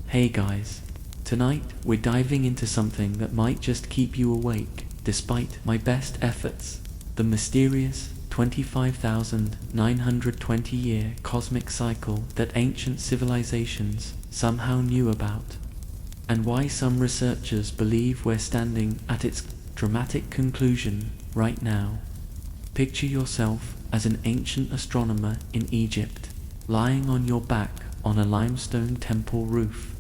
Hey guys, tonight we're diving into something that might just keep you awake, despite my best efforts. The mysterious 25,920-year cosmic cycle that ancient civilizations somehow knew about, and why some researchers believe we're standing at its dramatic conclusion right now. Picture yourself as an ancient astronomer in Egypt, lying on your back on a limestone temple roof,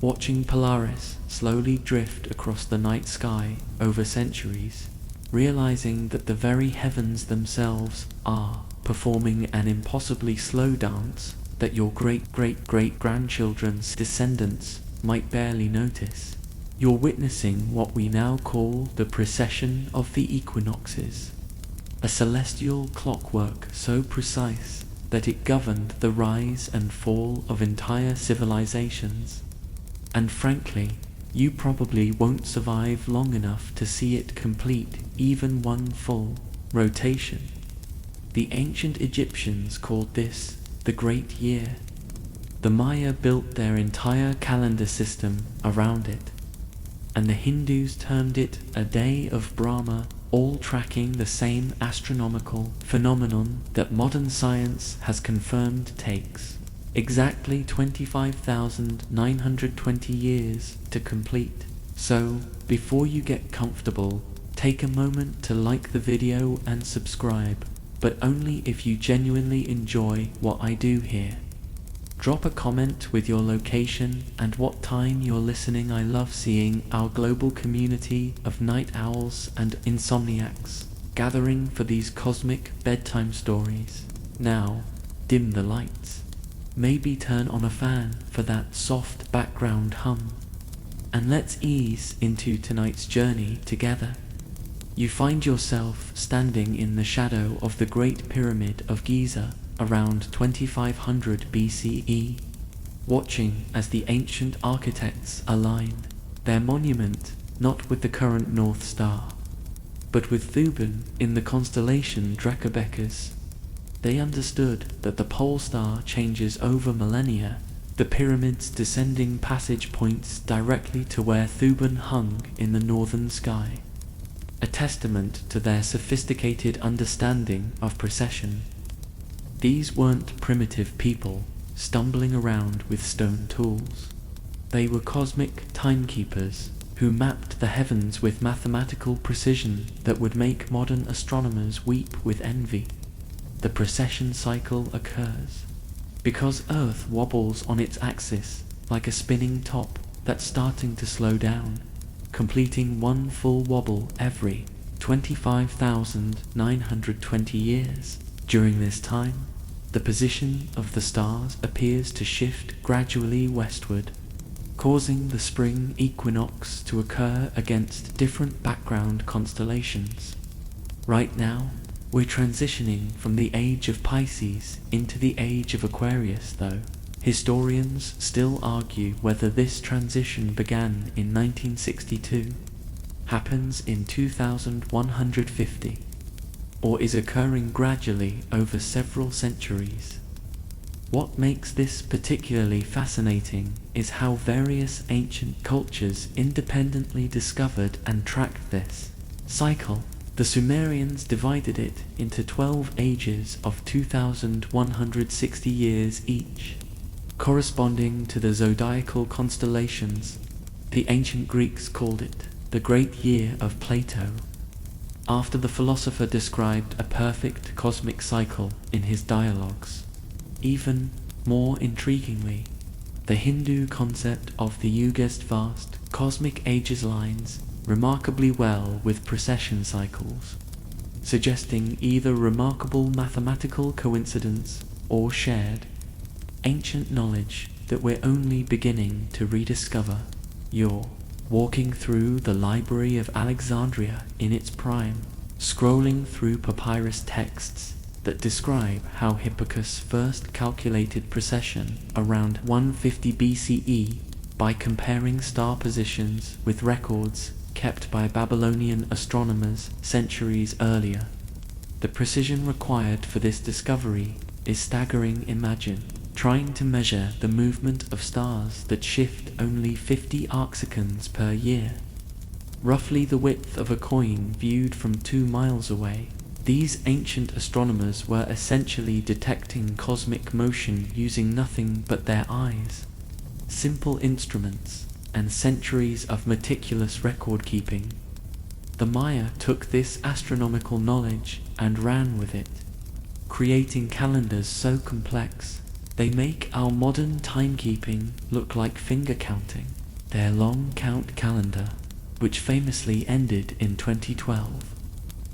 watching Polaris slowly drift across the night sky over centuries, realizing that the very heavens themselves are performing an impossibly slow dance that your great-great-great-grandchildren's descendants might barely notice. You're witnessing what we now call the precession of the equinoxes, a celestial clockwork so precise that it governed the rise and fall of entire civilizations. And frankly, you probably won't survive long enough to see it complete even one full rotation. The ancient Egyptians called this the Great Year. The Maya built their entire calendar system around it, and the Hindus termed it a day of Brahma, all tracking the same astronomical phenomenon that modern science has confirmed takes exactly 25,920 years to complete. So, before you get comfortable, take a moment to like the video and subscribe, but only if you genuinely enjoy what I do here. Drop a comment with your location and what time you're listening. I love seeing our global community of night owls and insomniacs gathering for these cosmic bedtime stories. Now, dim the lights. Maybe turn on a fan for that soft background hum, and let's ease into tonight's journey together. You find yourself standing in the shadow of the Great Pyramid of Giza around 2500 BCE, watching as the ancient architects align their monument not with the current North Star, but with Thuban in the constellation Dracobeccus. They understood that the pole star changes over millennia. The pyramid's descending passage points directly to where Thuban hung in the northern sky, a testament to their sophisticated understanding of precession. These weren't primitive people stumbling around with stone tools. They were cosmic timekeepers who mapped the heavens with mathematical precision that would make modern astronomers weep with envy. The precession cycle occurs because Earth wobbles on its axis like a spinning top that's starting to slow down, completing one full wobble every 25,920 years. During this time, the position of the stars appears to shift gradually westward, causing the spring equinox to occur against different background constellations. Right now, we're transitioning from the age of Pisces into the age of Aquarius, though historians still argue whether this transition began in 1962, happens in 2150, or is occurring gradually over several centuries. What makes this particularly fascinating is how various ancient cultures independently discovered and tracked this cycle. The Sumerians divided it into 12 ages of 2,160 years each, corresponding to the zodiacal constellations. The ancient Greeks called it the Great Year of Plato, after the philosopher described a perfect cosmic cycle in his dialogues. Even more intriguingly, the Hindu concept of the yugas, vast cosmic ages, aligns remarkably well with precession cycles, suggesting either remarkable mathematical coincidence or shared ancient knowledge that we're only beginning to rediscover. You're walking through the Library of Alexandria in its prime, scrolling through papyrus texts that describe how Hipparchus first calculated precession around 150 BCE by comparing star positions with records kept by Babylonian astronomers centuries earlier. The precision required for this discovery is staggering. Imagine trying to measure the movement of stars that shift only 50 arcseconds per year, roughly the width of a coin viewed from 2 miles away. These ancient astronomers were essentially detecting cosmic motion using nothing but their eyes, simple instruments, and centuries of meticulous record-keeping. The Maya took this astronomical knowledge and ran with it, creating calendars so complex they make our modern timekeeping look like finger counting. Their long count calendar, which famously ended in 2012,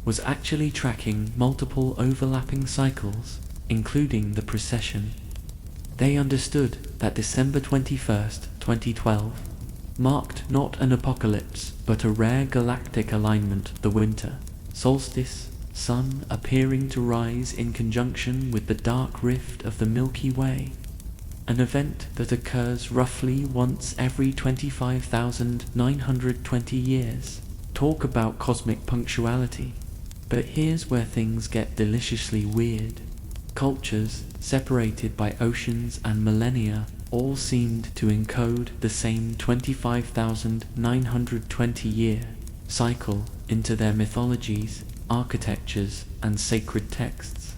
was actually tracking multiple overlapping cycles, including the precession. They understood that December 21st, 2012, marked not an apocalypse but a rare galactic alignment, the winter solstice, sun appearing to rise in conjunction with the dark rift of the Milky Way, an event that occurs roughly once every 25,920 years. Talk about cosmic punctuality. But here's where things get deliciously weird. Cultures, separated by oceans and millennia, all seemed to encode the same 25,920-year cycle into their mythologies, architectures, and sacred texts.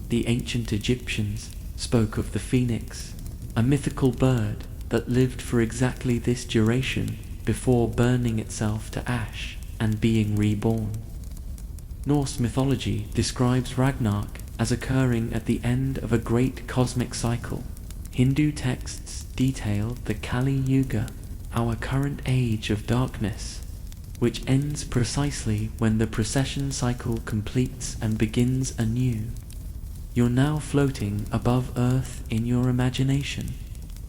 The ancient Egyptians spoke of the phoenix, a mythical bird that lived for exactly this duration before burning itself to ash and being reborn. Norse mythology describes Ragnarok as occurring at the end of a great cosmic cycle. Hindu texts detail the Kali Yuga, our current age of darkness, which ends precisely when the precession cycle completes and begins anew. You're now floating above Earth in your imagination,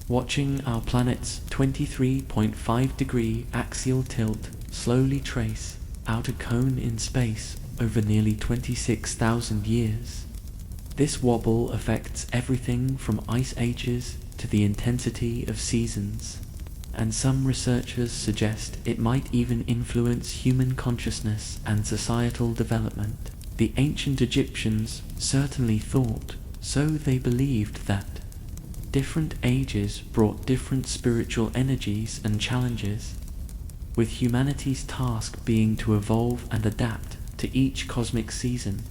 watching our planet's 23.5-degree axial tilt slowly trace out a cone in space over nearly 26,000 years. This wobble affects everything from ice ages to the intensity of seasons, and some researchers suggest it might even influence human consciousness and societal development. The ancient Egyptians certainly thought, so they believed, that different ages brought different spiritual energies and challenges, with humanity's task being to evolve and adapt to each cosmic season.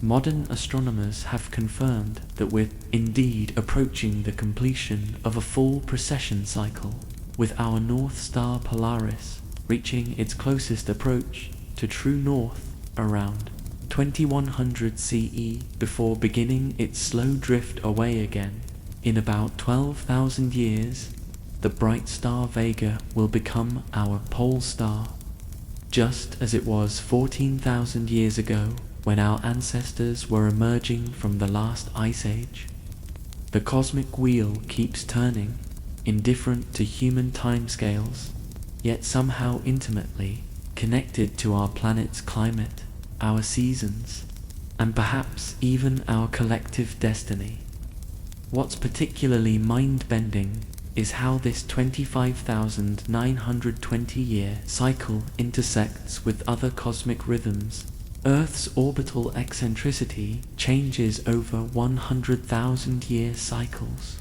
Modern astronomers have confirmed that we're indeed approaching the completion of a full precession cycle, with our North Star Polaris reaching its closest approach to true north around 2100 CE before beginning its slow drift away again. In about 12,000 years, the bright star Vega will become our pole star, just as it was 14,000 years ago when our ancestors were emerging from the last ice age. The cosmic wheel keeps turning, indifferent to human timescales, yet somehow intimately connected to our planet's climate, our seasons, and perhaps even our collective destiny. What's particularly mind-bending is how this 25,920-year cycle intersects with other cosmic rhythms. Earth's orbital eccentricity changes over 100,000-year cycles.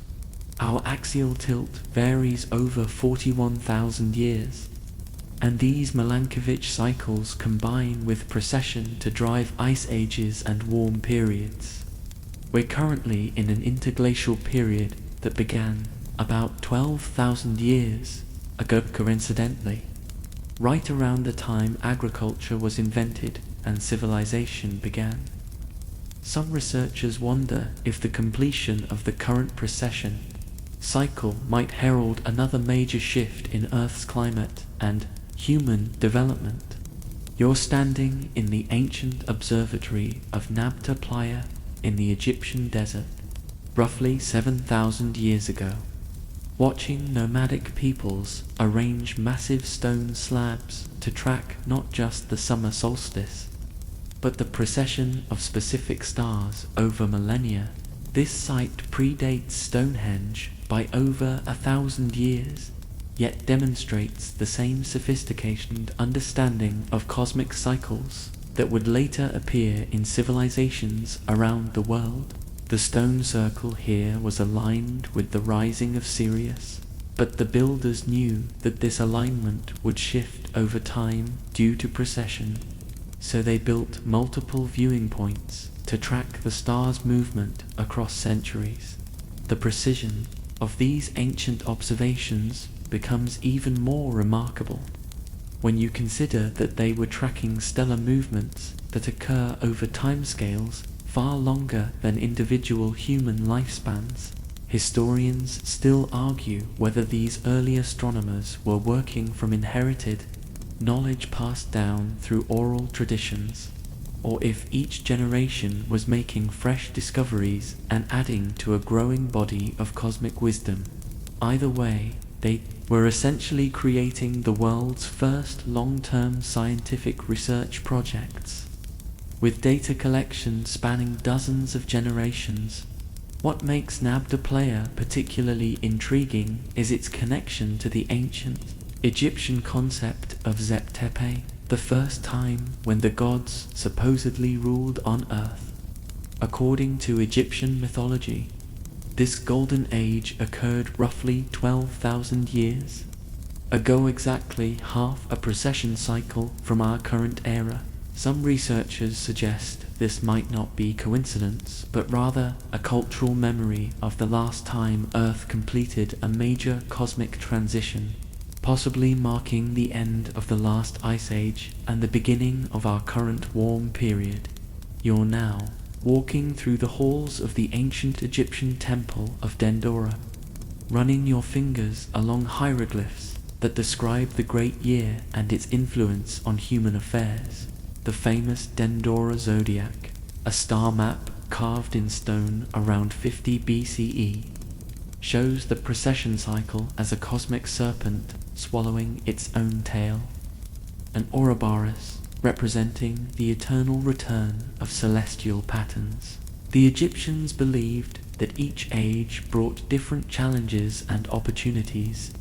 Our axial tilt varies over 41,000 years, and these Milankovitch cycles combine with precession to drive ice ages and warm periods. We're currently in an interglacial period that began about 12,000 years ago, coincidentally, right around the time agriculture was invented and civilization began. Some researchers wonder if the completion of the current precession cycle might herald another major shift in Earth's climate and human development. You're standing in the ancient observatory of Nabta Playa in the Egyptian desert, roughly 7,000 years ago, watching nomadic peoples arrange massive stone slabs to track not just the summer solstice, but the precession of specific stars over millennia. This site predates Stonehenge by over 1,000 years, yet demonstrates the same sophisticated understanding of cosmic cycles that would later appear in civilizations around the world. The stone circle here was aligned with the rising of Sirius, but the builders knew that this alignment would shift over time due to precession, so they built multiple viewing points to track the star's movement across centuries. The precision of these ancient observations becomes even more remarkable when you consider that they were tracking stellar movements that occur over timescales far longer than individual human lifespans. Historians still argue whether these early astronomers were working from inherited knowledge passed down through oral traditions, or if each generation was making fresh discoveries and adding to a growing body of cosmic wisdom. Either way, they were essentially creating the world's first long-term scientific research projects. With data collection spanning dozens of generations, what makes Nabda particularly intriguing is its connection to the ancient Egyptian concept of Zep-Tepe, the first time when the gods supposedly ruled on Earth. According to Egyptian mythology, this golden age occurred roughly 12,000 years ago, exactly half a precession cycle from our current era. Some researchers suggest this might not be coincidence, but rather a cultural memory of the last time Earth completed a major cosmic transition, possibly marking the end of the last ice age and the beginning of our current warm period. You're now walking through the halls of the ancient Egyptian temple of Dendora, running your fingers along hieroglyphs that describe the great year and its influence on human affairs. The famous Dendora zodiac, a star map carved in stone around 50 BCE, shows the precession cycle as a cosmic serpent swallowing its own tail, an Ouroboros representing the eternal return of celestial patterns. The Egyptians believed that each age brought different challenges and opportunities,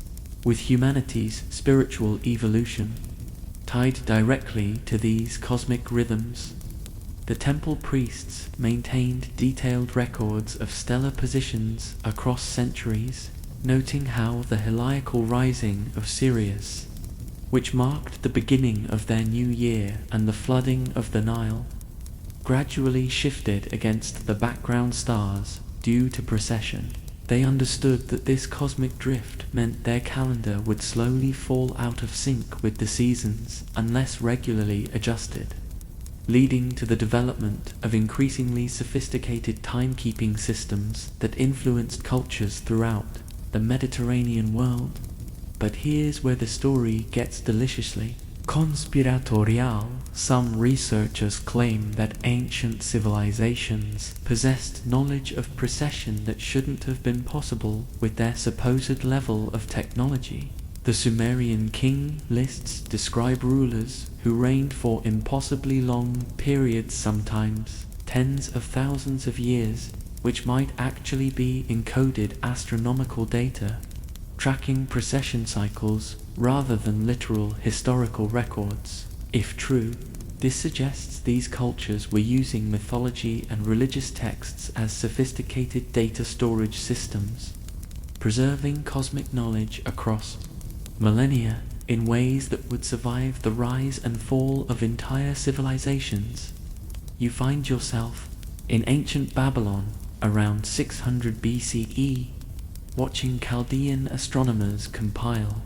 with humanity's spiritual evolution tied directly to these cosmic rhythms. The temple priests maintained detailed records of stellar positions across centuries, noting how the heliacal rising of Sirius, which marked the beginning of their new year, and the flooding of the Nile, gradually shifted against the background stars due to precession. They understood that this cosmic drift meant their calendar would slowly fall out of sync with the seasons unless regularly adjusted, leading to the development of increasingly sophisticated timekeeping systems that influenced cultures throughout the Mediterranean world. But here's where the story gets deliciously conspiratorial. Some researchers claim that ancient civilizations possessed knowledge of precession that shouldn't have been possible with their supposed level of technology. The Sumerian king lists describe rulers who reigned for impossibly long periods, sometimes tens of thousands of years, which might actually be encoded astronomical data, tracking precession cycles rather than literal historical records. If true, this suggests these cultures were using mythology and religious texts as sophisticated data storage systems, preserving cosmic knowledge across millennia in ways that would survive the rise and fall of entire civilizations. You find yourself in ancient Babylon around 600 BCE, watching Chaldean astronomers compile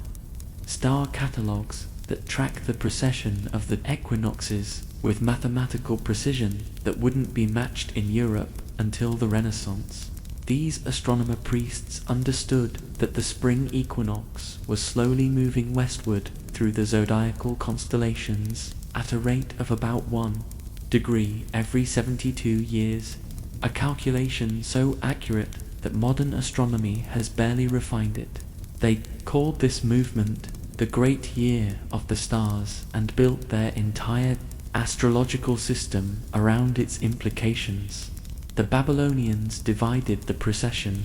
star catalogues that track the precession of the equinoxes with mathematical precision that wouldn't be matched in Europe until the Renaissance. These astronomer priests understood that the spring equinox was slowly moving westward through the zodiacal constellations at a rate of about 1 degree every 72 years, a calculation so accurate that modern astronomy has barely refined it. They called this movement the Great Year of the Stars and built their entire astrological system around its implications. The Babylonians divided the precession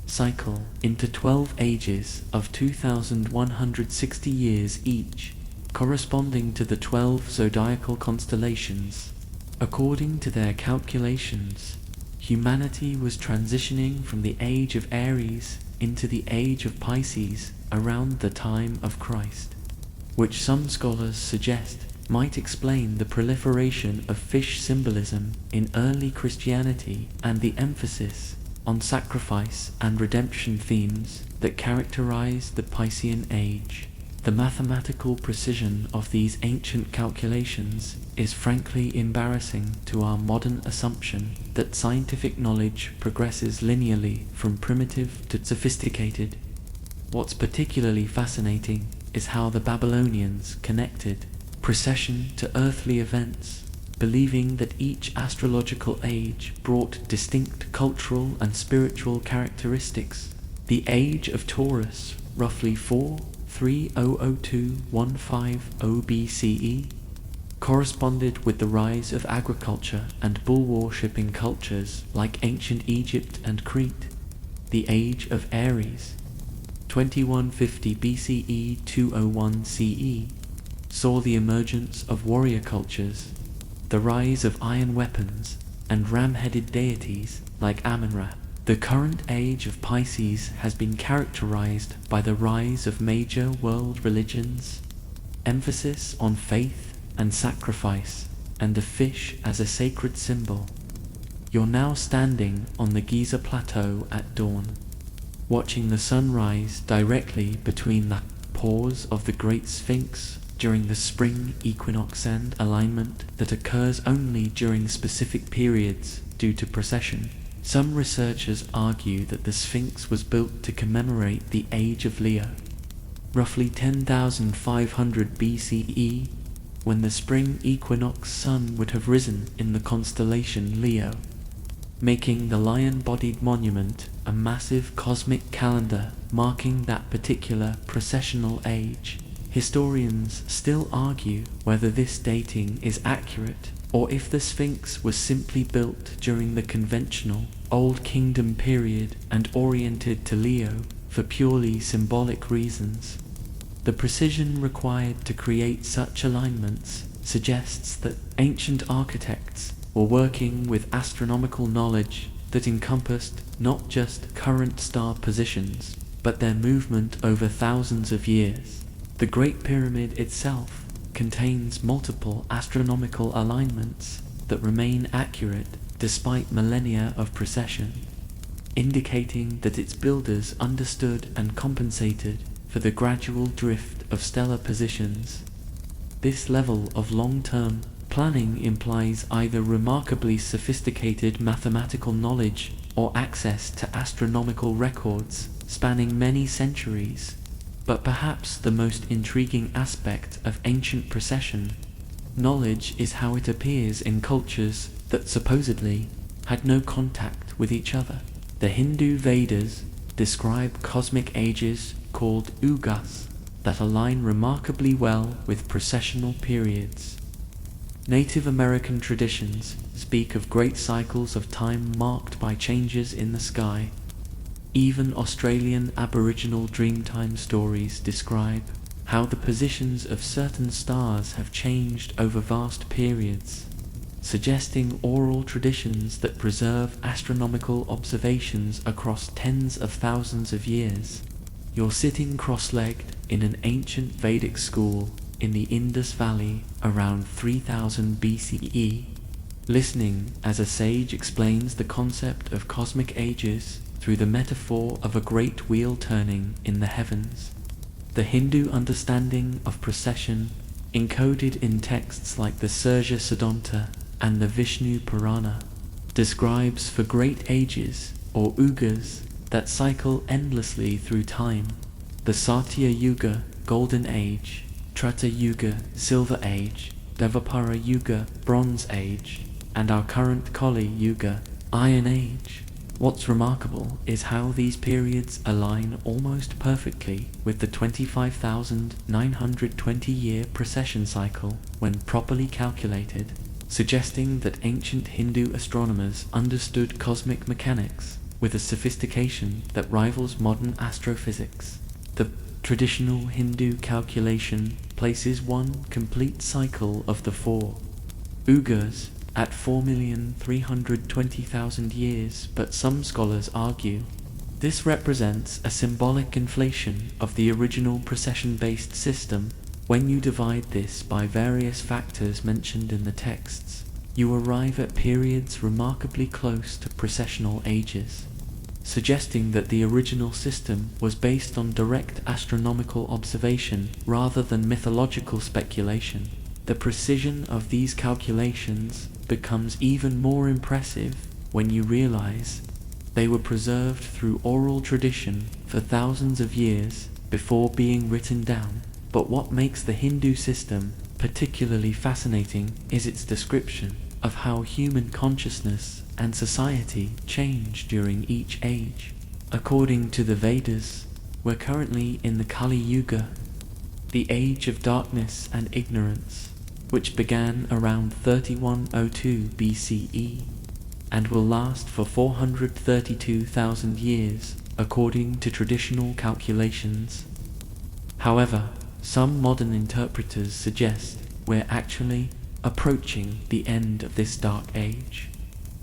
cycle into 12 ages of 2,160 years each, corresponding to the 12 zodiacal constellations. According to their calculations, Humanity was transitioning from the age of Aries into the age of Pisces around the time of Christ, which some scholars suggest might explain the proliferation of fish symbolism in early Christianity and the emphasis on sacrifice and redemption themes that characterize the Piscean age. The mathematical precision of these ancient calculations is frankly embarrassing to our modern assumption that scientific knowledge progresses linearly from primitive to sophisticated. What's particularly fascinating is how the Babylonians connected precession to earthly events, believing that each astrological age brought distinct cultural and spiritual characteristics. The age of Taurus, roughly 43002150 BCE, corresponded with the rise of agriculture and bull-worshipping cultures like ancient Egypt and Crete. The age of Aries, 2150 BCE 201 CE, saw the emergence of warrior cultures, the rise of iron weapons, and ram-headed deities like Amun-Ra. The current age of Pisces has been characterized by the rise of major world religions, emphasis on faith and sacrifice, and the fish as a sacred symbol. You're now standing on the Giza Plateau at dawn, watching the sun rise directly between the paws of the Great Sphinx during the spring equinox and alignment that occurs only during specific periods due to precession. Some researchers argue that the Sphinx was built to commemorate the age of Leo, roughly 10,500 BCE, when the spring equinox sun would have risen in the constellation Leo, making the lion-bodied monument a massive cosmic calendar marking that particular precessional age. Historians still argue whether this dating is accurate, or if the Sphinx was simply built during the conventional Old Kingdom period and oriented to Leo for purely symbolic reasons. The precision required to create such alignments suggests that ancient architects were working with astronomical knowledge that encompassed not just current star positions, but their movement over thousands of years. The Great Pyramid itself contains multiple astronomical alignments that remain accurate despite millennia of precession, indicating that its builders understood and compensated for the gradual drift of stellar positions. This level of long-term planning implies either remarkably sophisticated mathematical knowledge or access to astronomical records spanning many centuries. But perhaps the most intriguing aspect of ancient precession knowledge is how it appears in cultures that supposedly had no contact with each other. The Hindu Vedas describe cosmic ages called yugas that align remarkably well with precessional periods. Native American traditions speak of great cycles of time marked by changes in the sky. Even Australian Aboriginal Dreamtime stories describe how the positions of certain stars have changed over vast periods, suggesting oral traditions that preserve astronomical observations across tens of thousands of years. You're sitting cross-legged in an ancient Vedic school in the Indus Valley around 3000 BCE, listening as a sage explains the concept of cosmic ages through the metaphor of a great wheel turning in the heavens. The Hindu understanding of precession, encoded in texts like the Surya Siddhanta and the Vishnu Purana, describes for great ages, or yugas, that cycle endlessly through time. The Satya Yuga, Golden Age, Treta Yuga, Silver Age, Dvapara Yuga, Bronze Age, and our current Kali Yuga, Iron Age. What's remarkable is how these periods align almost perfectly with the 25,920-year precession cycle when properly calculated, suggesting that ancient Hindu astronomers understood cosmic mechanics with a sophistication that rivals modern astrophysics. The traditional Hindu calculation places one complete cycle of the four yugas at 4,320,000 years, but some scholars argue this represents a symbolic inflation of the original precession-based system. When you divide this by various factors mentioned in the texts, you arrive at periods remarkably close to precessional ages, suggesting that the original system was based on direct astronomical observation rather than mythological speculation. The precision of these calculations becomes even more impressive when you realize they were preserved through oral tradition for thousands of years before being written down. But what makes the Hindu system particularly fascinating is its description of how human consciousness and society change during each age. According to the Vedas, we're currently in the Kali Yuga, the age of darkness and ignorance, which began around 3102 BCE and will last for 432,000 years according to traditional calculations. However, some modern interpreters suggest we're actually approaching the end of this dark age,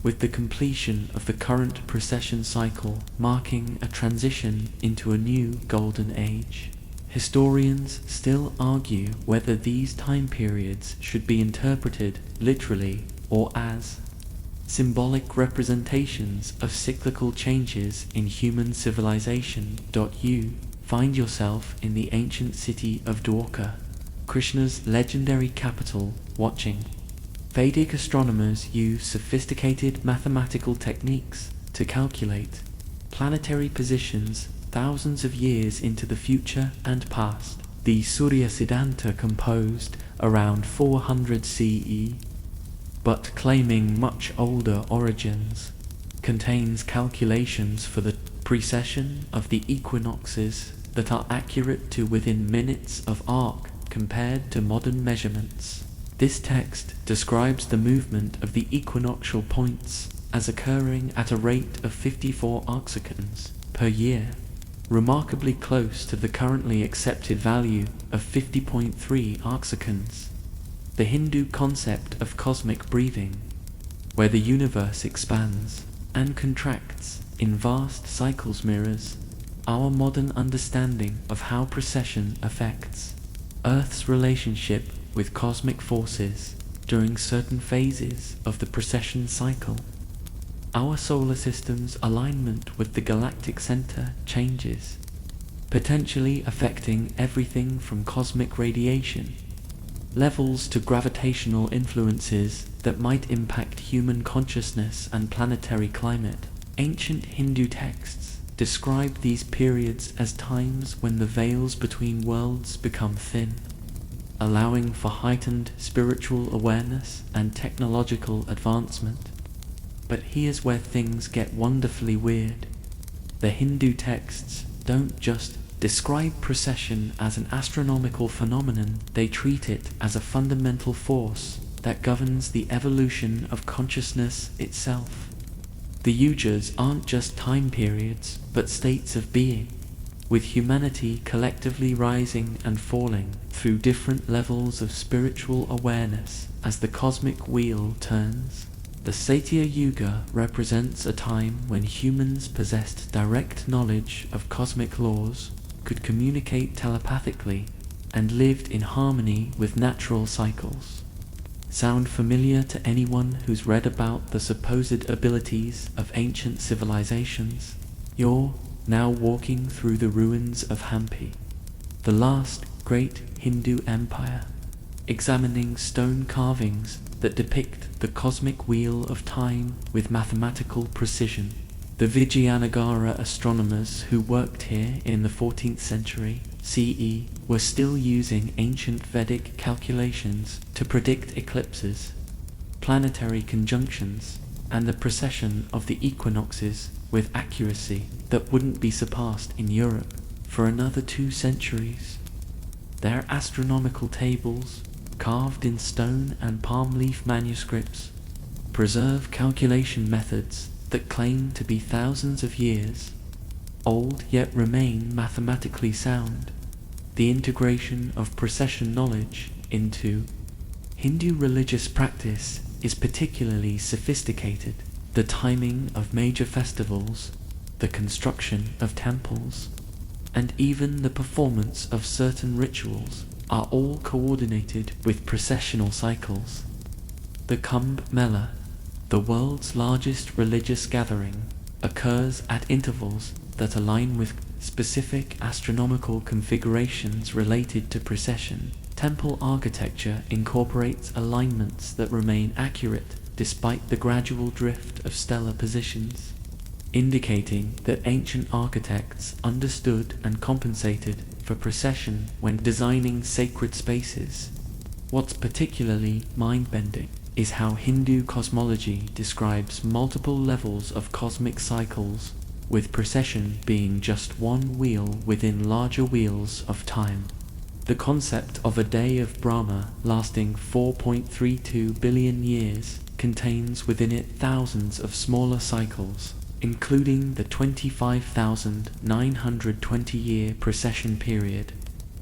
with the completion of the current precession cycle marking a transition into a new golden age. Historians still argue whether these time periods should be interpreted literally or as symbolic representations of cyclical changes in human civilization. You find yourself in the ancient city of Dwarka, Krishna's legendary capital, watching. Vedic astronomers use sophisticated mathematical techniques to calculate planetary positions thousands of years into the future and past. The Surya Siddhanta, composed around 400 CE, but claiming much older origins, contains calculations for the precession of the equinoxes that are accurate to within minutes of arc compared to modern measurements. This text describes the movement of the equinoctial points as occurring at a rate of 54 arcseconds per year, remarkably close to the currently accepted value of 50.3 arcseconds. The Hindu concept of cosmic breathing, where the universe expands and contracts in vast cycles, mirrors our modern understanding of how precession affects Earth's relationship with cosmic forces during certain phases of the precession cycle. Our solar system's alignment with the galactic center changes, potentially affecting everything from cosmic radiation levels to gravitational influences that might impact human consciousness and planetary climate. Ancient Hindu texts describe these periods as times when the veils between worlds become thin, allowing for heightened spiritual awareness and technological advancement. But here's where things get wonderfully weird. The Hindu texts don't just describe precession as an astronomical phenomenon, they treat it as a fundamental force that governs the evolution of consciousness itself. The yugas aren't just time periods, but states of being, with humanity collectively rising and falling through different levels of spiritual awareness as the cosmic wheel turns. The Satya Yuga represents a time when humans possessed direct knowledge of cosmic laws, could communicate telepathically, and lived in harmony with natural cycles. Sound familiar to anyone who's read about the supposed abilities of ancient civilizations? You're now walking through the ruins of Hampi, the last great Hindu empire, examining stone carvings that depict the cosmic wheel of time with mathematical precision. The Vijayanagara astronomers who worked here in the 14th century CE were still using ancient Vedic calculations to predict eclipses, planetary conjunctions, and the precession of the equinoxes with accuracy that wouldn't be surpassed in Europe for another 2 centuries. Their astronomical tables, carved in stone and palm leaf manuscripts, preserve calculation methods that claim to be thousands of years old yet remain mathematically sound. The integration of precession knowledge into Hindu religious practice is particularly sophisticated. The timing of major festivals, the construction of temples, and even the performance of certain rituals are all coordinated with precessional cycles. The Kumbh Mela, the world's largest religious gathering, occurs at intervals that align with specific astronomical configurations related to precession. Temple architecture incorporates alignments that remain accurate despite the gradual drift of stellar positions, indicating that ancient architects understood and compensated for precession when designing sacred spaces. What's particularly mind-bending is how Hindu cosmology describes multiple levels of cosmic cycles, with precession being just one wheel within larger wheels of time. The concept of a day of Brahma lasting 4.32 billion years contains within it thousands of smaller cycles, including the 25,920-year precession period.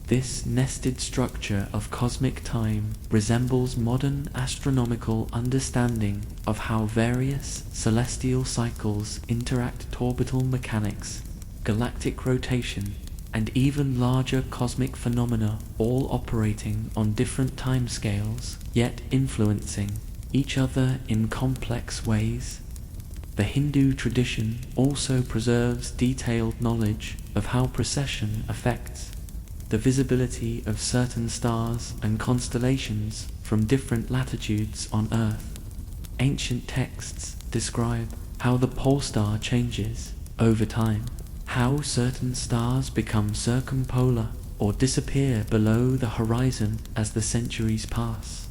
This nested structure of cosmic time resembles modern astronomical understanding of how various celestial cycles interact: orbital mechanics, galactic rotation, and even larger cosmic phenomena, all operating on different timescales, yet influencing each other in complex ways. The Hindu tradition also preserves detailed knowledge of how precession affects the visibility of certain stars and constellations from different latitudes on Earth. Ancient texts describe how the pole star changes over time, how certain stars become circumpolar or disappear below the horizon as the centuries pass,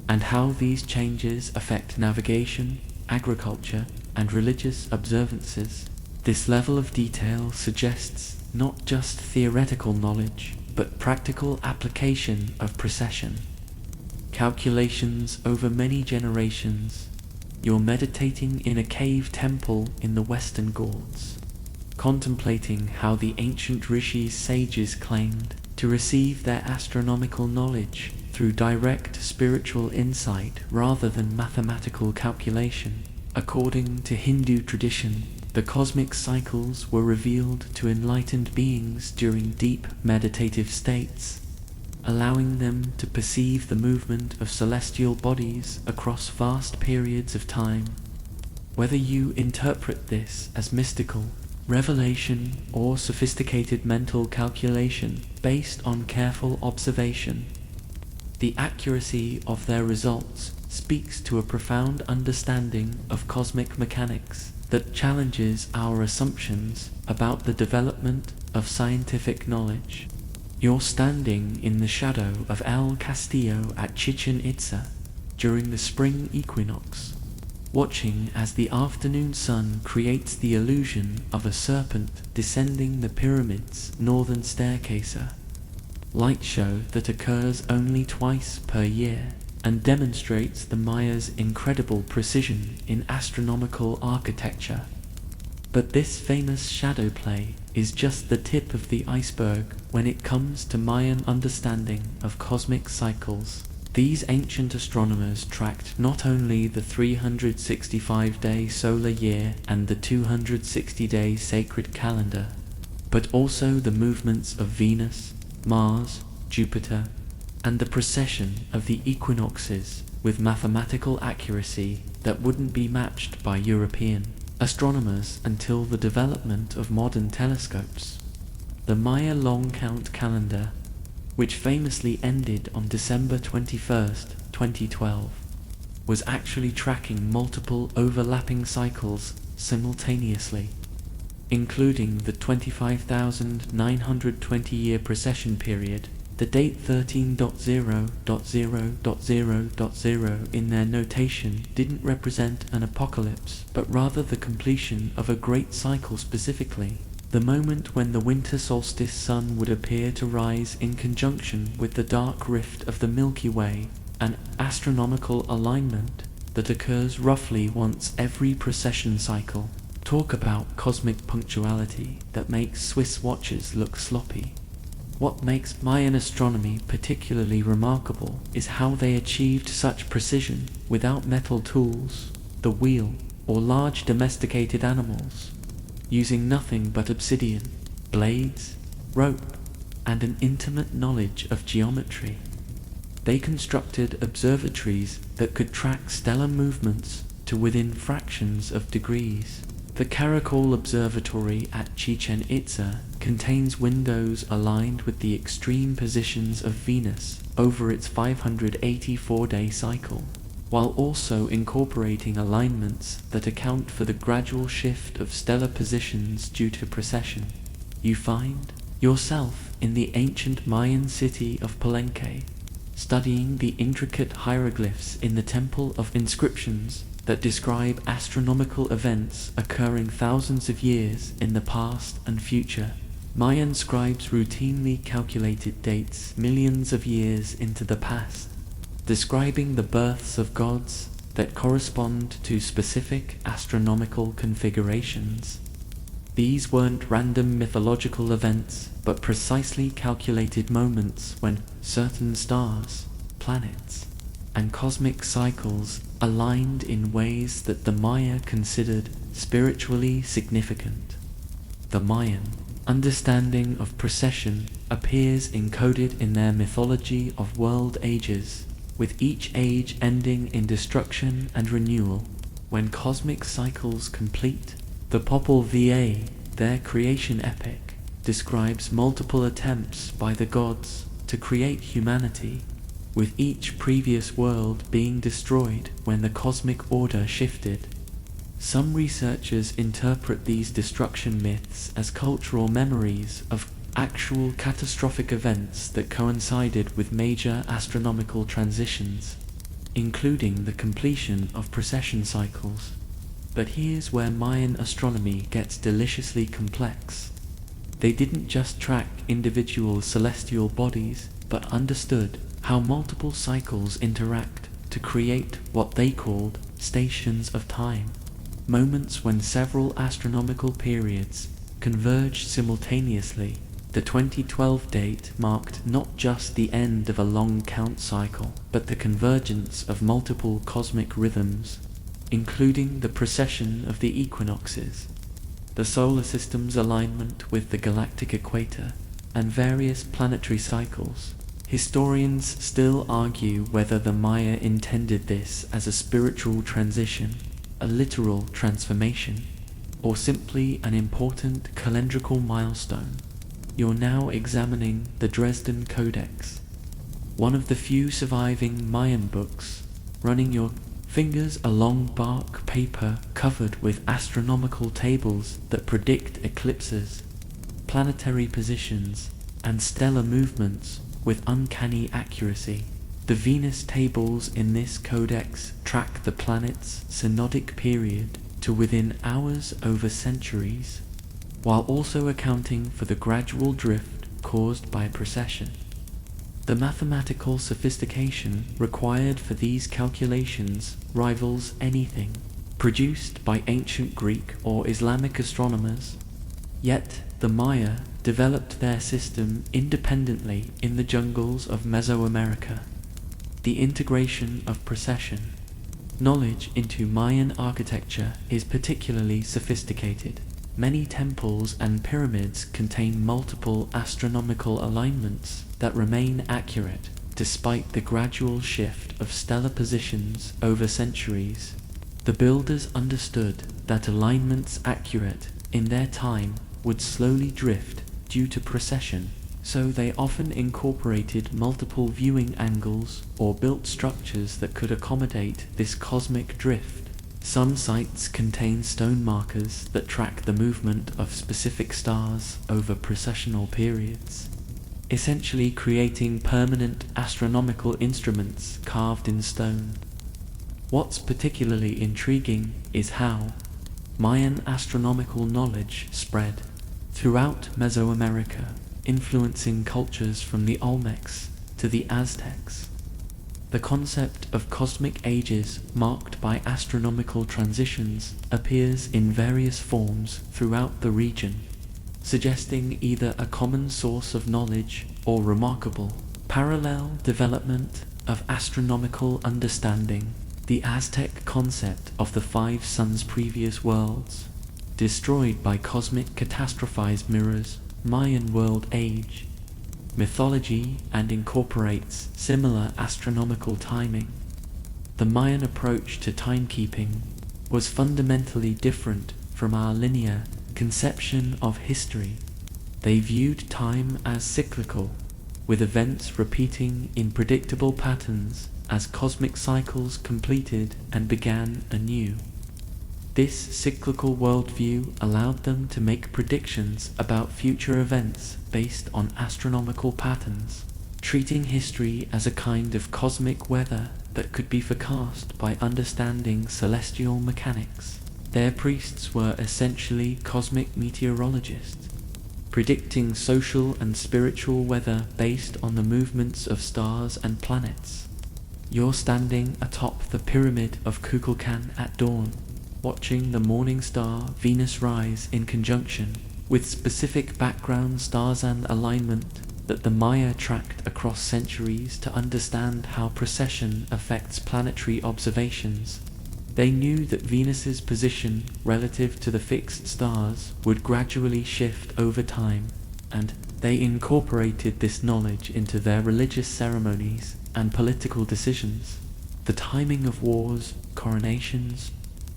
and how these changes affect navigation, agriculture, and religious observances. This level of detail suggests not just theoretical knowledge, but practical application of precession. Calculations over many generations. You're meditating in a cave temple in the Western Ghats, contemplating how the ancient rishis sages claimed to receive their astronomical knowledge through direct spiritual insight rather than mathematical calculation. According to Hindu tradition, the cosmic cycles were revealed to enlightened beings during deep meditative states, allowing them to perceive the movement of celestial bodies across vast periods of time. Whether you interpret this as mystical revelation or sophisticated mental calculation based on careful observation, the accuracy of their results speaks to a profound understanding of cosmic mechanics that challenges our assumptions about the development of scientific knowledge. You're standing in the shadow of El Castillo at Chichen Itza during the spring equinox, watching as the afternoon sun creates the illusion of a serpent descending the pyramid's northern staircase, light show that occurs only twice per year and demonstrates the Mayas' incredible precision in astronomical architecture. But this famous shadow play is just the tip of the iceberg when it comes to Mayan understanding of cosmic cycles. These ancient astronomers tracked not only the 365-day solar year and the 260-day sacred calendar, but also the movements of Venus, Mars, Jupiter, and the precession of the equinoxes with mathematical accuracy that wouldn't be matched by European astronomers until the development of modern telescopes. The Maya long count calendar, which famously ended on December 21st, 2012, was actually tracking multiple overlapping cycles simultaneously, including the 25,920-year precession period. The date 13.0.0.0.0 in their notation didn't represent an apocalypse, but rather the completion of a great cycle, specifically the moment when the winter solstice sun would appear to rise in conjunction with the dark rift of the Milky Way, an astronomical alignment that occurs roughly once every precession cycle. Talk about cosmic punctuality that makes Swiss watches look sloppy. What makes Mayan astronomy particularly remarkable is how they achieved such precision without metal tools, the wheel, or large domesticated animals, using nothing but obsidian, blades, rope, and an intimate knowledge of geometry. They constructed observatories that could track stellar movements to within fractions of degrees. The Caracol Observatory at Chichen Itza contains windows aligned with the extreme positions of Venus over its 584-day cycle, while also incorporating alignments that account for the gradual shift of stellar positions due to precession. You find yourself in the ancient Mayan city of Palenque, studying the intricate hieroglyphs in the Temple of Inscriptions that describe astronomical events occurring thousands of years in the past and future. Mayan scribes routinely calculated dates millions of years into the past, describing the births of gods that correspond to specific astronomical configurations. These weren't random mythological events, but precisely calculated moments when certain stars, planets, and cosmic cycles aligned in ways that the Maya considered spiritually significant. The Mayan understanding of precession appears encoded in their mythology of world ages, with each age ending in destruction and renewal. When cosmic cycles complete, the Popol Vuh, their creation epic, describes multiple attempts by the gods to create humanity, with each previous world being destroyed when the cosmic order shifted. Some researchers interpret these destruction myths as cultural memories of actual catastrophic events that coincided with major astronomical transitions, including the completion of precession cycles. But here's where Mayan astronomy gets deliciously complex. They didn't just track individual celestial bodies, but understood how multiple cycles interact to create what they called stations of time, moments when several astronomical periods converge simultaneously. The 2012 date marked not just the end of a long count cycle, but the convergence of multiple cosmic rhythms, including the precession of the equinoxes, the solar system's alignment with the galactic equator, and various planetary cycles. Historians still argue whether the Maya intended this as a spiritual transition, a literal transformation, or simply an important calendrical milestone. You're now examining the Dresden Codex, one of the few surviving Mayan books, running your fingers along bark paper covered with astronomical tables that predict eclipses, planetary positions, and stellar movements with uncanny accuracy. The Venus tables in this codex track the planet's synodic period to within hours over centuries, while also accounting for the gradual drift caused by precession. The mathematical sophistication required for these calculations rivals anything produced by ancient Greek or Islamic astronomers. Yet the Maya developed their system independently in the jungles of Mesoamerica. The integration of precession knowledge into Mayan architecture is particularly sophisticated. Many temples and pyramids contain multiple astronomical alignments that remain accurate despite the gradual shift of stellar positions over centuries. The builders understood that alignments accurate in their time would slowly drift due to precession, so they often incorporated multiple viewing angles or built structures that could accommodate this cosmic drift. Some sites contain stone markers that track the movement of specific stars over precessional periods, essentially creating permanent astronomical instruments carved in stone. What's particularly intriguing is how Mayan astronomical knowledge spread throughout Mesoamerica, influencing cultures from the Olmecs to the Aztecs. The concept of cosmic ages marked by astronomical transitions appears in various forms throughout the region, suggesting either a common source of knowledge or remarkable parallel development of astronomical understanding. The Aztec concept of the 5 suns previous worlds, destroyed by cosmic catastrophized mirrors, Mayan world age, mythology, and incorporates similar astronomical timing. The Mayan approach to timekeeping was fundamentally different from our linear conception of history. They viewed time as cyclical, with events repeating in predictable patterns as cosmic cycles completed and began anew. This cyclical worldview allowed them to make predictions about future events based on astronomical patterns, treating history as a kind of cosmic weather that could be forecast by understanding celestial mechanics. Their priests were essentially cosmic meteorologists, predicting social and spiritual weather based on the movements of stars and planets. You're standing atop the pyramid of Kukulkan at dawn, watching the morning star Venus rise in conjunction with specific background stars and alignment that the Maya tracked across centuries to understand how precession affects planetary observations. They knew that Venus's position relative to the fixed stars would gradually shift over time, and they incorporated this knowledge into their religious ceremonies and political decisions. The timing of wars, coronations,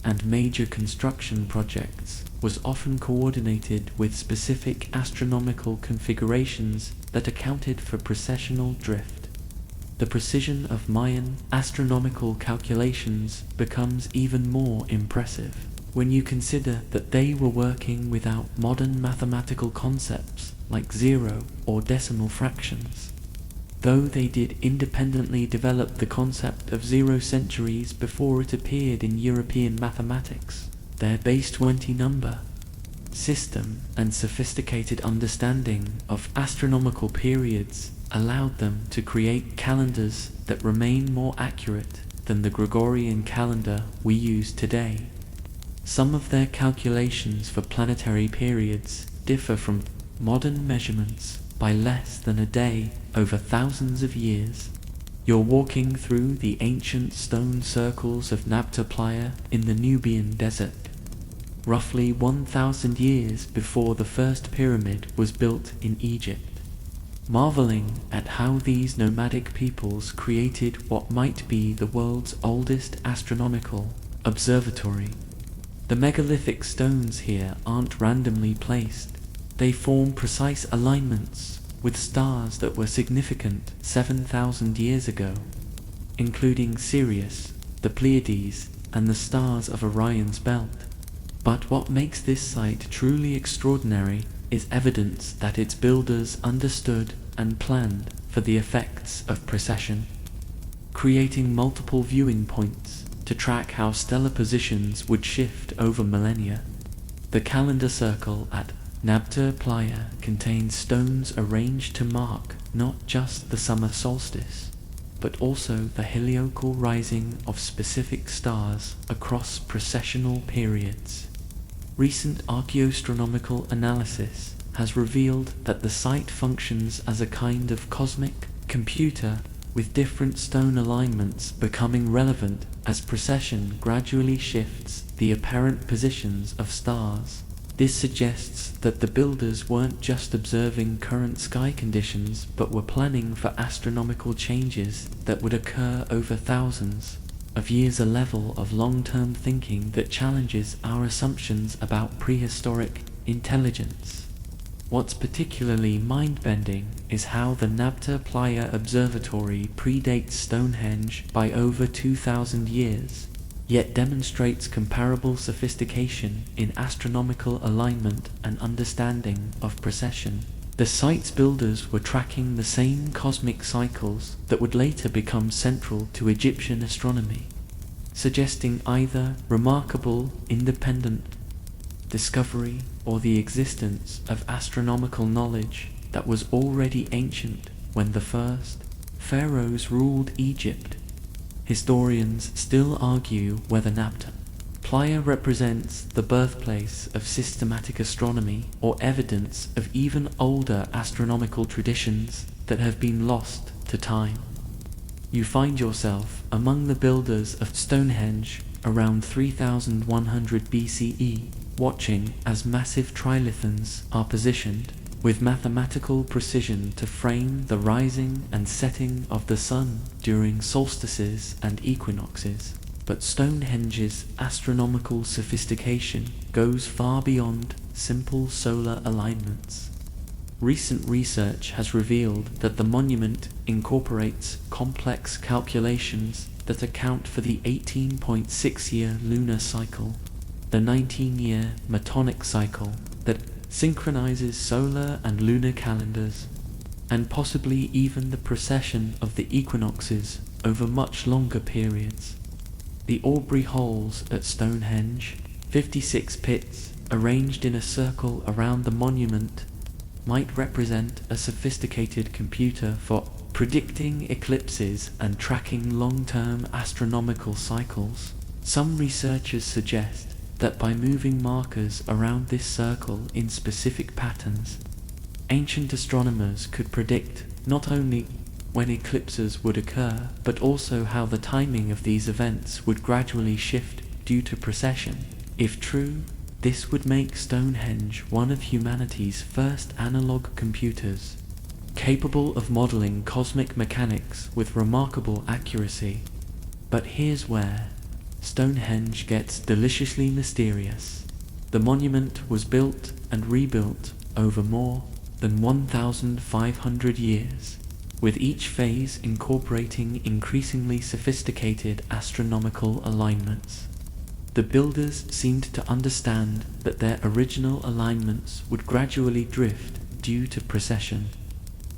and major construction projects was often coordinated with specific astronomical configurations that accounted for precessional drift. The precision of Mayan astronomical calculations becomes even more impressive when you consider that they were working without modern mathematical concepts like zero or decimal fractions. Though they did independently develop the concept of zero centuries before it appeared in European mathematics, their base 20 number system and sophisticated understanding of astronomical periods allowed them to create calendars that remain more accurate than the Gregorian calendar we use today. Some of their calculations for planetary periods differ from modern measurements by less than a day over thousands of years. You're walking through the ancient stone circles of Nabta Playa in the Nubian desert, roughly 1,000 years before the first pyramid was built in Egypt. Marveling at how these nomadic peoples created what might be the world's oldest astronomical observatory. The megalithic stones here aren't randomly placed. They form precise alignments with stars that were significant 7,000 years ago, including Sirius, the Pleiades, and the stars of Orion's belt. But what makes this site truly extraordinary is evidence that its builders understood and planned for the effects of precession, creating multiple viewing points to track how stellar positions would shift over millennia. The calendar circle at Nabta Playa contains stones arranged to mark not just the summer solstice, but also the heliacal rising of specific stars across precessional periods. Recent archaeoastronomical analysis has revealed that the site functions as a kind of cosmic computer, with different stone alignments becoming relevant as precession gradually shifts the apparent positions of stars. This suggests that the builders weren't just observing current sky conditions, but were planning for astronomical changes that would occur over thousands of years, a level of long-term thinking that challenges our assumptions about prehistoric intelligence. What's particularly mind-bending is how the Nabta Playa Observatory predates Stonehenge by over 2,000 years, yet demonstrates comparable sophistication in astronomical alignment and understanding of precession. The site's builders were tracking the same cosmic cycles that would later become central to Egyptian astronomy, suggesting either remarkable independent discovery or the existence of astronomical knowledge that was already ancient when the first pharaohs ruled Egypt. Historians still argue whether Nabta Playa represents the birthplace of systematic astronomy or evidence of even older astronomical traditions that have been lost to time. You find yourself among the builders of Stonehenge around 3100 BCE, watching as massive trilithons are positioned with mathematical precision to frame the rising and setting of the sun during solstices and equinoxes. But Stonehenge's astronomical sophistication goes far beyond simple solar alignments. Recent research has revealed that the monument incorporates complex calculations that account for the 18.6-year lunar cycle, the 19-year metonic cycle that synchronizes solar and lunar calendars, and possibly even the precession of the equinoxes over much longer periods. The Aubrey holes at Stonehenge, 56 pits arranged in a circle around the monument, might represent a sophisticated computer for predicting eclipses and tracking long-term astronomical cycles. Some researchers suggest that by moving markers around this circle in specific patterns, ancient astronomers could predict not only when eclipses would occur, but also how the timing of these events would gradually shift due to precession. If true, this would make Stonehenge one of humanity's first analog computers, capable of modeling cosmic mechanics with remarkable accuracy. But here's where Stonehenge gets deliciously mysterious. The monument was built and rebuilt over more than 1,500 years, with each phase incorporating increasingly sophisticated astronomical alignments. The builders seemed to understand that their original alignments would gradually drift due to precession,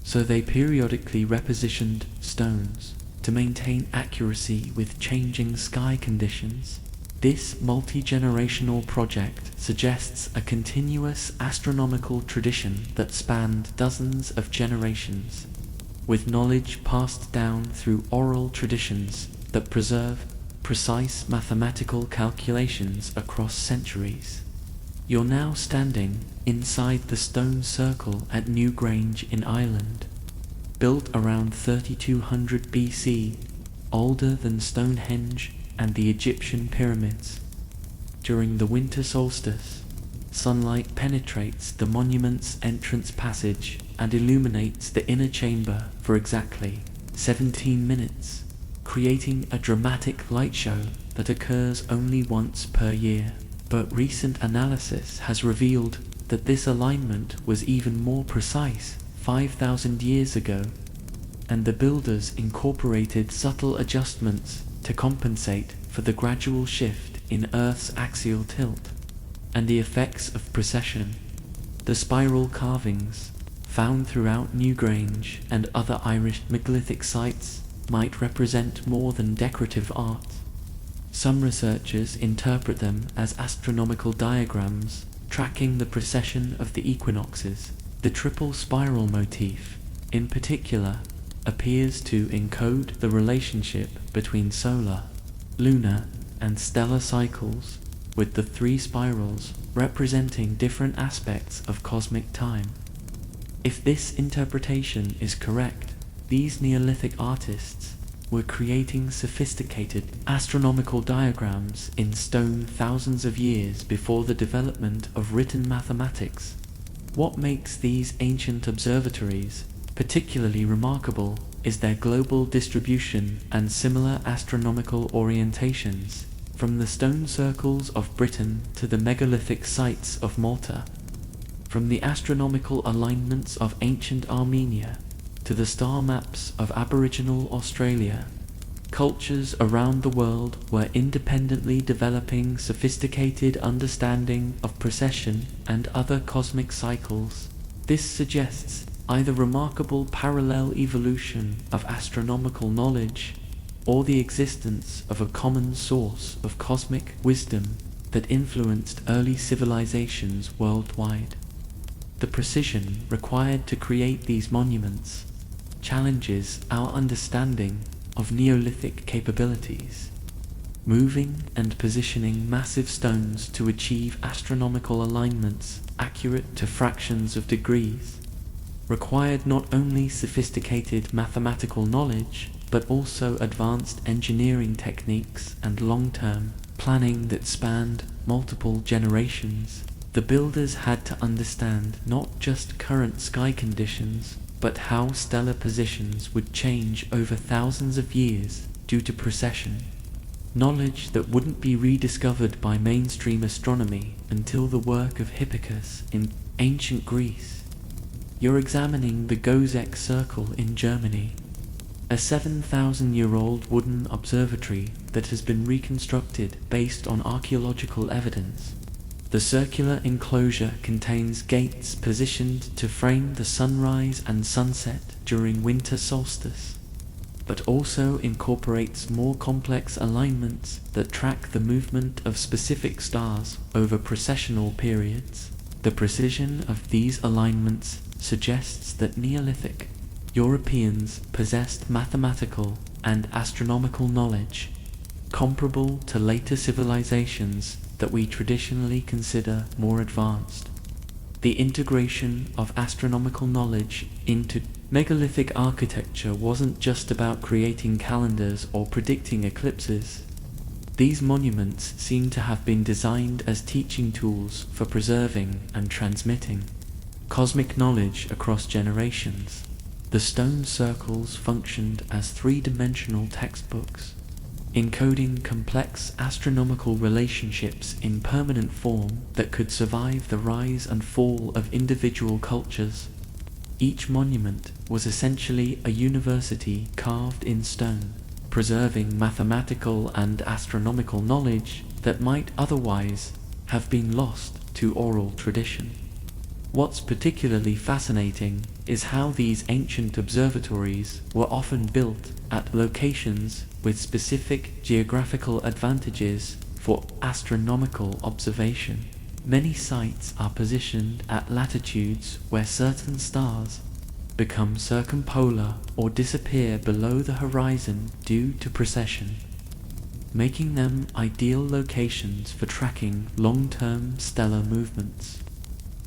so they periodically repositioned stones to maintain accuracy with changing sky conditions. This multi-generational project suggests a continuous astronomical tradition that spanned dozens of generations, with knowledge passed down through oral traditions that preserve precise mathematical calculations across centuries. You're now standing inside the stone circle at Newgrange in Ireland, built around 3200 BC, older than Stonehenge and the Egyptian pyramids. During the winter solstice, sunlight penetrates the monument's entrance passage and illuminates the inner chamber for exactly 17 minutes, creating a dramatic light show that occurs only once per year. But recent analysis has revealed that this alignment was even more precise 5,000 years ago, and the builders incorporated subtle adjustments to compensate for the gradual shift in Earth's axial tilt and the effects of precession. The spiral carvings found throughout Newgrange and other Irish megalithic sites might represent more than decorative art. Some researchers interpret them as astronomical diagrams tracking the precession of the equinoxes. The triple spiral motif, in particular, appears to encode the relationship between solar, lunar, and stellar cycles, with the three spirals representing different aspects of cosmic time. If this interpretation is correct, these Neolithic artists were creating sophisticated astronomical diagrams in stone thousands of years before the development of written mathematics. What makes these ancient observatories particularly remarkable is their global distribution and similar astronomical orientations, from the stone circles of Britain to the megalithic sites of Malta, from the astronomical alignments of ancient Armenia to the star maps of Aboriginal Australia. Cultures around the world were independently developing sophisticated understanding of precession and other cosmic cycles. This suggests either remarkable parallel evolution of astronomical knowledge or the existence of a common source of cosmic wisdom that influenced early civilizations worldwide. The precision required to create these monuments challenges our understanding of Neolithic capabilities. Moving and positioning massive stones to achieve astronomical alignments accurate to fractions of degrees required not only sophisticated mathematical knowledge, but also advanced engineering techniques and long-term planning that spanned multiple generations. The builders had to understand not just current sky conditions, but how stellar positions would change over thousands of years due to precession. Knowledge that wouldn't be rediscovered by mainstream astronomy until the work of Hipparchus in ancient Greece. You're examining the Gozek Circle in Germany, a 7,000-year-old wooden observatory that has been reconstructed based on archaeological evidence. The circular enclosure contains gates positioned to frame the sunrise and sunset during winter solstice, but also incorporates more complex alignments that track the movement of specific stars over precessional periods. The precision of these alignments suggests that Neolithic Europeans possessed mathematical and astronomical knowledge comparable to later civilizations that we traditionally consider more advanced. The integration of astronomical knowledge into megalithic architecture wasn't just about creating calendars or predicting eclipses. These monuments seem to have been designed as teaching tools for preserving and transmitting cosmic knowledge across generations. The stone circles functioned as three-dimensional textbooks, encoding complex astronomical relationships in permanent form that could survive the rise and fall of individual cultures. Each monument was essentially a university carved in stone, preserving mathematical and astronomical knowledge that might otherwise have been lost to oral tradition. What's particularly fascinating is how these ancient observatories were often built at locations with specific geographical advantages for astronomical observation. Many sites are positioned at latitudes where certain stars become circumpolar or disappear below the horizon due to precession, making them ideal locations for tracking long-term stellar movements.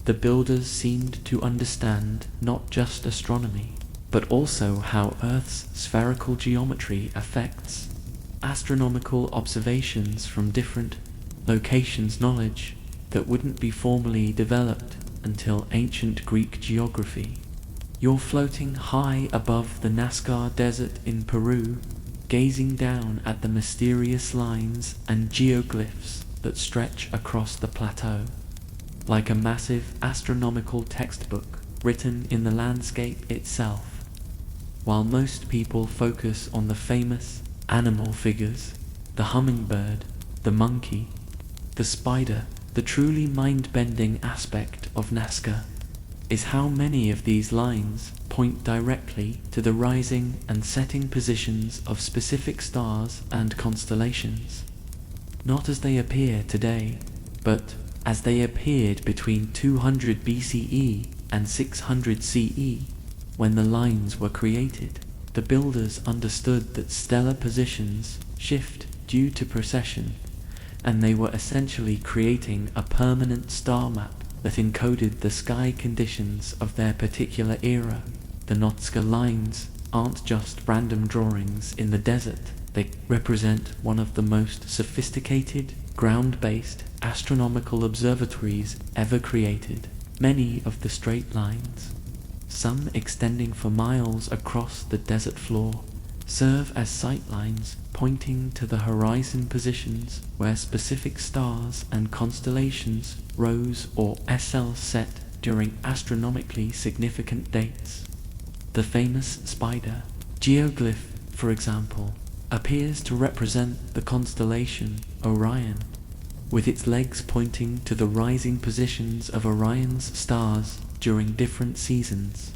The builders seemed to understand not just astronomy, but also how Earth's spherical geometry affects astronomical observations from different locations, knowledge that wouldn't be formally developed until ancient Greek geography. You're floating high above the Nazca Desert in Peru, gazing down at the mysterious lines and geoglyphs that stretch across the plateau, like a massive astronomical textbook written in the landscape itself. While most people focus on the famous animal figures, the hummingbird, the monkey, the spider, the truly mind-bending aspect of Nazca is how many of these lines point directly to the rising and setting positions of specific stars and constellations, not as they appear today, but as they appeared between 200 BCE and 600 CE, when the lines were created. The builders understood that stellar positions shift due to precession, and they were essentially creating a permanent star map that encoded the sky conditions of their particular era. The Nazca lines aren't just random drawings in the desert. They represent one of the most sophisticated, ground-based astronomical observatories ever created. Many of the straight lines, some extending for miles across the desert floor, serve as sight lines pointing to the horizon positions where specific stars and constellations rose or set during astronomically significant dates. The famous spider geoglyph, for example, appears to represent the constellation Orion, with its legs pointing to the rising positions of Orion's stars during different seasons,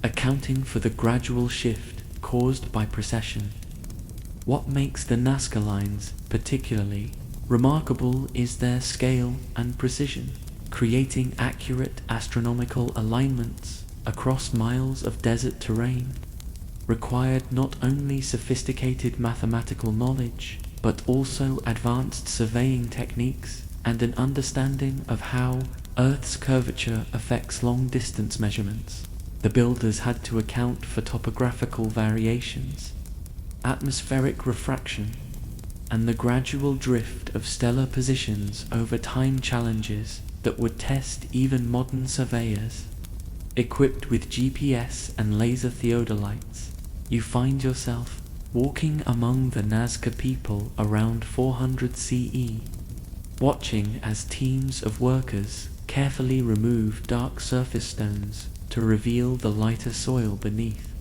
accounting for the gradual shift caused by precession. What makes the Nazca lines particularly remarkable is their scale and precision. Creating accurate astronomical alignments across miles of desert terrain required not only sophisticated mathematical knowledge, but also advanced surveying techniques and an understanding of how Earth's curvature affects long-distance measurements. The builders had to account for topographical variations, atmospheric refraction, and the gradual drift of stellar positions over time, challenges that would test even modern surveyors. Equipped with GPS and laser theodolites, you find yourself walking among the Nazca people around 400 CE, watching as teams of workers carefully remove dark surface stones to reveal the lighter soil beneath,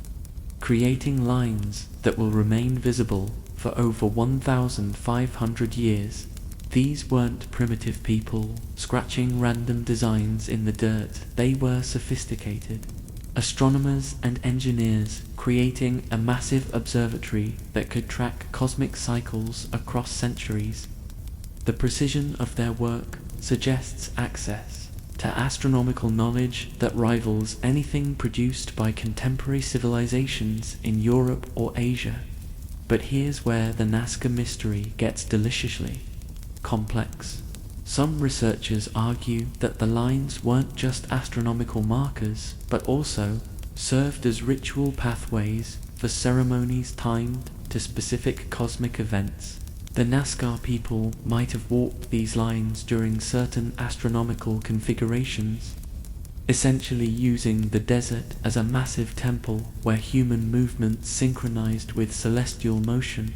creating lines that will remain visible for over 1,500 years. These weren't primitive people scratching random designs in the dirt. They were sophisticated astronomers and engineers creating a massive observatory that could track cosmic cycles across centuries. The precision of their work suggests access to astronomical knowledge that rivals anything produced by contemporary civilizations in Europe or Asia. But here's where the Nazca mystery gets deliciously complex. Some researchers argue that the lines weren't just astronomical markers, but also served as ritual pathways for ceremonies timed to specific cosmic events. The Nazca people might have walked these lines during certain astronomical configurations, essentially using the desert as a massive temple where human movement synchronized with celestial motion.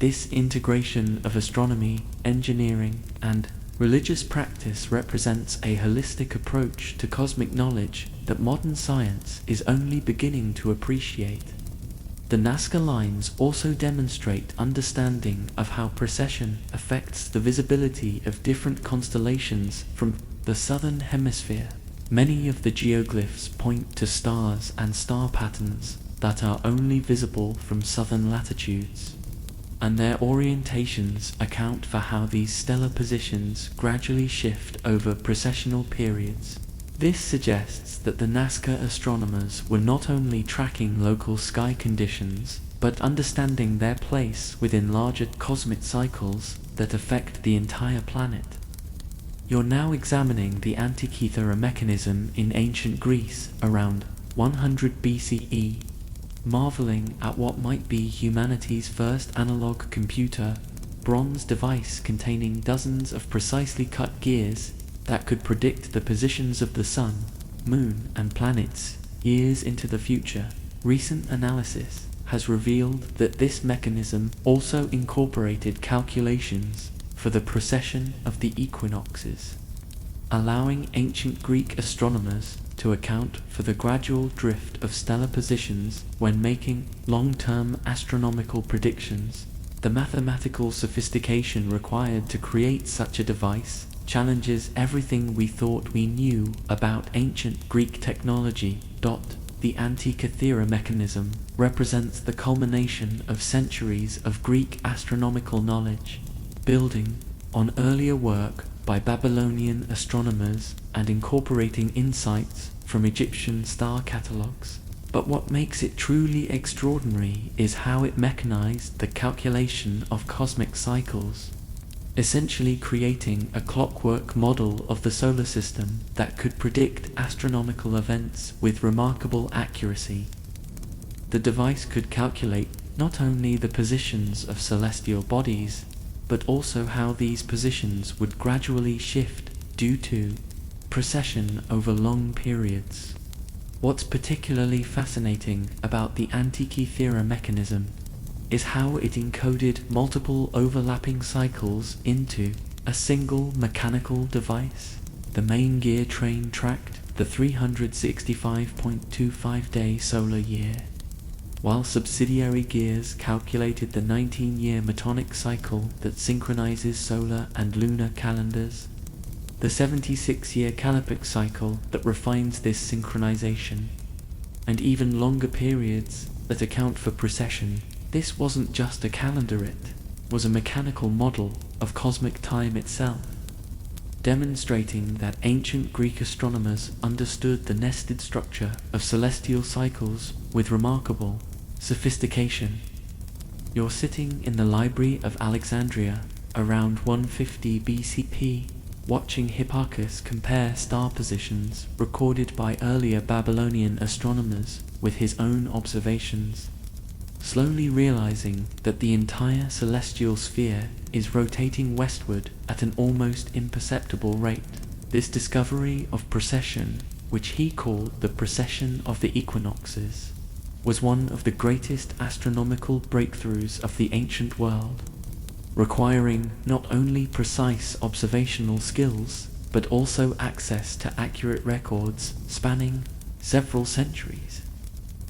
This integration of astronomy, engineering, and religious practice represents a holistic approach to cosmic knowledge that modern science is only beginning to appreciate. The Nazca lines also demonstrate understanding of how precession affects the visibility of different constellations from the southern hemisphere. Many of the geoglyphs point to stars and star patterns that are only visible from southern latitudes, and their orientations account for how these stellar positions gradually shift over precessional periods. This suggests that the Nazca astronomers were not only tracking local sky conditions, but understanding their place within larger cosmic cycles that affect the entire planet. You're now examining the Antikythera mechanism in ancient Greece around 100 BCE, marveling at what might be humanity's first analog computer, bronze device containing dozens of precisely cut gears that could predict the positions of the sun, moon, and planets years into the future. Recent analysis has revealed that this mechanism also incorporated calculations for the precession of the equinoxes, allowing ancient Greek astronomers to account for the gradual drift of stellar positions when making long-term astronomical predictions. The mathematical sophistication required to create such a device challenges everything we thought we knew about ancient Greek technology. The Antikythera mechanism represents the culmination of centuries of Greek astronomical knowledge, building on earlier work by Babylonian astronomers and incorporating insights from Egyptian star catalogues. But what makes it truly extraordinary is how it mechanized the calculation of cosmic cycles, essentially creating a clockwork model of the solar system that could predict astronomical events with remarkable accuracy. The device could calculate not only the positions of celestial bodies, but also how these positions would gradually shift due to precession over long periods. What's particularly fascinating about the Antikythera mechanism is how it encoded multiple overlapping cycles into a single mechanical device. The main gear train tracked the 365.25-day solar year, while subsidiary gears calculated the 19-year metonic cycle that synchronizes solar and lunar calendars, the 76-year callippic cycle that refines this synchronization, and even longer periods that account for precession. This wasn't just a calendar, it was a mechanical model of cosmic time itself, demonstrating that ancient Greek astronomers understood the nested structure of celestial cycles with remarkable sophistication. You're sitting in the Library of Alexandria around 150 BCE, watching Hipparchus compare star positions recorded by earlier Babylonian astronomers with his own observations, slowly realizing that the entire celestial sphere is rotating westward at an almost imperceptible rate. This discovery of precession, which he called the precession of the equinoxes, was one of the greatest astronomical breakthroughs of the ancient world, requiring not only precise observational skills, but also access to accurate records spanning several centuries.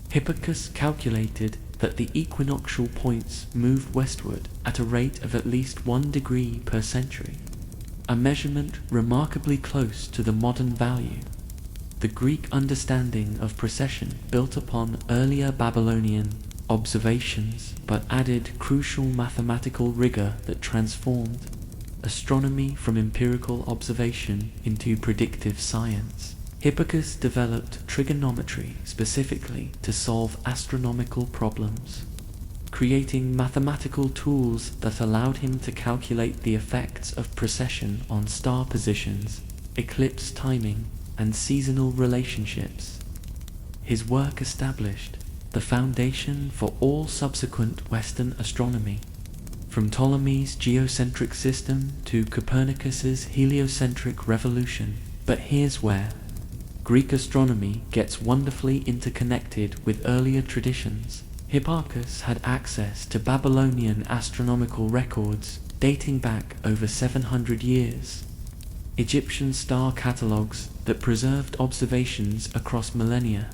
Hipparchus calculated that the equinoctial points moved westward at a rate of at least 1 degree per century, a measurement remarkably close to the modern value. The Greek understanding of precession built upon earlier Babylonian observations, but added crucial mathematical rigor that transformed astronomy from empirical observation into predictive science. Hipparchus developed trigonometry specifically to solve astronomical problems, creating mathematical tools that allowed him to calculate the effects of precession on star positions, eclipse timing, and seasonal relationships. His work established the foundation for all subsequent Western astronomy, from Ptolemy's geocentric system to Copernicus's heliocentric revolution. But here's where Greek astronomy gets wonderfully interconnected with earlier traditions. Hipparchus had access to Babylonian astronomical records dating back over 700 years, Egyptian star catalogues that preserved observations across millennia,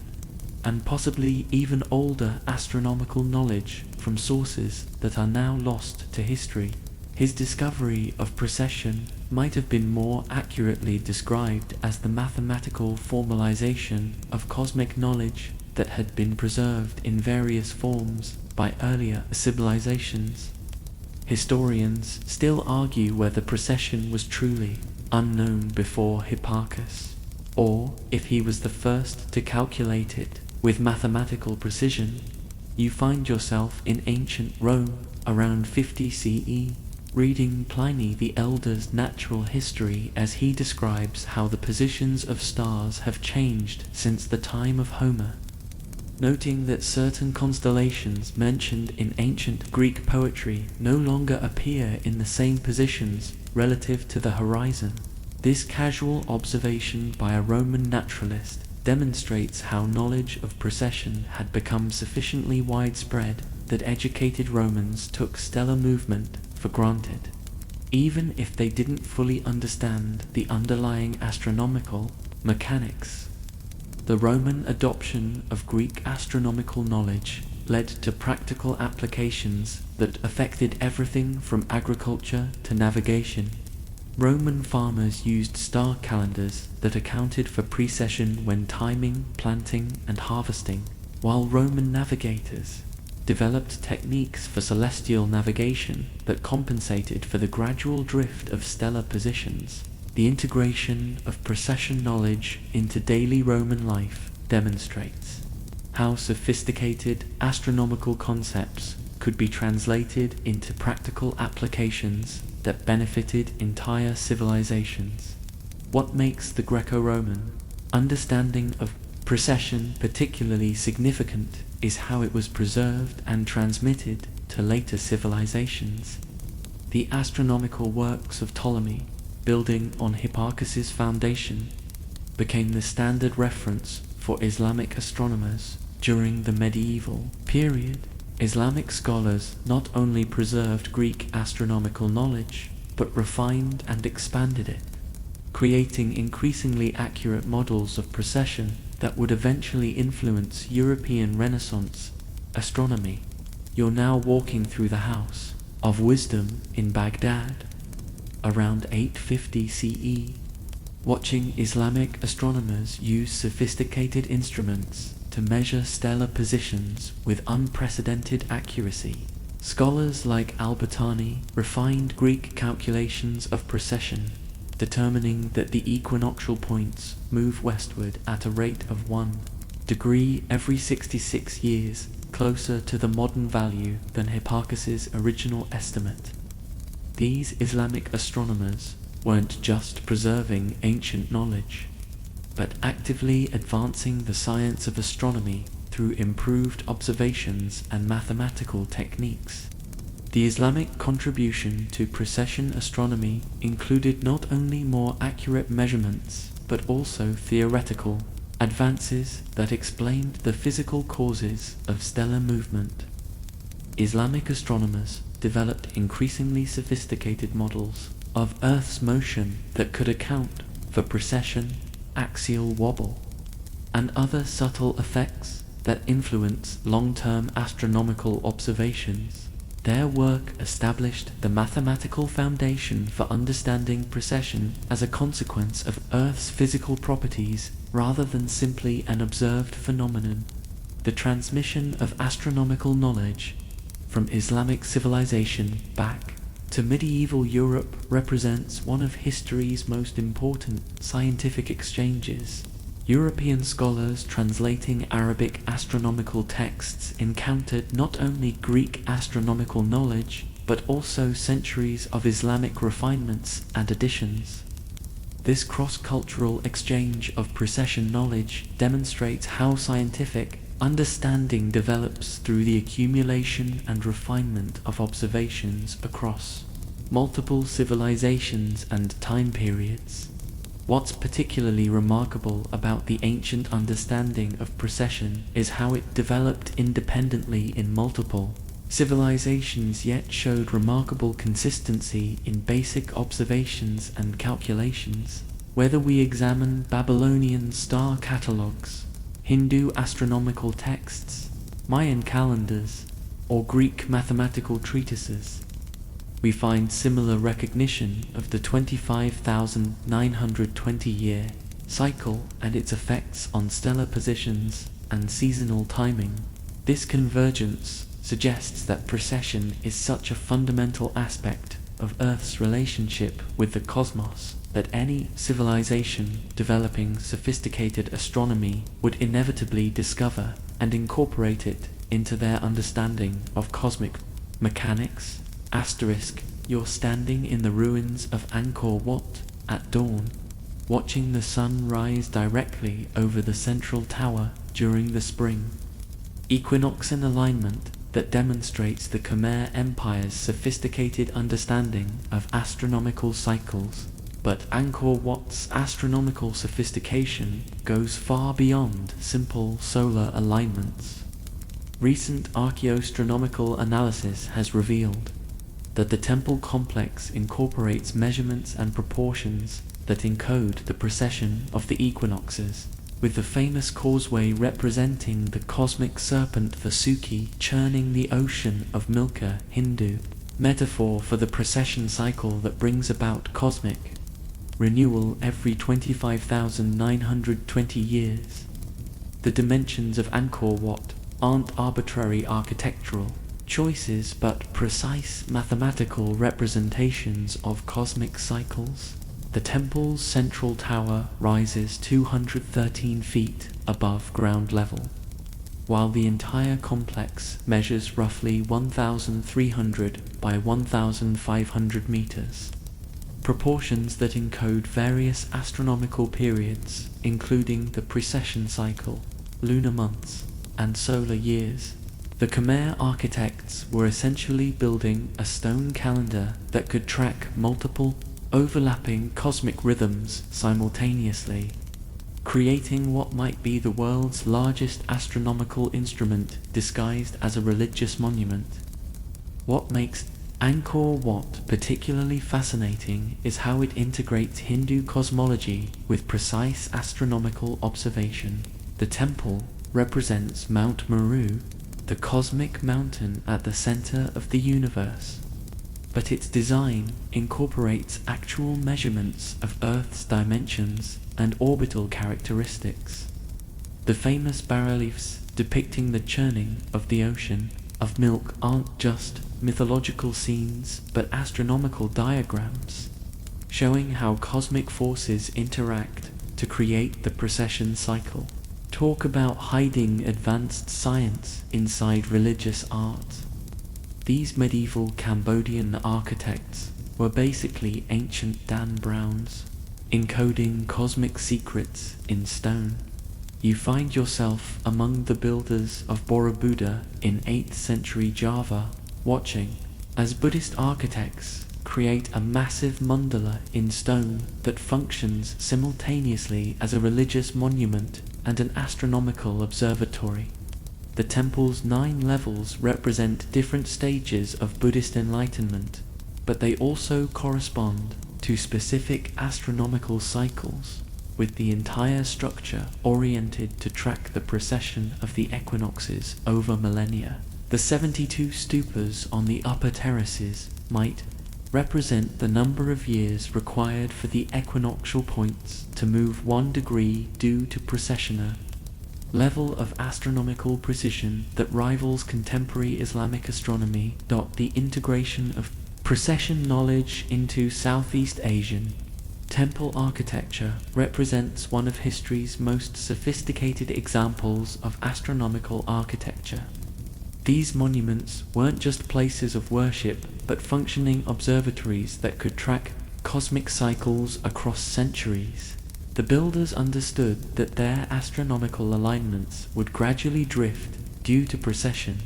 and possibly even older astronomical knowledge from sources that are now lost to history. His discovery of precession might have been more accurately described as the mathematical formalization of cosmic knowledge that had been preserved in various forms by earlier civilizations. Historians still argue whether precession was truly unknown before Hipparchus, or if he was the first to calculate it with mathematical precision. You find yourself in ancient Rome around 50 CE, reading Pliny the Elder's natural history as he describes how the positions of stars have changed since the time of Homer, noting that certain constellations mentioned in ancient Greek poetry no longer appear in the same positions relative to the horizon. This casual observation by a Roman naturalist demonstrates how knowledge of precession had become sufficiently widespread that educated Romans took stellar movement for granted, even if they didn't fully understand the underlying astronomical mechanics. The Roman adoption of Greek astronomical knowledge led to practical applications that affected everything from agriculture to navigation. Roman farmers used star calendars that accounted for precession when timing, planting, and harvesting, while Roman navigators developed techniques for celestial navigation that compensated for the gradual drift of stellar positions. The integration of precession knowledge into daily Roman life demonstrates how sophisticated astronomical concepts could be translated into practical applications that benefited entire civilizations. What makes the Greco-Roman understanding of precession particularly significant is how it was preserved and transmitted to later civilizations. The astronomical works of Ptolemy, building on Hipparchus's foundation, became the standard reference for Islamic astronomers during the medieval period. Islamic scholars not only preserved Greek astronomical knowledge, but refined and expanded it, creating increasingly accurate models of precession that would eventually influence European Renaissance astronomy. You're now walking through the House of Wisdom in Baghdad, around 850 CE, watching Islamic astronomers use sophisticated instruments to measure stellar positions with unprecedented accuracy. Scholars like Al-Battani refined Greek calculations of precession, determining that the equinoctial points move westward at a rate of 1 degree every 66 years, closer to the modern value than Hipparchus's original estimate. These Islamic astronomers weren't just preserving ancient knowledge, but actively advancing the science of astronomy through improved observations and mathematical techniques. The Islamic contribution to precession astronomy included not only more accurate measurements, but also theoretical advances that explained the physical causes of stellar movement. Islamic astronomers developed increasingly sophisticated models of Earth's motion that could account for precession, axial wobble, and other subtle effects that influence long-term astronomical observations. Their work established the mathematical foundation for understanding precession as a consequence of Earth's physical properties rather than simply an observed phenomenon. The transmission of astronomical knowledge from Islamic civilization back to medieval Europe represents one of history's most important scientific exchanges. European scholars translating Arabic astronomical texts encountered not only Greek astronomical knowledge, but also centuries of Islamic refinements and additions. This cross-cultural exchange of precession knowledge demonstrates how scientific understanding develops through the accumulation and refinement of observations across multiple civilizations and time periods. What's particularly remarkable about the ancient understanding of precession is how it developed independently in multiple civilizations yet showed remarkable consistency in basic observations and calculations. Whether we examine Babylonian star catalogues, Hindu astronomical texts, Mayan calendars, or Greek mathematical treatises, we find similar recognition of the 25,920-year cycle and its effects on stellar positions and seasonal timing. This convergence suggests that precession is such a fundamental aspect of Earth's relationship with the cosmos that any civilization developing sophisticated astronomy would inevitably discover and incorporate it into their understanding of cosmic mechanics. You're standing in the ruins of Angkor Wat at dawn, watching the sun rise directly over the central tower during the spring equinox, an alignment that demonstrates the Khmer Empire's sophisticated understanding of astronomical cycles. But Angkor Wat's astronomical sophistication goes far beyond simple solar alignments. Recent archaeoastronomical analysis has revealed that the temple complex incorporates measurements and proportions that encode the precession of the equinoxes, with the famous causeway representing the cosmic serpent Vasuki churning the ocean of Milka, Hindu metaphor for the precession cycle that brings about cosmic renewal every 25,920 years. The dimensions of Angkor Wat aren't arbitrary architectural choices but precise mathematical representations of cosmic cycles. The temple's central tower rises 213 feet above ground level, while the entire complex measures roughly 1,300 by 1,500 meters, proportions that encode various astronomical periods, including the precession cycle, lunar months, and solar years. The Khmer architects were essentially building a stone calendar that could track multiple overlapping cosmic rhythms simultaneously, creating what might be the world's largest astronomical instrument disguised as a religious monument. What makes Angkor Wat particularly fascinating is how it integrates Hindu cosmology with precise astronomical observation. The temple represents Mount Meru, the cosmic mountain at the center of the universe, but its design incorporates actual measurements of Earth's dimensions and orbital characteristics. The famous bas-reliefs depicting the churning of the ocean of milk aren't just mythological scenes but astronomical diagrams, showing how cosmic forces interact to create the precession cycle. Talk about hiding advanced science inside religious art. These medieval Cambodian architects were basically ancient Dan Browns, encoding cosmic secrets in stone. You find yourself among the builders of Borobudur in 8th century Java, watching as Buddhist architects create a massive mandala in stone that functions simultaneously as a religious monument and an astronomical observatory. The temple's 9 levels represent different stages of Buddhist enlightenment, but they also correspond to specific astronomical cycles, with the entire structure oriented to track the precession of the equinoxes over millennia. The 72 stupas on the upper terraces might represent the number of years required for the equinoctial points to move 1 degree due to precessioner level of astronomical precision that rivals contemporary Islamic astronomy. The integration of precession knowledge into Southeast Asian temple architecture represents one of history's most sophisticated examples of astronomical architecture. These monuments weren't just places of worship, but functioning observatories that could track cosmic cycles across centuries. The builders understood that their astronomical alignments would gradually drift due to precession,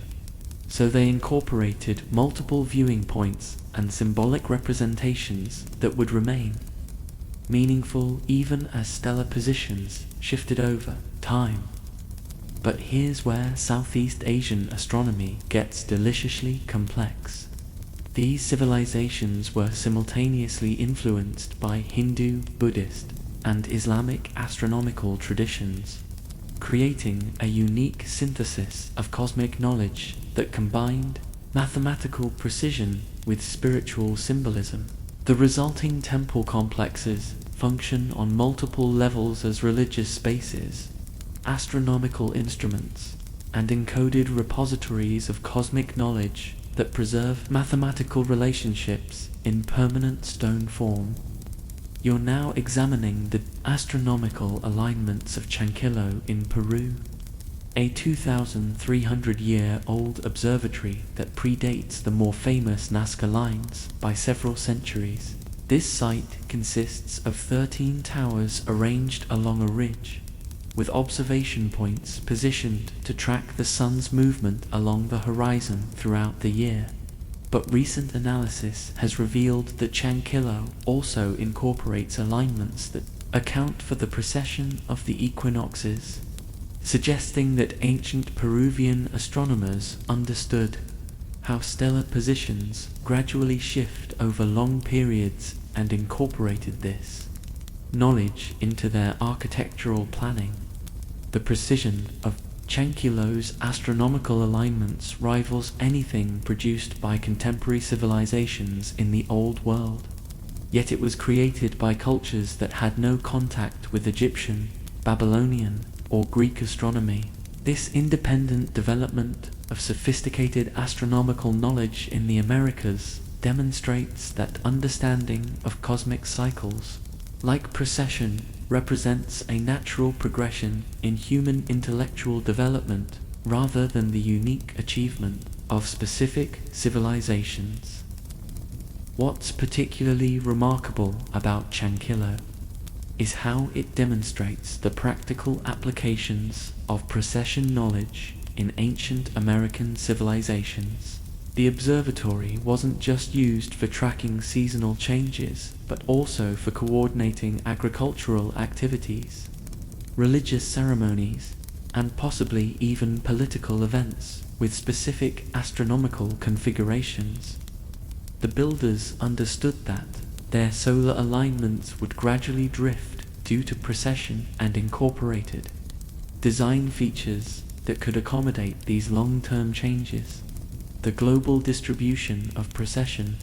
so they incorporated multiple viewing points and symbolic representations that would remain meaningful even as stellar positions shifted over time. But here's where Southeast Asian astronomy gets deliciously complex. These civilizations were simultaneously influenced by Hindu, Buddhist, and Islamic astronomical traditions, creating a unique synthesis of cosmic knowledge that combined mathematical precision with spiritual symbolism. The resulting temple complexes function on multiple levels as religious spaces, astronomical instruments, and encoded repositories of cosmic knowledge that preserve mathematical relationships in permanent stone form. You're now examining the astronomical alignments of Chanquillo in Peru, a 2,300-year-old observatory that predates the more famous Nazca lines by several centuries. This site consists of 13 towers arranged along a ridge, with observation points positioned to track the sun's movement along the horizon throughout the year. But recent analysis has revealed that Chanquillo also incorporates alignments that account for the precession of the equinoxes, suggesting that ancient Peruvian astronomers understood how stellar positions gradually shift over long periods and incorporated this knowledge into their architectural planning. The precision of Chanquillo's astronomical alignments rivals anything produced by contemporary civilizations in the Old World. Yet it was created by cultures that had no contact with Egyptian, Babylonian, or Greek astronomy. This independent development of sophisticated astronomical knowledge in the Americas demonstrates that understanding of cosmic cycles, like precession, represents a natural progression in human intellectual development rather than the unique achievement of specific civilizations. What's particularly remarkable about Chanquillo is how it demonstrates the practical applications of precession knowledge in ancient American civilizations. The observatory wasn't just used for tracking seasonal changes, but also for coordinating agricultural activities, religious ceremonies, and possibly even political events with specific astronomical configurations. The builders understood that their solar alignments would gradually drift due to precession and incorporated design features that could accommodate these long-term changes. The global distribution of precession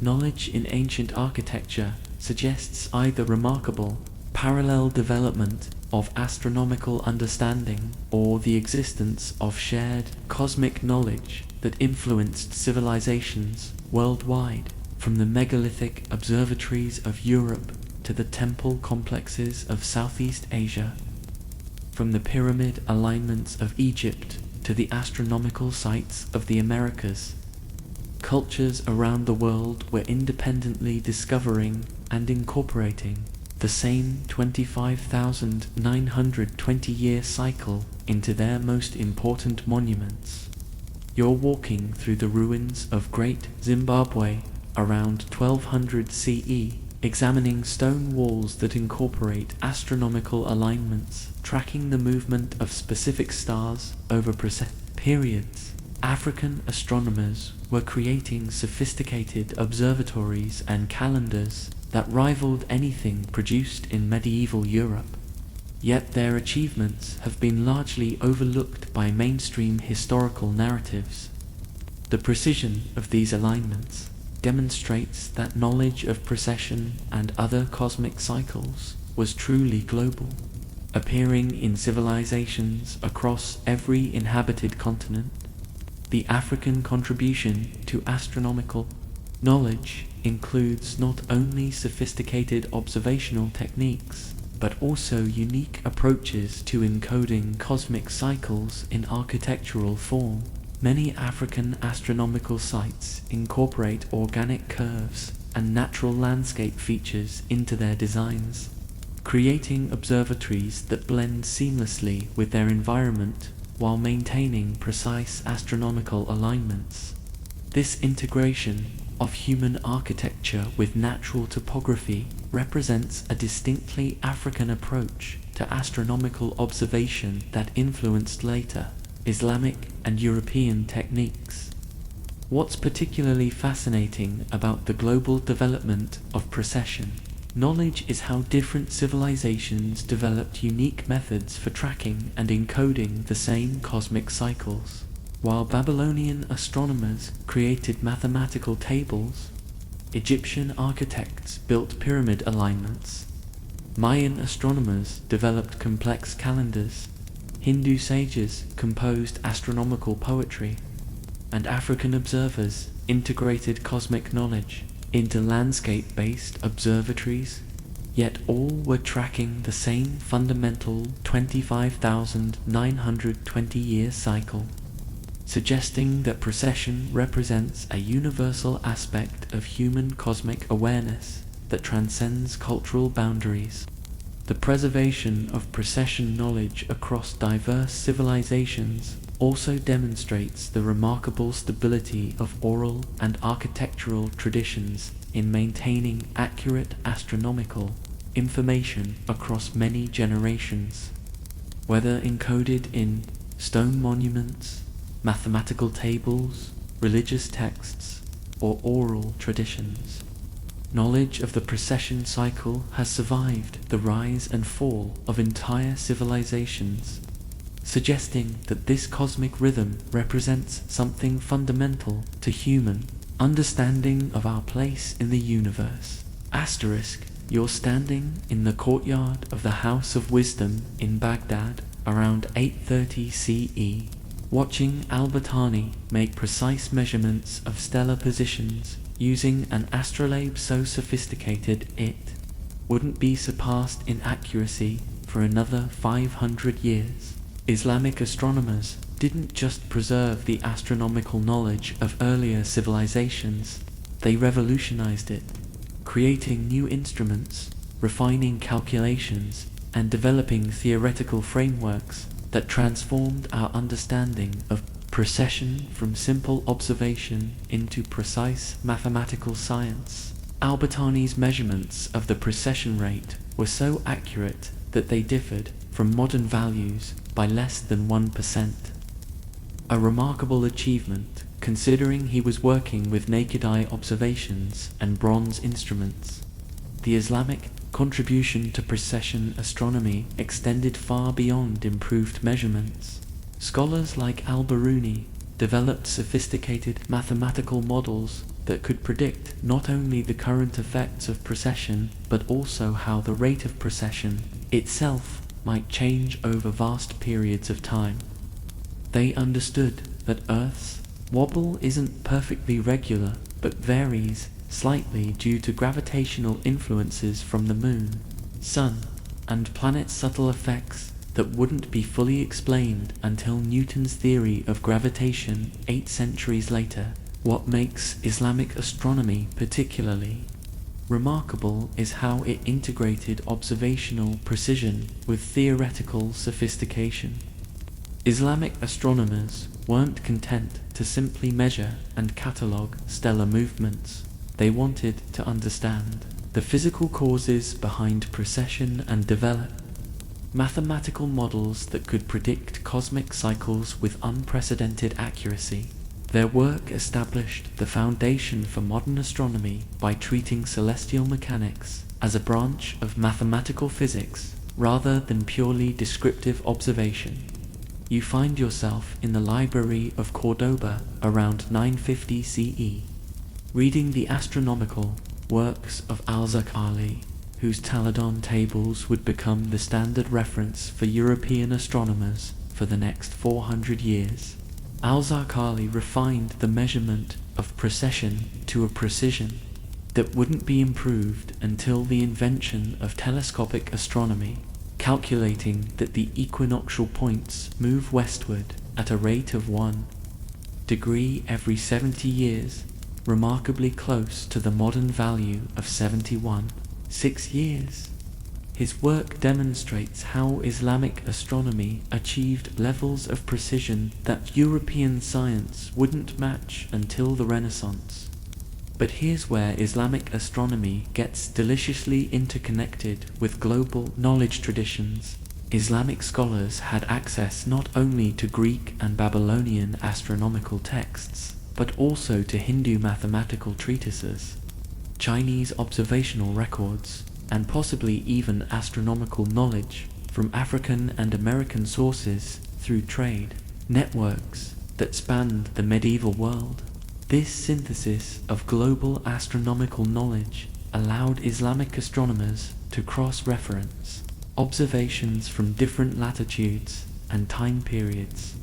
knowledge in ancient architecture suggests either remarkable parallel development of astronomical understanding or the existence of shared cosmic knowledge that influenced civilizations worldwide, from the megalithic observatories of Europe to the temple complexes of Southeast Asia, from the pyramid alignments of Egypt to the astronomical sites of the Americas. cultures around the world were independently discovering and incorporating the same 25,920-year cycle into their most important monuments. You're walking through the ruins of Great Zimbabwe around 1200 CE, examining stone walls that incorporate astronomical alignments, tracking the movement of specific stars over periods. African astronomers were creating sophisticated observatories and calendars that rivaled anything produced in medieval Europe. Yet their achievements have been largely overlooked by mainstream historical narratives. The precision of these alignments demonstrates that knowledge of precession and other cosmic cycles was truly global, appearing in civilizations across every inhabited continent. The African contribution to astronomical knowledge includes not only sophisticated observational techniques, but also unique approaches to encoding cosmic cycles in architectural form. Many African astronomical sites incorporate organic curves and natural landscape features into their designs, creating observatories that blend seamlessly with their environment while maintaining precise astronomical alignments. This integration of human architecture with natural topography represents a distinctly African approach to astronomical observation that influenced later Islamic and European techniques. What's particularly fascinating about the global development of precession knowledge is how different civilizations developed unique methods for tracking and encoding the same cosmic cycles. While Babylonian astronomers created mathematical tables, Egyptian architects built pyramid alignments, Mayan astronomers developed complex calendars, Hindu sages composed astronomical poetry, and African observers integrated cosmic knowledge into landscape-based observatories, yet all were tracking the same fundamental 25,920-year cycle, suggesting that precession represents a universal aspect of human cosmic awareness that transcends cultural boundaries. The preservation of precession knowledge across diverse civilizations also demonstrates the remarkable stability of oral and architectural traditions in maintaining accurate astronomical information across many generations. Whether encoded in stone monuments, mathematical tables, religious texts, or oral traditions, knowledge of the precession cycle has survived the rise and fall of entire civilizations, suggesting that this cosmic rhythm represents something fundamental to human understanding of our place in the universe. Asterisk, you're standing in the courtyard of the House of Wisdom in Baghdad around 830 CE, watching Albertani make precise measurements of stellar positions using an astrolabe so sophisticated it wouldn't be surpassed in accuracy for another 500 years. Islamic astronomers didn't just preserve the astronomical knowledge of earlier civilizations, they revolutionized it, creating new instruments, refining calculations, and developing theoretical frameworks that transformed our understanding of precession from simple observation into precise mathematical science. Albertani's measurements of the precession rate were so accurate that they differed from modern values by less than 1%. A remarkable achievement, considering he was working with naked eye observations and bronze instruments. The Islamic contribution to precession astronomy extended far beyond improved measurements. Scholars like al-Biruni developed sophisticated mathematical models that could predict not only the current effects of precession, but also how the rate of precession itself might change over vast periods of time. They understood that Earth's wobble isn't perfectly regular, but varies slightly due to gravitational influences from the Moon, Sun, and planets' subtle effects that wouldn't be fully explained until Newton's theory of gravitation 8 centuries later. What makes Islamic astronomy particularly remarkable is how it integrated observational precision with theoretical sophistication. Islamic astronomers weren't content to simply measure and catalogue stellar movements. They wanted to understand the physical causes behind precession and develop mathematical models that could predict cosmic cycles with unprecedented accuracy. Their work established the foundation for modern astronomy by treating celestial mechanics as a branch of mathematical physics rather than purely descriptive observation. You find yourself in the library of Cordoba around 950 CE, reading the astronomical works of Al-Zaghali, whose Taladon tables would become the standard reference for European astronomers for the next 400 years. Al-Zaghali refined the measurement of precession to a precision that wouldn't be improved until the invention of telescopic astronomy, calculating that the equinoctial points move westward at a rate of 1 degree every 70 years, remarkably close to the modern value of 71.6 years. His work demonstrates how Islamic astronomy achieved levels of precision that European science wouldn't match until the Renaissance. But here's where Islamic astronomy gets deliciously interconnected with global knowledge traditions. Islamic scholars had access not only to Greek and Babylonian astronomical texts, but also to Hindu mathematical treatises, Chinese observational records, and possibly even astronomical knowledge from African and American sources through trade networks that spanned the medieval world. This synthesis of global astronomical knowledge allowed Islamic astronomers to cross-reference observations from different latitudes and time periods,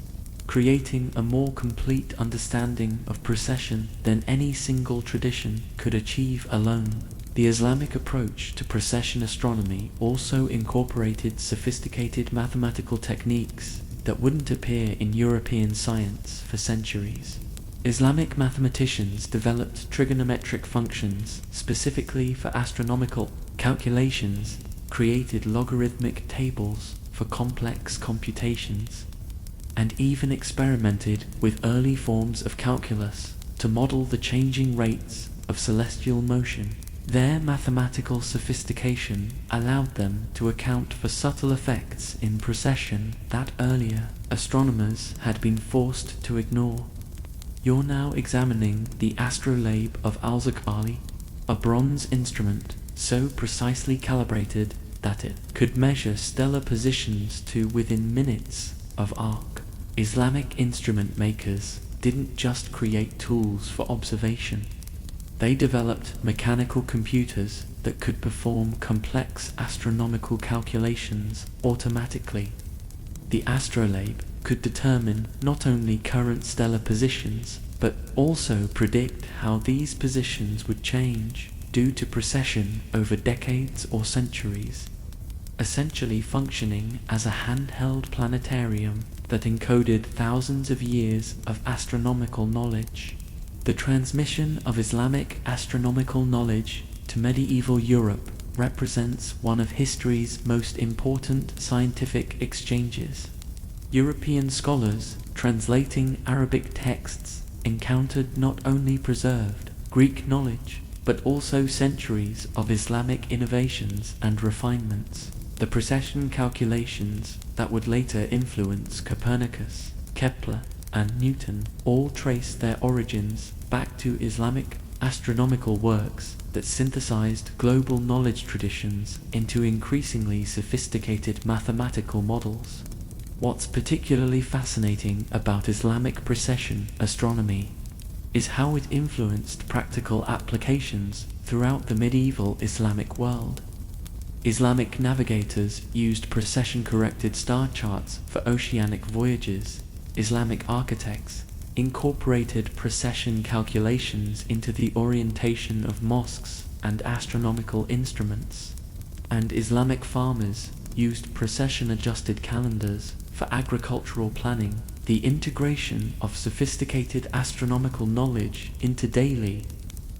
creating a more complete understanding of precession than any single tradition could achieve alone. The Islamic approach to precession astronomy also incorporated sophisticated mathematical techniques that wouldn't appear in European science for centuries. Islamic mathematicians developed trigonometric functions specifically for astronomical calculations, created logarithmic tables for complex computations, and even experimented with early forms of calculus to model the changing rates of celestial motion. Their mathematical sophistication allowed them to account for subtle effects in precession that earlier astronomers had been forced to ignore. You're now examining the astrolabe of Al-Zaghali, a bronze instrument so precisely calibrated that it could measure stellar positions to within minutes of arc. Islamic instrument makers didn't just create tools for observation. They developed mechanical computers that could perform complex astronomical calculations automatically. The astrolabe could determine not only current stellar positions, but also predict how these positions would change due to precession over decades or centuries, essentially functioning as a handheld planetarium that encoded thousands of years of astronomical knowledge. The transmission of Islamic astronomical knowledge to medieval Europe represents one of history's most important scientific exchanges. European scholars translating Arabic texts encountered not only preserved Greek knowledge, but also centuries of Islamic innovations and refinements. The precession calculations that would later influence Copernicus, Kepler, and Newton all trace their origins back to Islamic astronomical works that synthesized global knowledge traditions into increasingly sophisticated mathematical models. What's particularly fascinating about Islamic precession astronomy is how it influenced practical applications throughout the medieval Islamic world. Islamic navigators used precession-corrected star charts for oceanic voyages. Islamic architects incorporated precession calculations into the orientation of mosques and astronomical instruments, and Islamic farmers used precession-adjusted calendars for agricultural planning. the integration of sophisticated astronomical knowledge into daily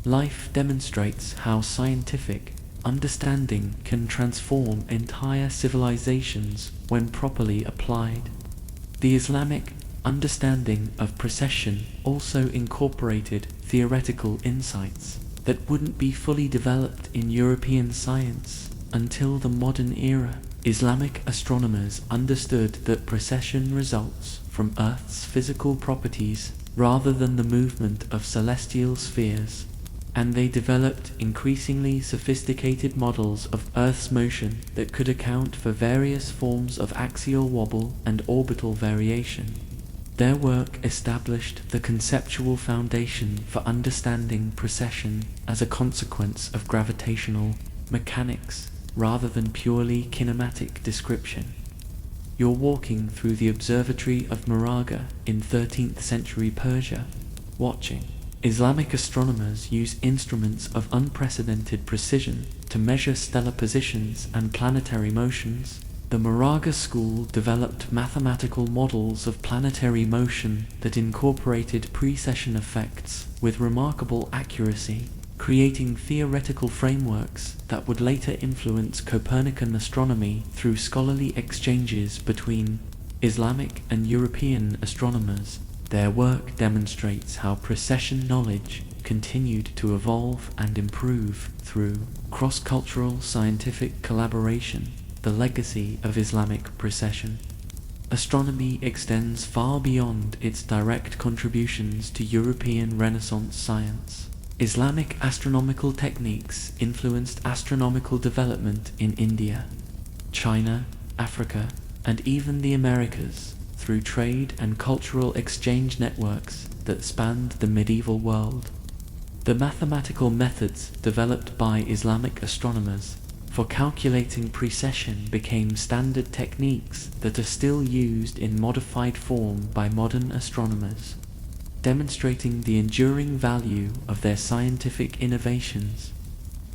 life demonstrates how scientific understanding can transform entire civilizations when properly applied. The Islamic understanding of precession also incorporated theoretical insights that wouldn't be fully developed in European science until the modern era. Islamic astronomers understood that precession results from Earth's physical properties rather than the movement of celestial spheres, and they developed increasingly sophisticated models of Earth's motion that could account for various forms of axial wobble and orbital variation. Their work established the conceptual foundation for understanding precession as a consequence of gravitational mechanics rather than purely kinematic description. You're walking through the observatory of Maraga in 13th century Persia, watching Islamic astronomers use instruments of unprecedented precision to measure stellar positions and planetary motions. The Maraga school developed mathematical models of planetary motion that incorporated precession effects with remarkable accuracy, creating theoretical frameworks that would later influence Copernican astronomy through scholarly exchanges between Islamic and European astronomers. Their work demonstrates how precession knowledge continued to evolve and improve through cross-cultural scientific collaboration. The legacy of Islamic precession. Astronomy extends far beyond its direct contributions to European Renaissance science. Islamic astronomical techniques influenced astronomical development in India, China, Africa, and even the Americas through trade and cultural exchange networks that spanned the medieval world. The mathematical methods developed by Islamic astronomers for calculating precession became standard techniques that are still used in modified form by modern astronomers, demonstrating the enduring value of their scientific innovations.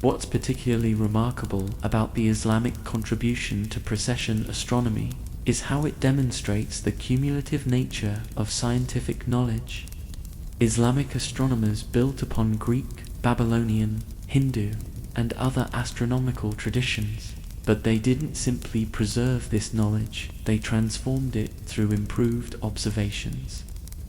What's particularly remarkable about the Islamic contribution to precession astronomy is how it demonstrates the cumulative nature of scientific knowledge. Islamic astronomers built upon Greek, Babylonian, Hindu, and other astronomical traditions, but they didn't simply preserve this knowledge, they transformed it through improved observations,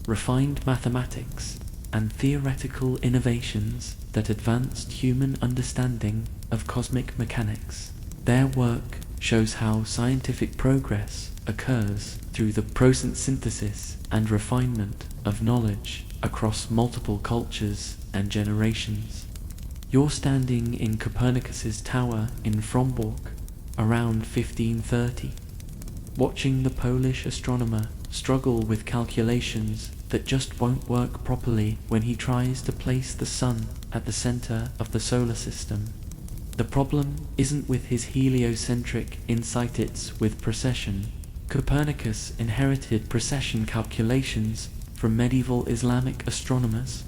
refined mathematics, and theoretical innovations that advanced human understanding of cosmic mechanics. Their work shows how scientific progress occurs through the process synthesis and refinement of knowledge across multiple cultures and generations. You're standing in Copernicus's tower in Frombork around 1530, watching the Polish astronomer struggle with calculations that just won't work properly when he tries to place the sun at the center of the solar system. The problem isn't with his heliocentric insight, it's with precession. Copernicus inherited precession calculations from medieval Islamic astronomers,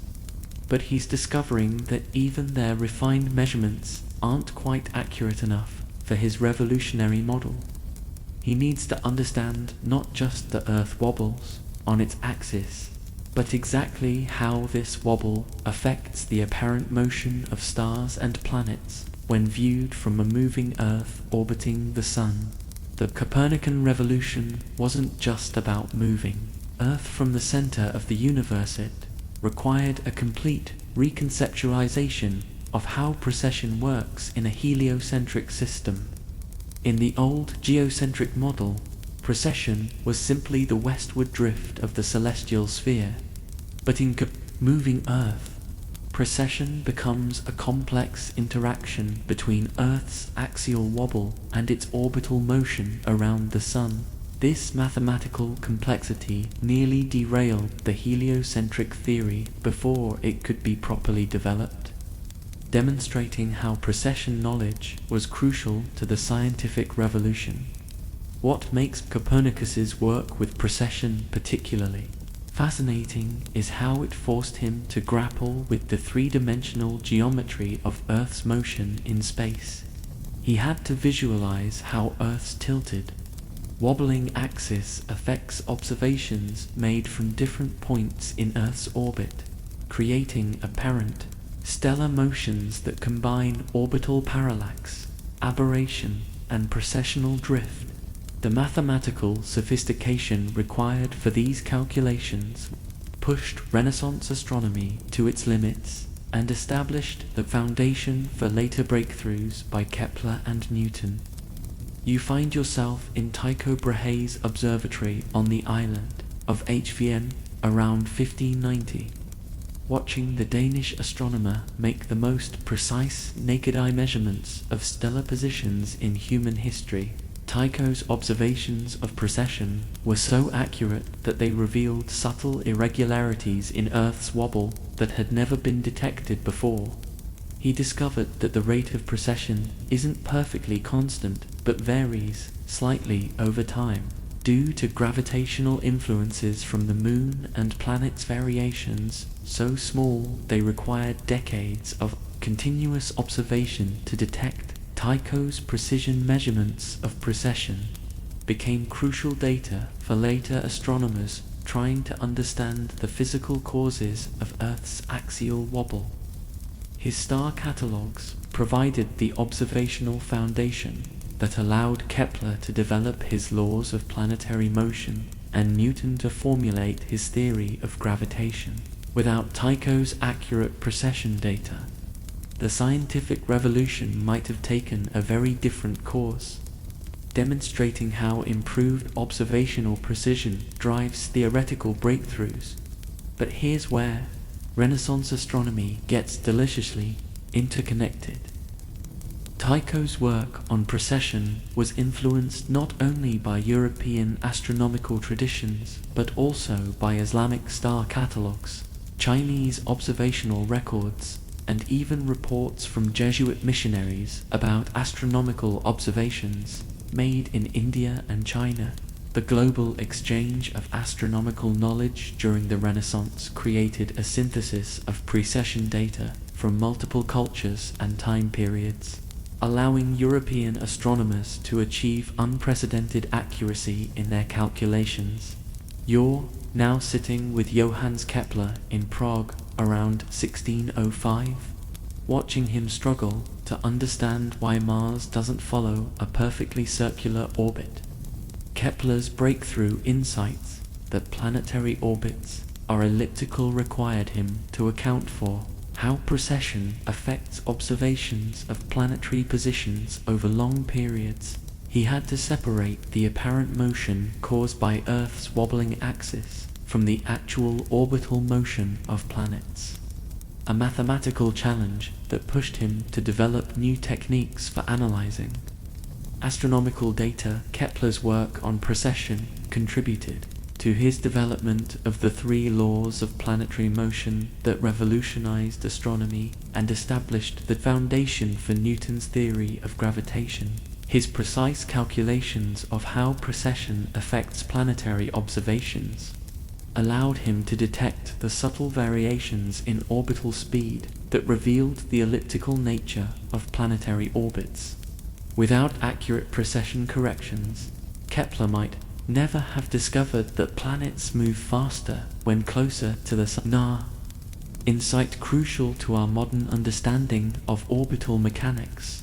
but he's discovering that even their refined measurements aren't quite accurate enough for his revolutionary model. He needs to understand not just the Earth wobbles on its axis, but exactly how this wobble affects the apparent motion of stars and planets when viewed from a moving Earth orbiting the Sun. The Copernican revolution wasn't just about moving Earth from the center of the universe, it required a complete reconceptualization of how precession works in a heliocentric system. In the old geocentric model, precession was simply the westward drift of the celestial sphere, but in moving Earth, precession becomes a complex interaction between Earth's axial wobble and its orbital motion around the Sun. This mathematical complexity nearly derailed the heliocentric theory before it could be properly developed, demonstrating how precession knowledge was crucial to the scientific revolution. What makes Copernicus's work with precession particularly fascinating is how it forced him to grapple with the three-dimensional geometry of Earth's motion in space. He had to visualize how Earth's tilted, wobbling axis affects observations made from different points in Earth's orbit, creating apparent stellar motions that combine orbital parallax, aberration, and precessional drift. The mathematical sophistication required for these calculations pushed Renaissance astronomy to its limits and established the foundation for later breakthroughs by Kepler and Newton. You find yourself in Tycho Brahe's observatory on the island of Hvn around 1590, watching the Danish astronomer make the most precise naked-eye measurements of stellar positions in human history. Tycho's observations of precession were so accurate that they revealed subtle irregularities in Earth's wobble that had never been detected before. He discovered that the rate of precession isn't perfectly constant, but varies slightly over time, due to gravitational influences from the Moon and planets' variations so small they required decades of continuous observation to detect. Tycho's precision measurements of precession became crucial data for later astronomers trying to understand the physical causes of Earth's axial wobble. His star catalogues provided the observational foundation that allowed Kepler to develop his laws of planetary motion and Newton to formulate his theory of gravitation. Without Tycho's accurate precession data, the scientific revolution might have taken a very different course, demonstrating how improved observational precision drives theoretical breakthroughs. But here's where Renaissance astronomy gets deliciously interconnected. Tycho's work on precession was influenced not only by European astronomical traditions, but also by Islamic star catalogues, Chinese observational records, and even reports from Jesuit missionaries about astronomical observations made in India and China. The global exchange of astronomical knowledge during the Renaissance created a synthesis of precession data from multiple cultures and time periods, allowing European astronomers to achieve unprecedented accuracy in their calculations. You're now sitting with Johannes Kepler in Prague around 1605, watching him struggle to understand why Mars doesn't follow a perfectly circular orbit. Kepler's breakthrough insights that planetary orbits are elliptical required him to account for how precession affects observations of planetary positions over long periods. He had to separate the apparent motion caused by Earth's wobbling axis from the actual orbital motion of planets, a mathematical challenge that pushed him to develop new techniques for analyzing astronomical data. Kepler's work on precession contributed to his development of the three laws of planetary motion that revolutionized astronomy and established the foundation for Newton's theory of gravitation. His precise calculations of how precession affects planetary observations allowed him to detect the subtle variations in orbital speed that revealed the elliptical nature of planetary orbits. Without accurate precession corrections, Kepler might never have discovered that planets move faster when closer to the Sun. Insight crucial to our modern understanding of orbital mechanics.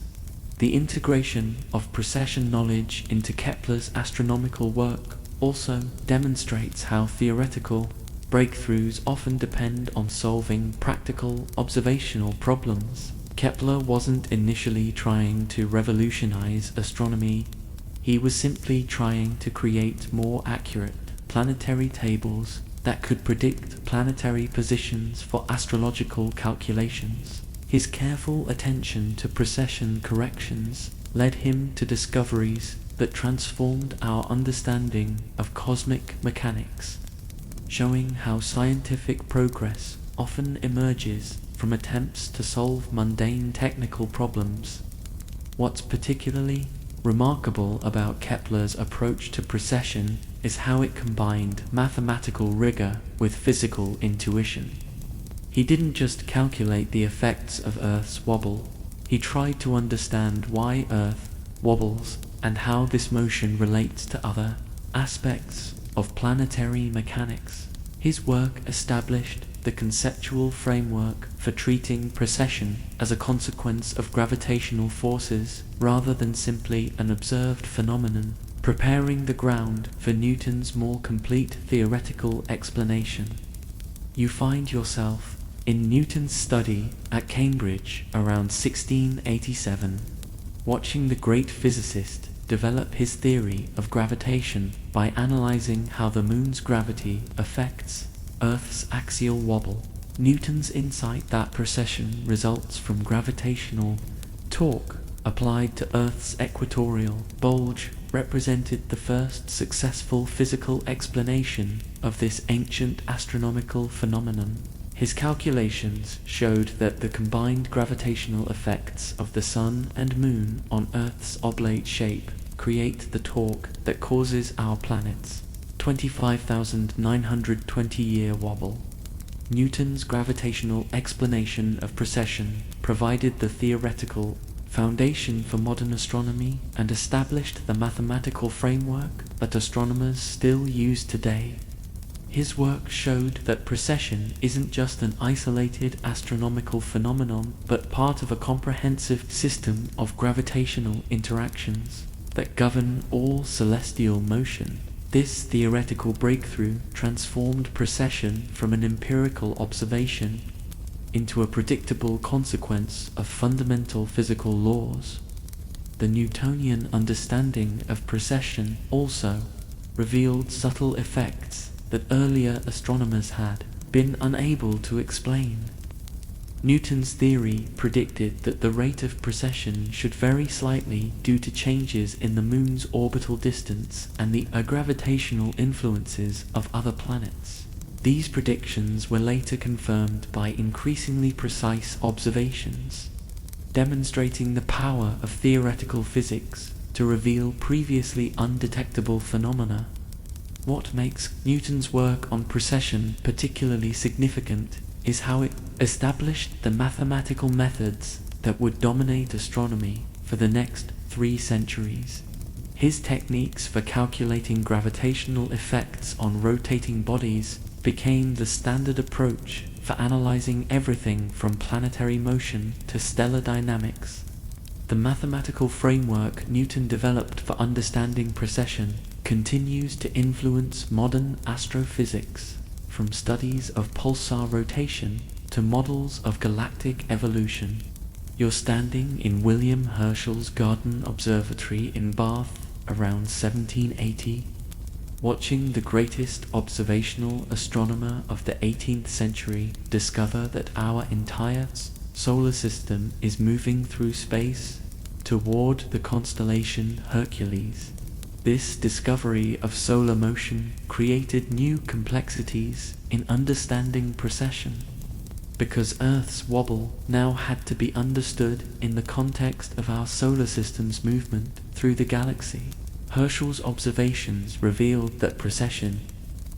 The integration of precession knowledge into Kepler's astronomical work also demonstrates how theoretical breakthroughs often depend on solving practical observational problems. Kepler wasn't initially trying to revolutionize astronomy. He was simply trying to create more accurate planetary tables that could predict planetary positions for astrological calculations. His careful attention to precession corrections led him to discoveries that transformed our understanding of cosmic mechanics, showing how scientific progress often emerges from attempts to solve mundane technical problems. What's particularly remarkable about Kepler's approach to precession is how it combined mathematical rigor with physical intuition. He didn't just calculate the effects of Earth's wobble, he tried to understand why Earth wobbles and how this motion relates to other aspects of planetary mechanics. His work established the conceptual framework for treating precession as a consequence of gravitational forces rather than simply an observed phenomenon, preparing the ground for Newton's more complete theoretical explanation. You find yourself in Newton's study at Cambridge around 1687, watching the great physicist develop his theory of gravitation by analyzing how the moon's gravity affects Earth's axial wobble. Newton's insight that precession results from gravitational torque applied to Earth's equatorial bulge represented the first successful physical explanation of this ancient astronomical phenomenon. His calculations showed that the combined gravitational effects of the Sun and Moon on Earth's oblate shape create the torque that causes our planet's 25,920-year wobble. Newton's gravitational explanation of precession provided the theoretical foundation for modern astronomy and established the mathematical framework that astronomers still use today. His work showed that precession isn't just an isolated astronomical phenomenon, but part of a comprehensive system of gravitational interactions that govern all celestial motion. This theoretical breakthrough transformed precession from an empirical observation into a predictable consequence of fundamental physical laws. The Newtonian understanding of precession also revealed subtle effects that earlier astronomers had been unable to explain. Newton's theory predicted that the rate of precession should vary slightly due to changes in the moon's orbital distance and the gravitational influences of other planets. These predictions were later confirmed by increasingly precise observations, demonstrating the power of theoretical physics to reveal previously undetectable phenomena. What makes Newton's work on precession particularly significant is how it established the mathematical methods that would dominate astronomy for the next 3 centuries. His techniques for calculating gravitational effects on rotating bodies became the standard approach for analyzing everything from planetary motion to stellar dynamics. The mathematical framework Newton developed for understanding precession continues to influence modern astrophysics, from studies of pulsar rotation to models of galactic evolution. You're standing in William Herschel's Garden Observatory in Bath around 1780, watching the greatest observational astronomer of the 18th century discover that our entire solar system is moving through space toward the constellation Hercules. This discovery of solar motion created new complexities in understanding precession, because Earth's wobble now had to be understood in the context of our solar system's movement through the galaxy. Herschel's observations revealed that precession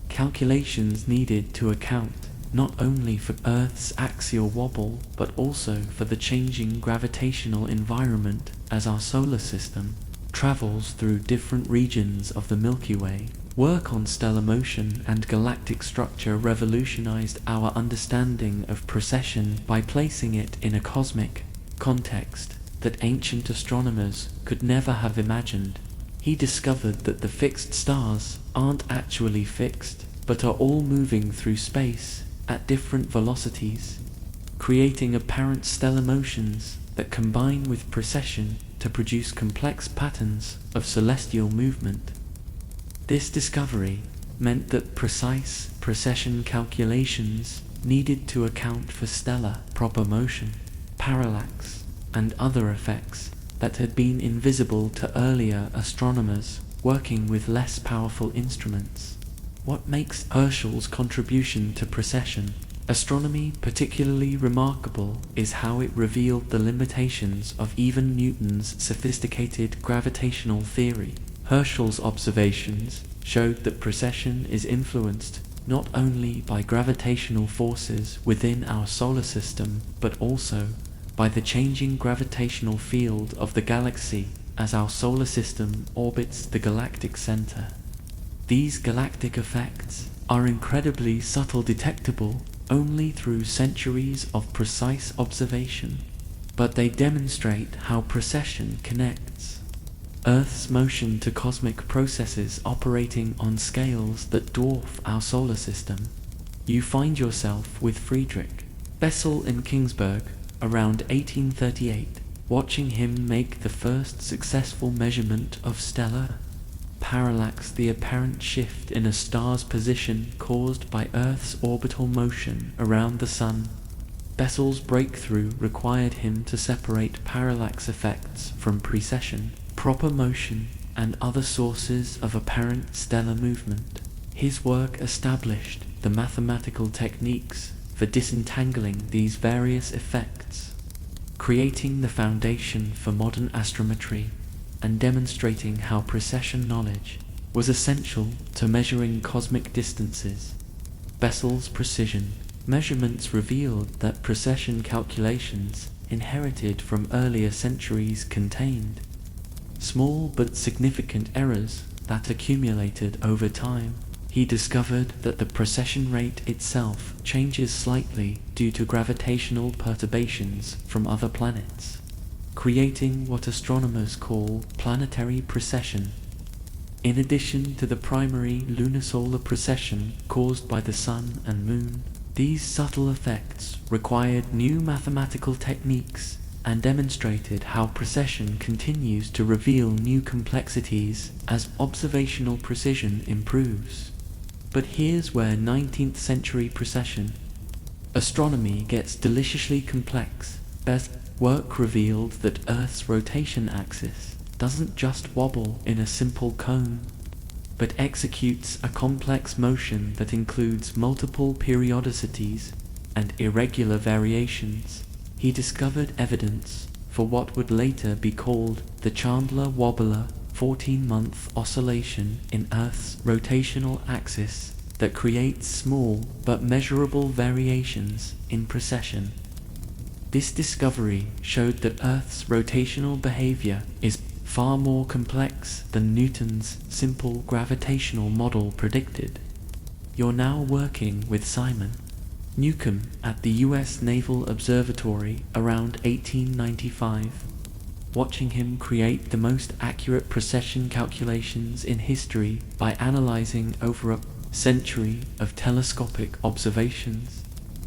calculations needed to account not only for Earth's axial wobble, but also for the changing gravitational environment as our solar system travels through different regions of the Milky Way. Work on stellar motion and galactic structure revolutionized our understanding of precession by placing it in a cosmic context that ancient astronomers could never have imagined. He discovered that the fixed stars aren't actually fixed, but are all moving through space at different velocities, creating apparent stellar motions that combine with precession to produce complex patterns of celestial movement. This discovery meant that precise precession calculations needed to account for stellar proper motion, parallax, and other effects that had been invisible to earlier astronomers working with less powerful instruments. What makes Herschel's contribution to precession astronomy particularly remarkable is how it revealed the limitations of even Newton's sophisticated gravitational theory. Herschel's observations showed that precession is influenced not only by gravitational forces within our solar system, but also by the changing gravitational field of the galaxy as our solar system orbits the galactic center. These galactic effects are incredibly subtle, detectable only through centuries of precise observation, but they demonstrate how precession connects Earth's motion to cosmic processes operating on scales that dwarf our solar system. You find yourself with Friedrich Bessel in Kingsburg around 1838, watching him make the first successful measurement of stellar parallax, the apparent shift in a star's position caused by Earth's orbital motion around the Sun. Bessel's breakthrough required him to separate parallax effects from precession, proper motion, and other sources of apparent stellar movement. His work established the mathematical techniques for disentangling these various effects, creating the foundation for modern astrometry and demonstrating how precession knowledge was essential to measuring cosmic distances. Bessel's precision measurements revealed that precession calculations inherited from earlier centuries contained small but significant errors that accumulated over time. He discovered that the precession rate itself changes slightly due to gravitational perturbations from other planets, creating what astronomers call planetary precession. In addition to the primary lunisolar precession caused by the Sun and Moon, these subtle effects required new mathematical techniques and demonstrated how precession continues to reveal new complexities as observational precision improves. But here's where 19th century precession astronomy gets deliciously complex. Bessel's work revealed that Earth's rotation axis doesn't just wobble in a simple cone, but executes a complex motion that includes multiple periodicities and irregular variations. He discovered evidence for what would later be called the Chandler-Wobbler 14-month oscillation in Earth's rotational axis that creates small but measurable variations in precession. This discovery showed that Earth's rotational behavior is far more complex than Newton's simple gravitational model predicted. You're now working with Simon Newcomb at the US Naval Observatory around 1895, watching him create the most accurate precession calculations in history by analyzing over a century of telescopic observations.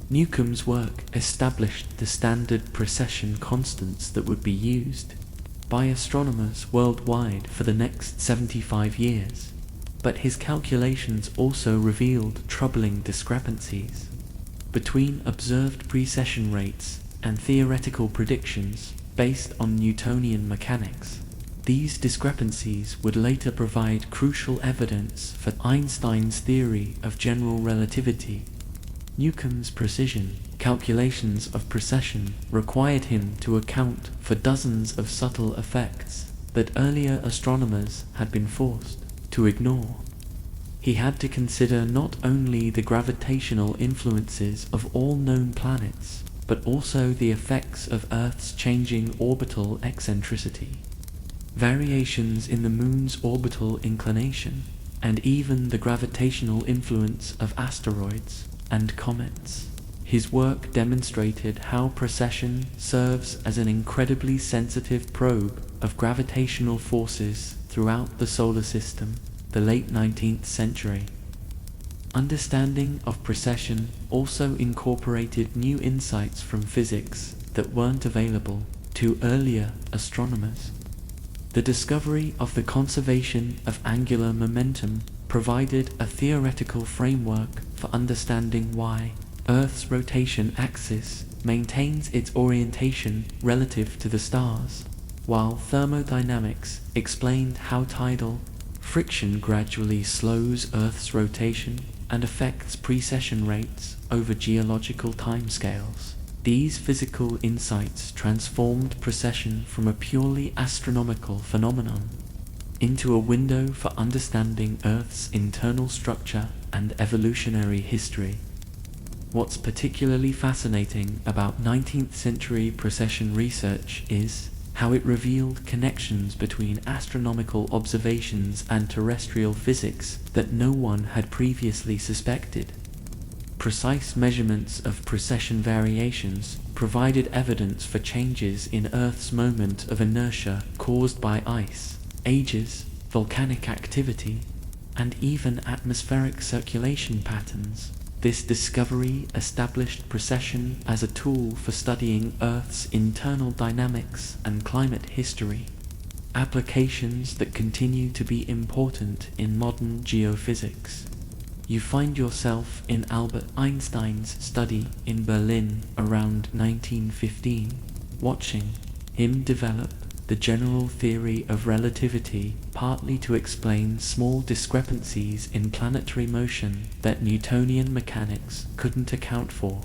Newcomb's work established the standard precession constants that would be used by astronomers worldwide for the next 75 years, but his calculations also revealed troubling discrepancies between observed precession rates and theoretical predictions based on Newtonian mechanics. These discrepancies would later provide crucial evidence for Einstein's theory of general relativity. Newcomb's precision calculations of precession required him to account for dozens of subtle effects that earlier astronomers had been forced to ignore. He had to consider not only the gravitational influences of all known planets, but also the effects of Earth's changing orbital eccentricity, variations in the Moon's orbital inclination, and even the gravitational influence of asteroids and comets. His work demonstrated how precession serves as an incredibly sensitive probe of gravitational forces throughout the solar system. The late 19th century understanding of precession also incorporated new insights from physics that weren't available to earlier astronomers. The discovery of the conservation of angular momentum provided a theoretical framework for understanding why Earth's rotation axis maintains its orientation relative to the stars, while thermodynamics explained how tidal friction gradually slows Earth's rotation and affects precession rates over geological timescales. These physical insights transformed precession from a purely astronomical phenomenon into a window for understanding Earth's internal structure and evolutionary history. What's particularly fascinating about 19th century precession research is how it revealed connections between astronomical observations and terrestrial physics that no one had previously suspected. Precise measurements of precession variations provided evidence for changes in Earth's moment of inertia caused by ice, ages, volcanic activity, and even atmospheric circulation patterns. This discovery established precession as a tool for studying Earth's internal dynamics and climate history, applications that continue to be important in modern geophysics. You find yourself in Albert Einstein's study in Berlin around 1915, watching him develop the general theory of relativity, partly to explain small discrepancies in planetary motion that Newtonian mechanics couldn't account for.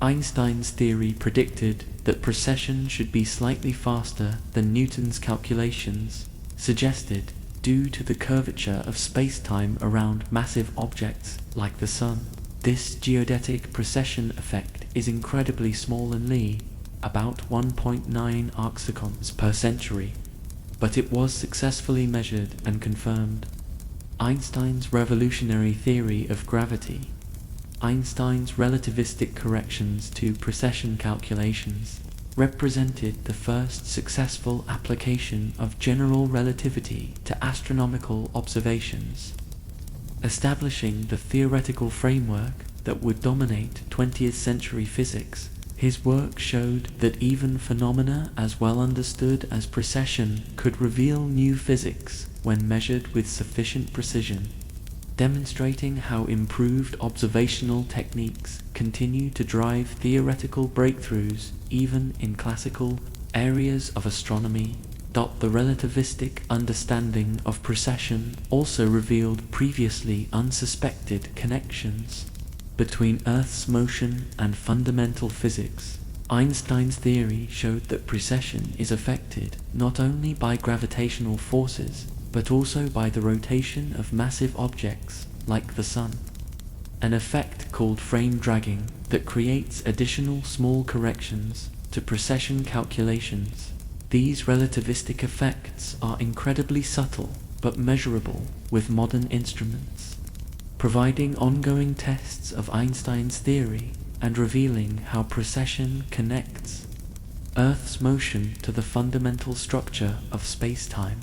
Einstein's theory predicted that precession should be slightly faster than Newton's calculations suggested, due to the curvature of space-time around massive objects like the Sun. This geodetic precession effect is incredibly small in Li, about 1.9 arcseconds per century, but it was successfully measured and confirmed. Einstein's revolutionary theory of gravity. Einstein's relativistic corrections to precession calculations represented the first successful application of general relativity to astronomical observations, establishing the theoretical framework that would dominate 20th century physics. His work showed that even phenomena as well understood as precession could reveal new physics when measured with sufficient precision, demonstrating how improved observational techniques continue to drive theoretical breakthroughs even in classical areas of astronomy. The relativistic understanding of precession also revealed previously unsuspected connections between Earth's motion and fundamental physics. Einstein's theory showed that precession is affected not only by gravitational forces, but also by the rotation of massive objects like the Sun, an effect called frame dragging that creates additional small corrections to precession calculations. These relativistic effects are incredibly subtle but measurable with modern instruments, providing ongoing tests of Einstein's theory and revealing how precession connects Earth's motion to the fundamental structure of space-time.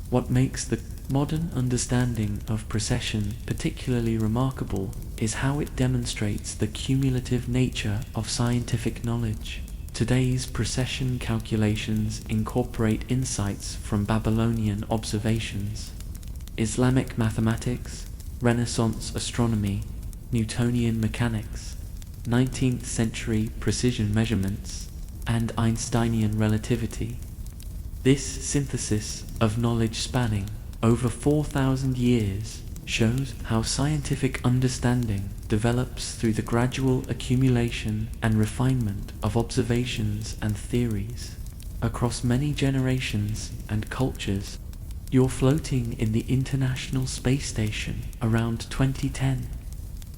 What makes the modern understanding of precession particularly remarkable is how it demonstrates the cumulative nature of scientific knowledge. Today's precession calculations incorporate insights from Babylonian observations, Islamic mathematics, Renaissance astronomy, Newtonian mechanics, 19th century precision measurements, and Einsteinian relativity. This synthesis of knowledge spanning over 4,000 years shows how scientific understanding develops through the gradual accumulation and refinement of observations and theories across many generations and cultures. You're floating in the International Space Station around 2010,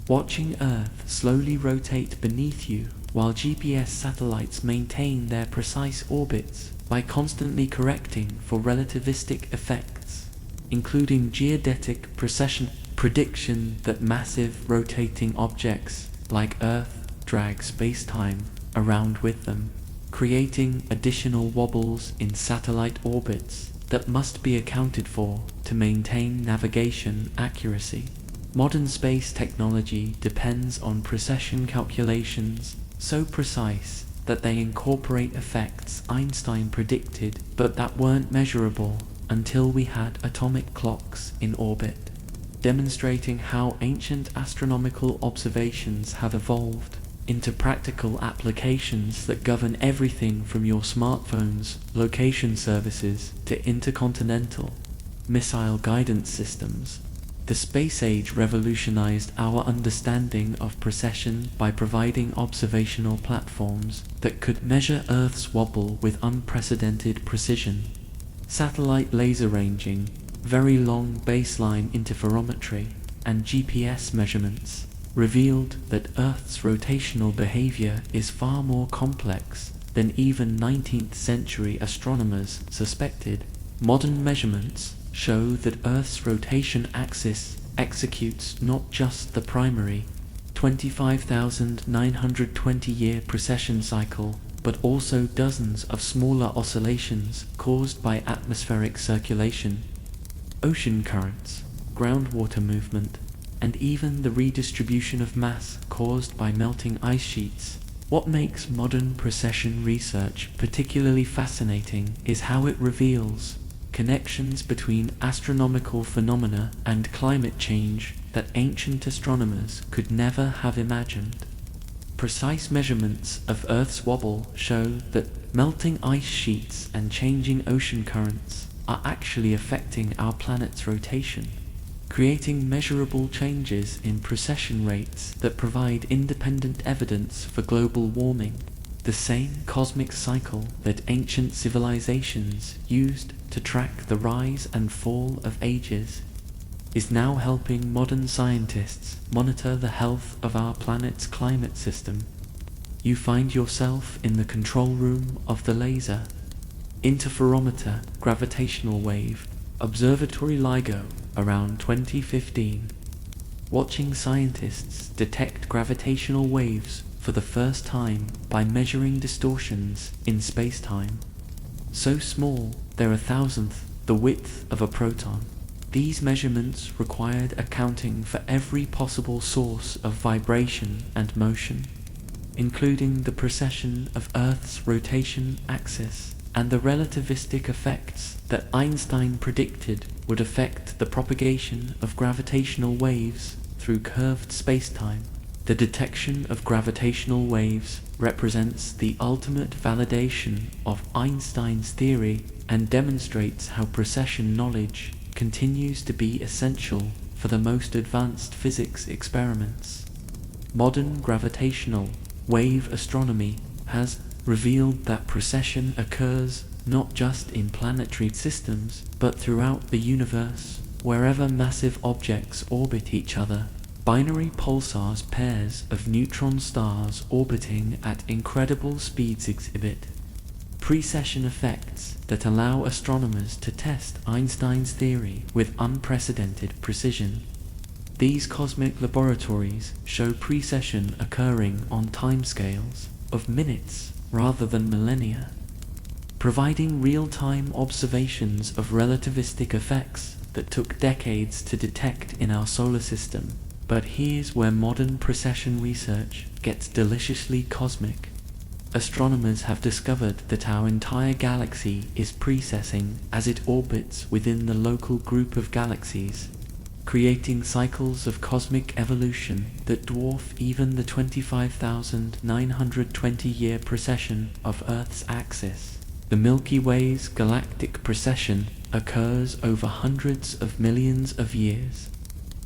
watching Earth slowly rotate beneath you while GPS satellites maintain their precise orbits by constantly correcting for relativistic effects, including geodetic precession prediction that massive rotating objects like Earth drag space-time around with them, creating additional wobbles in satellite orbits that must be accounted for to maintain navigation accuracy. Modern space technology depends on precession calculations so precise that they incorporate effects Einstein predicted but that weren't measurable until we had atomic clocks in orbit, demonstrating how ancient astronomical observations have evolved into practical applications that govern everything from your smartphone's location services to intercontinental missile guidance systems. The space age revolutionized our understanding of precession by providing observational platforms that could measure Earth's wobble with unprecedented precision. Satellite laser ranging, very long baseline interferometry, and GPS measurements revealed that Earth's rotational behavior is far more complex than even 19th century astronomers suspected. Modern measurements show that Earth's rotation axis executes not just the primary 25,920-year precession cycle, but also dozens of smaller oscillations caused by atmospheric circulation, ocean currents, groundwater movement, and even the redistribution of mass caused by melting ice sheets. What makes modern precession research particularly fascinating is how it reveals connections between astronomical phenomena and climate change that ancient astronomers could never have imagined. Precise measurements of Earth's wobble show that melting ice sheets and changing ocean currents are actually affecting our planet's rotation, creating measurable changes in precession rates that provide independent evidence for global warming. The same cosmic cycle that ancient civilizations used to track the rise and fall of ages is now helping modern scientists monitor the health of our planet's climate system. You find yourself in the control room of the Laser, Interferometer Gravitational Wave Observatory LIGO around 2015, watching scientists detect gravitational waves for the first time by measuring distortions in space-time. So small, they're a thousandth the width of a proton. These measurements required accounting for every possible source of vibration and motion, including the precession of Earth's rotation axis and the relativistic effects that Einstein predicted would affect the propagation of gravitational waves through curved spacetime. The detection of gravitational waves represents the ultimate validation of Einstein's theory and demonstrates how precession knowledge continues to be essential for the most advanced physics experiments. Modern gravitational wave astronomy has revealed that precession occurs not just in planetary systems, but throughout the universe, wherever massive objects orbit each other. Binary pulsars, pairs of neutron stars orbiting at incredible speeds, exhibit precession effects that allow astronomers to test Einstein's theory with unprecedented precision. These cosmic laboratories show precession occurring on timescales of minutes rather than millennia, providing real-time observations of relativistic effects that took decades to detect in our solar system. But here's where modern precession research gets deliciously cosmic. Astronomers have discovered that our entire galaxy is precessing as it orbits within the local group of galaxies, creating cycles of cosmic evolution that dwarf even the 25,920-year precession of Earth's axis. The Milky Way's galactic precession occurs over hundreds of millions of years,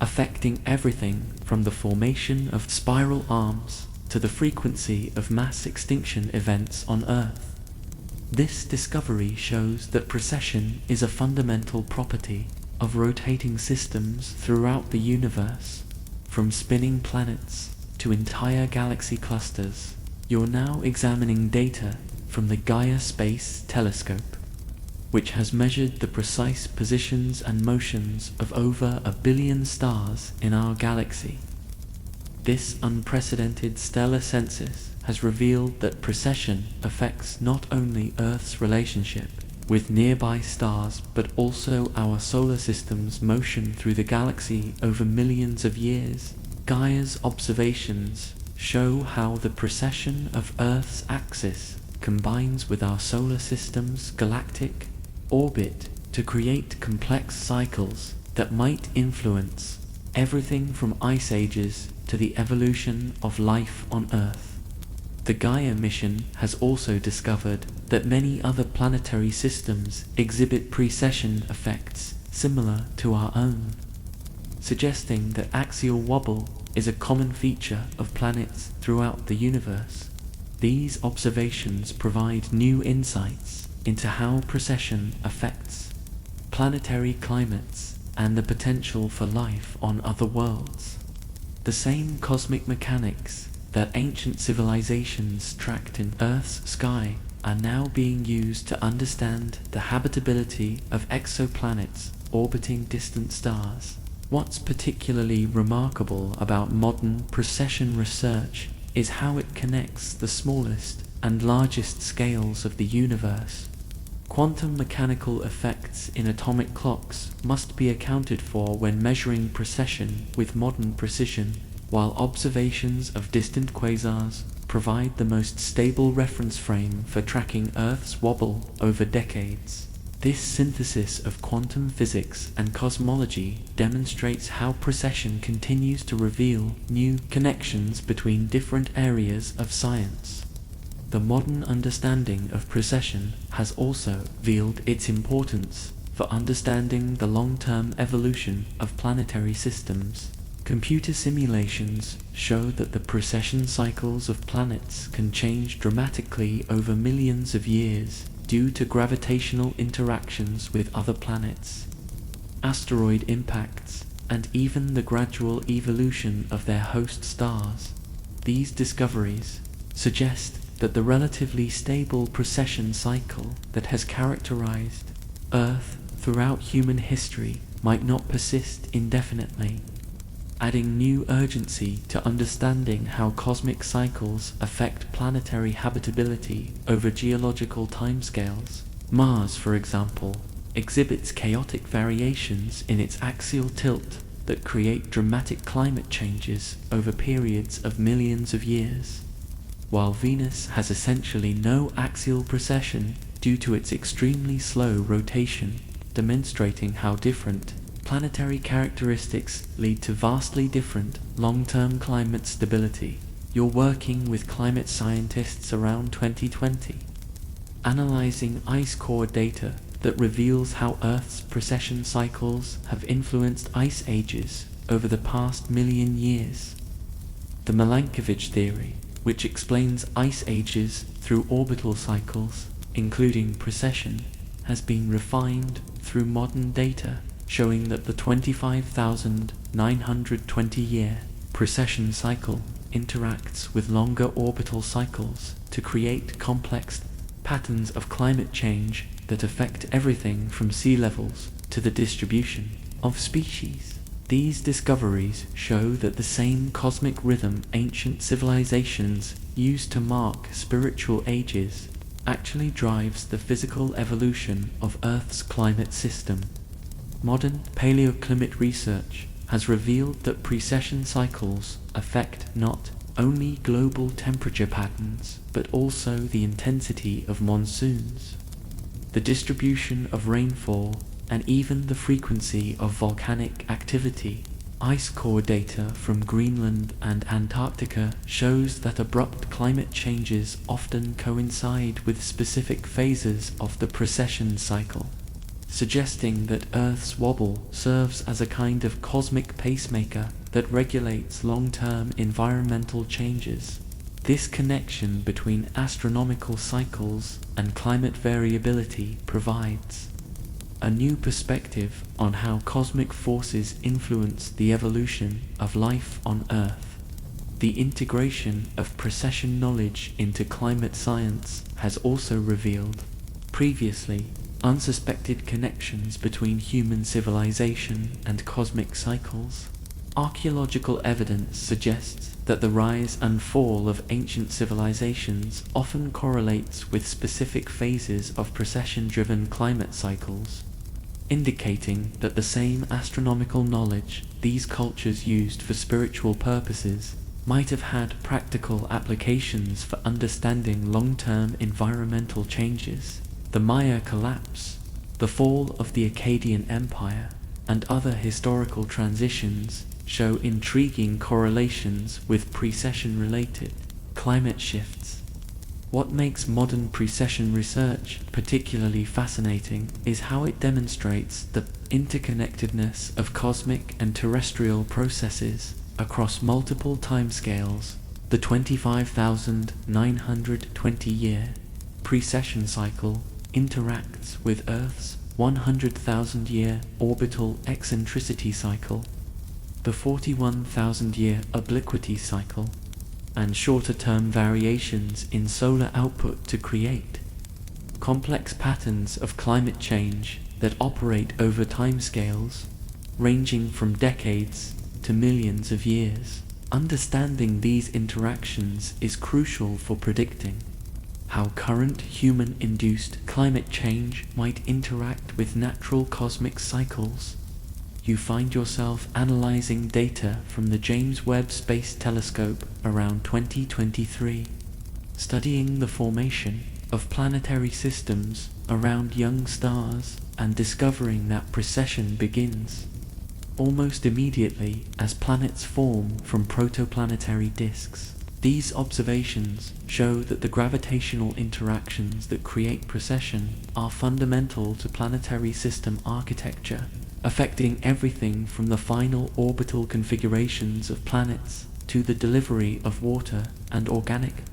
affecting everything from the formation of spiral arms to the frequency of mass extinction events on Earth. This discovery shows that precession is a fundamental property of rotating systems throughout the universe, from spinning planets to entire galaxy clusters. You're now examining data from the Gaia Space Telescope, which has measured the precise positions and motions of over 1 billion stars in our galaxy. This unprecedented stellar census has revealed that precession affects not only Earth's relationship with nearby stars, but also our solar system's motion through the galaxy over millions of years. Gaia's observations show how the precession of Earth's axis combines with our solar system's galactic orbit to create complex cycles that might influence everything from ice ages to the evolution of life on Earth. The Gaia mission has also discovered that many other planetary systems exhibit precession effects similar to our own, suggesting that axial wobble is a common feature of planets throughout the universe. These observations provide new insights into how precession affects planetary climates and the potential for life on other worlds. The same cosmic mechanics that ancient civilizations tracked in Earth's sky are now being used to understand the habitability of exoplanets orbiting distant stars. What's particularly remarkable about modern precession research is how it connects the smallest and largest scales of the universe. Quantum mechanical effects in atomic clocks must be accounted for when measuring precession with modern precision, while observations of distant quasars provide the most stable reference frame for tracking Earth's wobble over decades. This synthesis of quantum physics and cosmology demonstrates how precession continues to reveal new connections between different areas of science. The modern understanding of precession has also revealed its importance for understanding the long-term evolution of planetary systems. Computer simulations show that the precession cycles of planets can change dramatically over millions of years due to gravitational interactions with other planets, asteroid impacts, and even the gradual evolution of their host stars. These discoveries suggest that the relatively stable precession cycle that has characterized Earth throughout human history might not persist indefinitely, adding new urgency to understanding how cosmic cycles affect planetary habitability over geological timescales. Mars, for example, exhibits chaotic variations in its axial tilt that create dramatic climate changes over periods of millions of years, while Venus has essentially no axial precession due to its extremely slow rotation, demonstrating how different planetary characteristics lead to vastly different long-term climate stability. You're working with climate scientists around 2020, analyzing ice core data that reveals how Earth's precession cycles have influenced ice ages over the past million years. The Milankovitch theory, which explains ice ages through orbital cycles, including precession, has been refined through modern data, showing that the 25,920-year precession cycle interacts with longer orbital cycles to create complex patterns of climate change that affect everything from sea levels to the distribution of species. These discoveries show that the same cosmic rhythm ancient civilizations used to mark spiritual ages actually drives the physical evolution of Earth's climate system. Modern paleoclimate research has revealed that precession cycles affect not only global temperature patterns, but also the intensity of monsoons, the distribution of rainfall, and even the frequency of volcanic activity. Ice core data from Greenland and Antarctica shows that abrupt climate changes often coincide with specific phases of the precession cycle, suggesting that Earth's wobble serves as a kind of cosmic pacemaker that regulates long-term environmental changes. This connection between astronomical cycles and climate variability provides a new perspective on how cosmic forces influence the evolution of life on Earth. The integration of precession knowledge into climate science has also revealed previously unsuspected connections between human civilization and cosmic cycles. Archaeological evidence suggests that the rise and fall of ancient civilizations often correlates with specific phases of precession-driven climate cycles, indicating that the same astronomical knowledge these cultures used for spiritual purposes might have had practical applications for understanding long-term environmental changes. The Maya collapse, the fall of the Akkadian Empire, and other historical transitions show intriguing correlations with precession-related climate shifts. What makes modern precession research particularly fascinating is how it demonstrates the interconnectedness of cosmic and terrestrial processes across multiple timescales. The 25,920-year precession cycle interacts with Earth's 100,000-year orbital eccentricity cycle, the 41,000-year obliquity cycle, and shorter-term variations in solar output to create complex patterns of climate change that operate over timescales ranging from decades to millions of years. Understanding these interactions is crucial for predicting how current human-induced climate change might interact with natural cosmic cycles. You find yourself analyzing data from the James Webb Space Telescope around 2023, studying the formation of planetary systems around young stars and discovering that precession begins almost immediately as planets form from protoplanetary disks. These observations show that the gravitational interactions that create precession are fundamental to planetary system architecture, affecting everything from the final orbital configurations of planets to the delivery of water and organic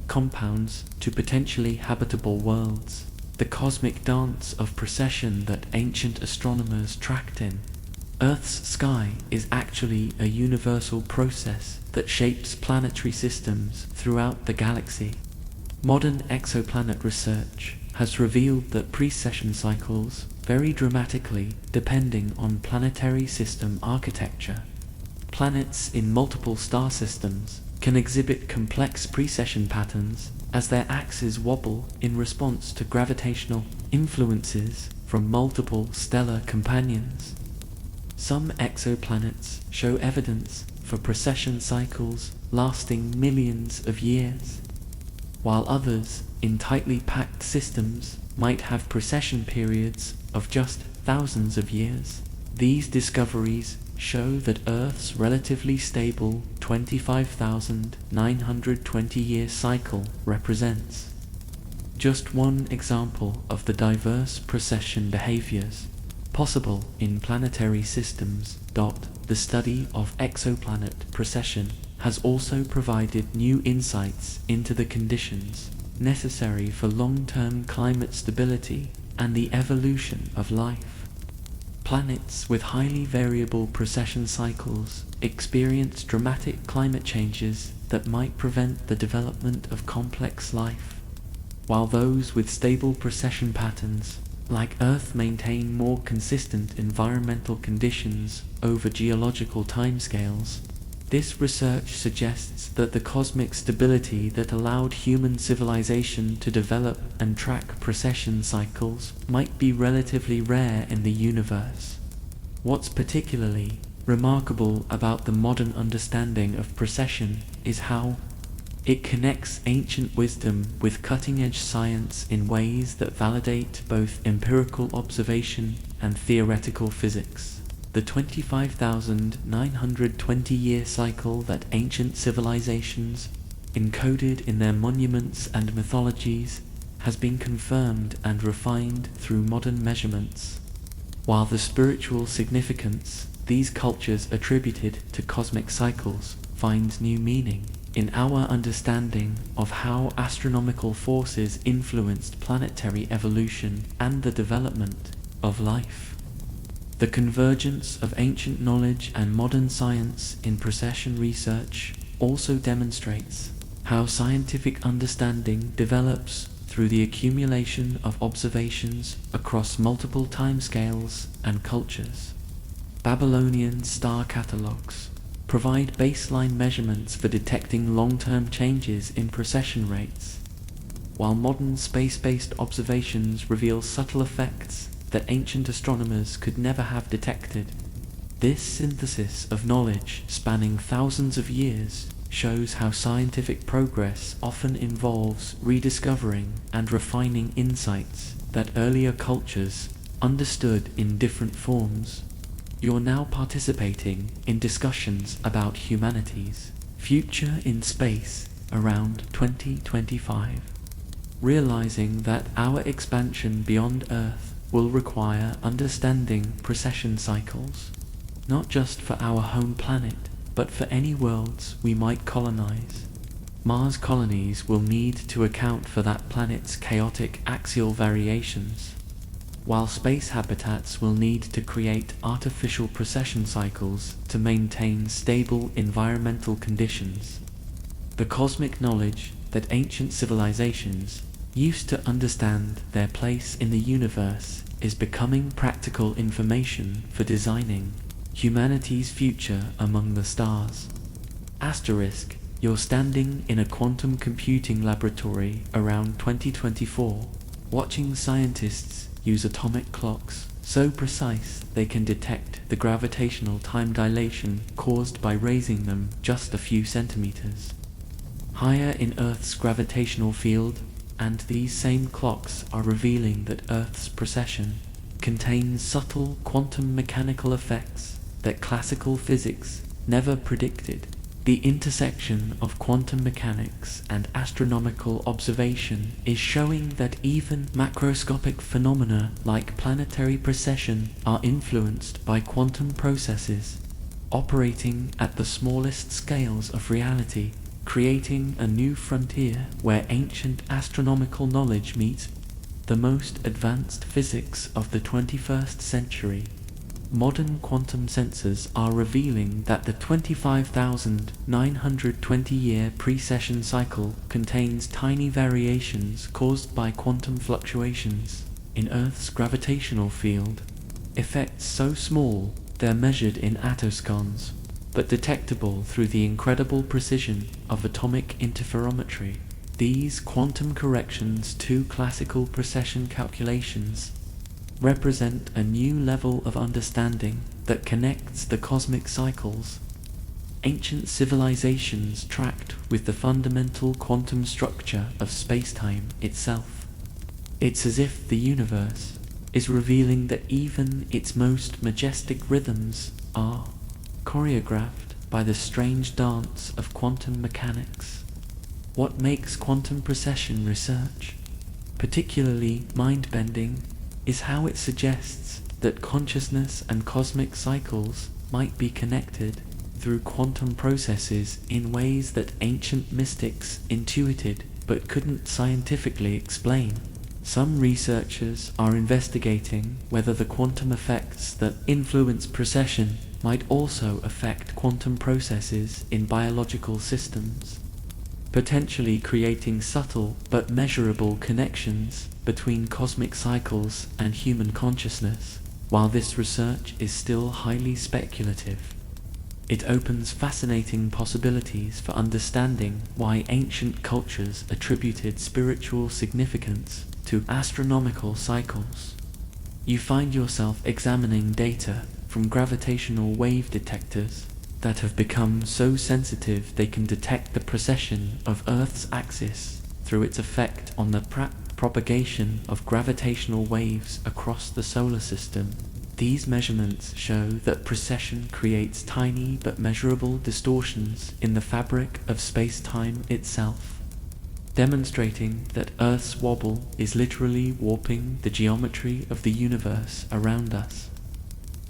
compounds to potentially habitable worlds. The cosmic dance of precession that ancient astronomers tracked in Earth's sky is actually a universal process that shapes planetary systems throughout the galaxy. Modern exoplanet research has revealed that precession cycles vary dramatically depending on planetary system architecture. Planets in multiple star systems can exhibit complex precession patterns as their axes wobble in response to gravitational influences from multiple stellar companions. Some exoplanets show evidence for precession cycles lasting millions of years, while others in tightly packed systems might have precession periods of just thousands of years. These discoveries show that Earth's relatively stable 25,920-year cycle represents just one example of the diverse precession behaviors possible in planetary systems. The study of exoplanet precession has also provided new insights into the conditions necessary for long-term climate stability and the evolution of life. Planets with highly variable precession cycles experience dramatic climate changes that might prevent the development of complex life, while those with stable precession patterns like Earth maintain more consistent environmental conditions over geological timescales. This research suggests that the cosmic stability that allowed human civilization to develop and track precession cycles might be relatively rare in the universe. What's particularly remarkable about the modern understanding of precession is how it connects ancient wisdom with cutting-edge science in ways that validate both empirical observation and theoretical physics. The 25,920-year cycle that ancient civilizations encoded in their monuments and mythologies has been confirmed and refined through modern measurements, while the spiritual significance these cultures attributed to cosmic cycles finds new meaning in our understanding of how astronomical forces influenced planetary evolution and the development of life. The convergence of ancient knowledge and modern science in precession research also demonstrates how scientific understanding develops through the accumulation of observations across multiple timescales and cultures. Babylonian star catalogues provide baseline measurements for detecting long-term changes in precession rates, while modern space-based observations reveal subtle effects that ancient astronomers could never have detected. This synthesis of knowledge spanning thousands of years shows how scientific progress often involves rediscovering and refining insights that earlier cultures understood in different forms. You're now participating in discussions about humanity's future in space around 2025, realizing that our expansion beyond Earth will require understanding precession cycles, not just for our home planet, but for any worlds we might colonize. Mars colonies will need to account for that planet's chaotic axial variations, while space habitats will need to create artificial precession cycles to maintain stable environmental conditions. The cosmic knowledge that ancient civilizations used to understand their place in the universe is becoming practical information for designing humanity's future among the stars. Asterisk, you're standing in a quantum computing laboratory around 2024, watching scientists use atomic clocks so precise they can detect the gravitational time dilation caused by raising them just a few centimeters higher in Earth's gravitational field, and these same clocks are revealing that Earth's precession contains subtle quantum mechanical effects that classical physics never predicted. The intersection of quantum mechanics and astronomical observation is showing that even macroscopic phenomena like planetary precession are influenced by quantum processes operating at the smallest scales of reality, creating a new frontier where ancient astronomical knowledge meets the most advanced physics of the 21st century. Modern quantum sensors are revealing that the 25,920-year precession cycle contains tiny variations caused by quantum fluctuations in Earth's gravitational field, effects so small they're measured in attoscons, but detectable through the incredible precision of atomic interferometry. These quantum corrections to classical precession calculations represent a new level of understanding that connects the cosmic cycles ancient civilizations tracked with the fundamental quantum structure of space-time itself. It's as if the universe is revealing that even its most majestic rhythms are choreographed by the strange dance of quantum mechanics. What makes quantum precession research particularly mind-bending is how it suggests that consciousness and cosmic cycles might be connected through quantum processes in ways that ancient mystics intuited but couldn't scientifically explain. Some researchers are investigating whether the quantum effects that influence precession might also affect quantum processes in biological systems, potentially creating subtle but measurable connections between cosmic cycles and human consciousness. While this research is still highly speculative, it opens fascinating possibilities for understanding why ancient cultures attributed spiritual significance to astronomical cycles. You find yourself examining data from gravitational wave detectors that have become so sensitive they can detect the precession of Earth's axis through its effect on the propagation of gravitational waves across the solar system. These measurements show that precession creates tiny but measurable distortions in the fabric of space-time itself, demonstrating that Earth's wobble is literally warping the geometry of the universe around us.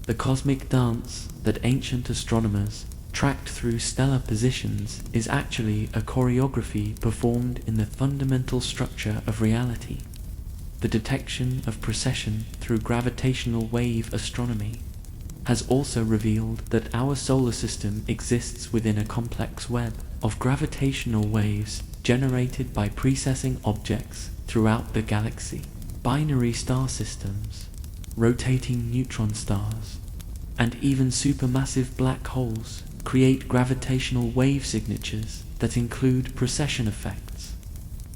The cosmic dance that ancient astronomers tracked through stellar positions is actually a choreography performed in the fundamental structure of reality. The detection of precession through gravitational wave astronomy has also revealed that our solar system exists within a complex web of gravitational waves generated by precessing objects throughout the galaxy. Binary star systems, rotating neutron stars, and even supermassive black holes create gravitational wave signatures that include precession effects,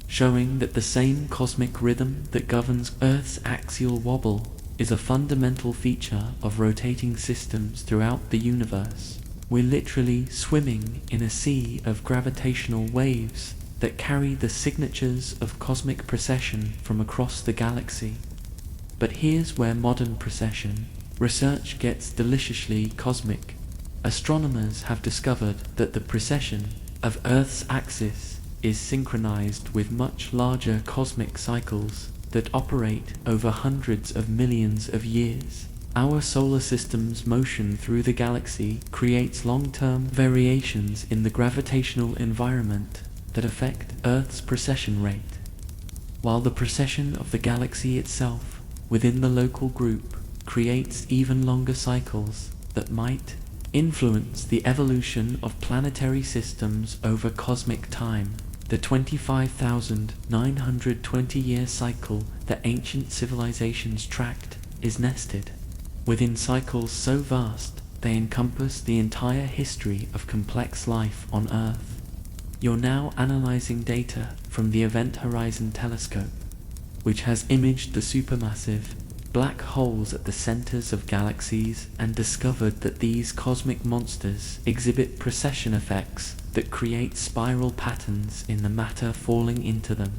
showing that the same cosmic rhythm that governs Earth's axial wobble is a fundamental feature of rotating systems throughout the universe. We're literally swimming in a sea of gravitational waves that carry the signatures of cosmic precession from across the galaxy. But here's where modern precession research gets deliciously cosmic. Astronomers have discovered that the precession of Earth's axis is synchronized with much larger cosmic cycles that operate over hundreds of millions of years. Our solar system's motion through the galaxy creates long-term variations in the gravitational environment that affect Earth's precession rate, while the precession of the galaxy itself within the local group creates even longer cycles that might influence the evolution of planetary systems over cosmic time. The 25,920-year cycle that ancient civilizations tracked is nested within cycles so vast they encompass the entire history of complex life on Earth. You're now analyzing data from the Event Horizon Telescope, which has imaged the supermassive black holes at the centers of galaxies and discovered that these cosmic monsters exhibit precession effects that create spiral patterns in the matter falling into them.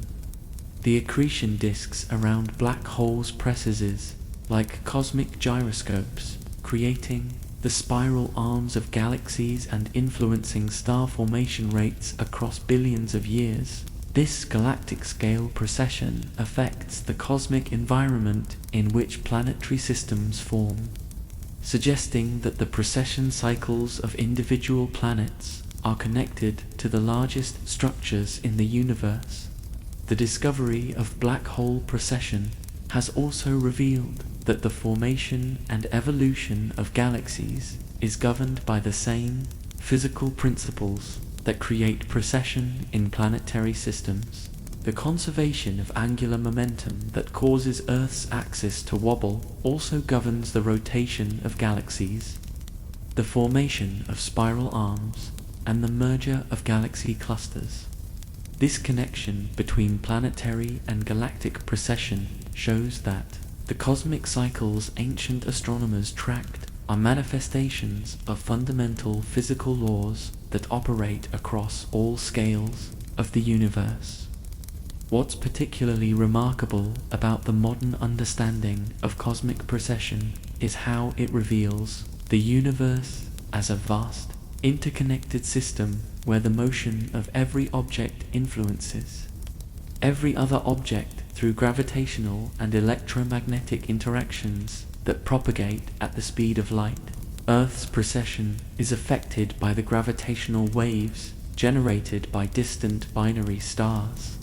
The accretion disks around black holes precesses like cosmic gyroscopes, creating the spiral arms of galaxies and influencing star formation rates across billions of years. This galactic scale precession affects the cosmic environment in which planetary systems form, suggesting that the precession cycles of individual planets are connected to the largest structures in the universe. The discovery of black hole precession has also revealed that the formation and evolution of galaxies is governed by the same physical principles that create precession in planetary systems. The conservation of angular momentum that causes Earth's axis to wobble also governs the rotation of galaxies. The formation of spiral arms and the merger of galaxy clusters. This connection between planetary and galactic precession shows that the cosmic cycles ancient astronomers tracked are manifestations of fundamental physical laws that operate across all scales of the universe. What's particularly remarkable about the modern understanding of cosmic precession is how it reveals the universe as a vast, interconnected system where the motion of every object influences every other object through gravitational and electromagnetic interactions that propagate at the speed of light. Earth's precession is affected by the gravitational waves generated by distant binary stars,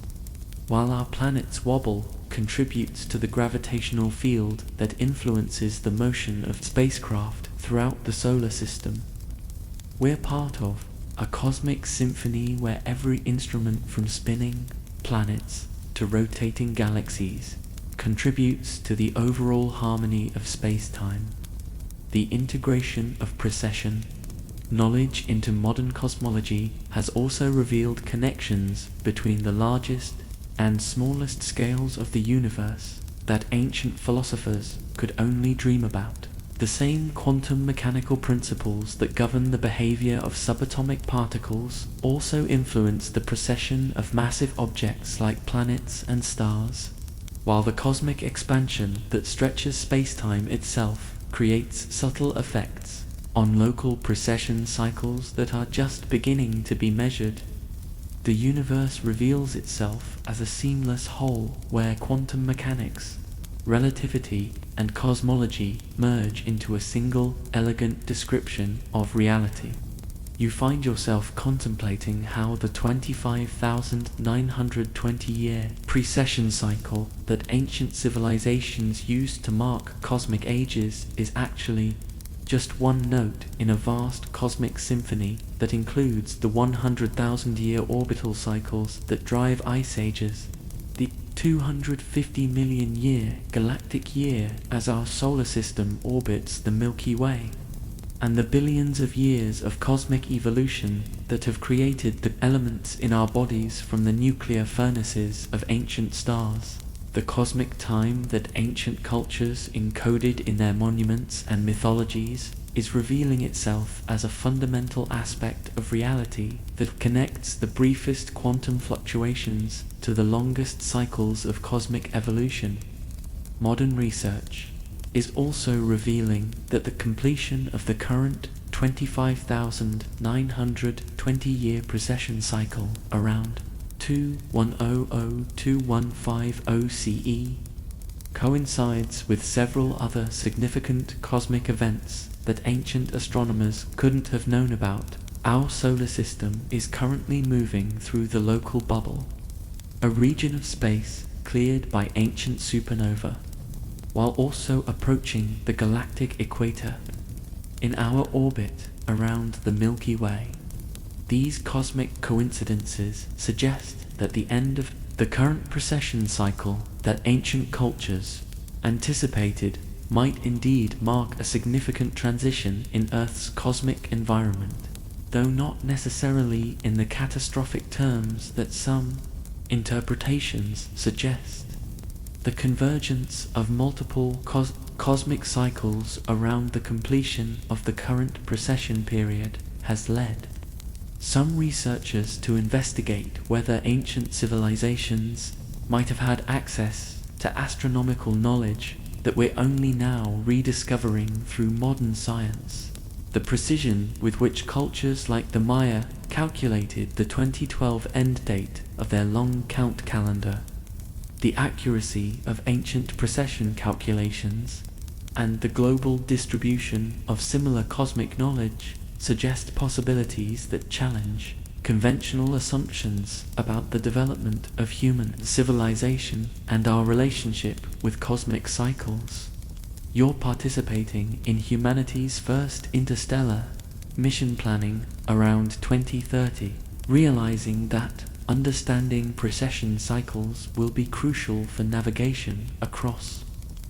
while our planet's wobble contributes to the gravitational field that influences the motion of spacecraft throughout the solar system. We're part of a cosmic symphony where every instrument from spinning planets to rotating galaxies contributes to the overall harmony of space-time. The integration of precession knowledge into modern cosmology has also revealed connections between the largest and smallest scales of the universe that ancient philosophers could only dream about. The same quantum mechanical principles that govern the behavior of subatomic particles also influence the precession of massive objects like planets and stars, while the cosmic expansion that stretches space-time itself creates subtle effects on local precession cycles that are just beginning to be measured. The universe reveals itself as a seamless whole where quantum mechanics, relativity, and cosmology merge into a single, elegant description of reality. You find yourself contemplating how the 25,920-year precession cycle that ancient civilizations used to mark cosmic ages is actually just one note in a vast cosmic symphony that includes the 100,000-year orbital cycles that drive ice ages, the 250 million year galactic year as our solar system orbits the Milky Way, and the billions of years of cosmic evolution that have created the elements in our bodies from the nuclear furnaces of ancient stars. The cosmic time that ancient cultures encoded in their monuments and mythologies is revealing itself as a fundamental aspect of reality that connects the briefest quantum fluctuations to the longest cycles of cosmic evolution. Modern research is also revealing that the completion of the current 25,920-year precession cycle around 2100-2150 CE coincides with several other significant cosmic events that ancient astronomers couldn't have known about. Our solar system is currently moving through the local bubble, a region of space cleared by ancient supernova, while also approaching the galactic equator. In our orbit, around the Milky Way. These cosmic coincidences suggest that the end of the current precession cycle that ancient cultures anticipated might indeed mark a significant transition in Earth's cosmic environment, though not necessarily in the catastrophic terms that some interpretations suggest. The convergence of multiple cosmic cycles around the completion of the current precession period has led some researchers to investigate whether ancient civilizations might have had access to astronomical knowledge that we're only now rediscovering through modern science. The precision with which cultures like the Maya calculated the 2012 end date of their long count calendar, the accuracy of ancient precession calculations, and the global distribution of similar cosmic knowledge suggest possibilities that challenge conventional assumptions about the development of human civilization and our relationship with cosmic cycles. You're participating in humanity's first interstellar mission planning around 2030, realizing that understanding precession cycles will be crucial for navigation across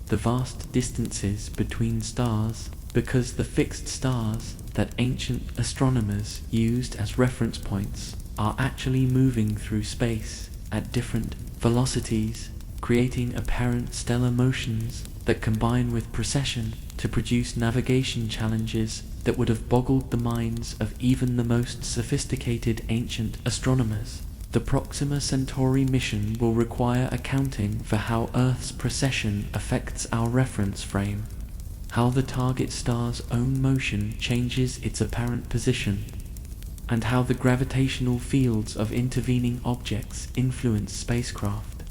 the vast distances between stars, because the fixed stars that ancient astronomers used as reference points are actually moving through space at different velocities, creating apparent stellar motions that combine with precession to produce navigation challenges that would have boggled the minds of even the most sophisticated ancient astronomers. The Proxima Centauri mission will require accounting for how Earth's precession affects our reference frame, how the target star's own motion changes its apparent position, and how the gravitational fields of intervening objects influence spacecraft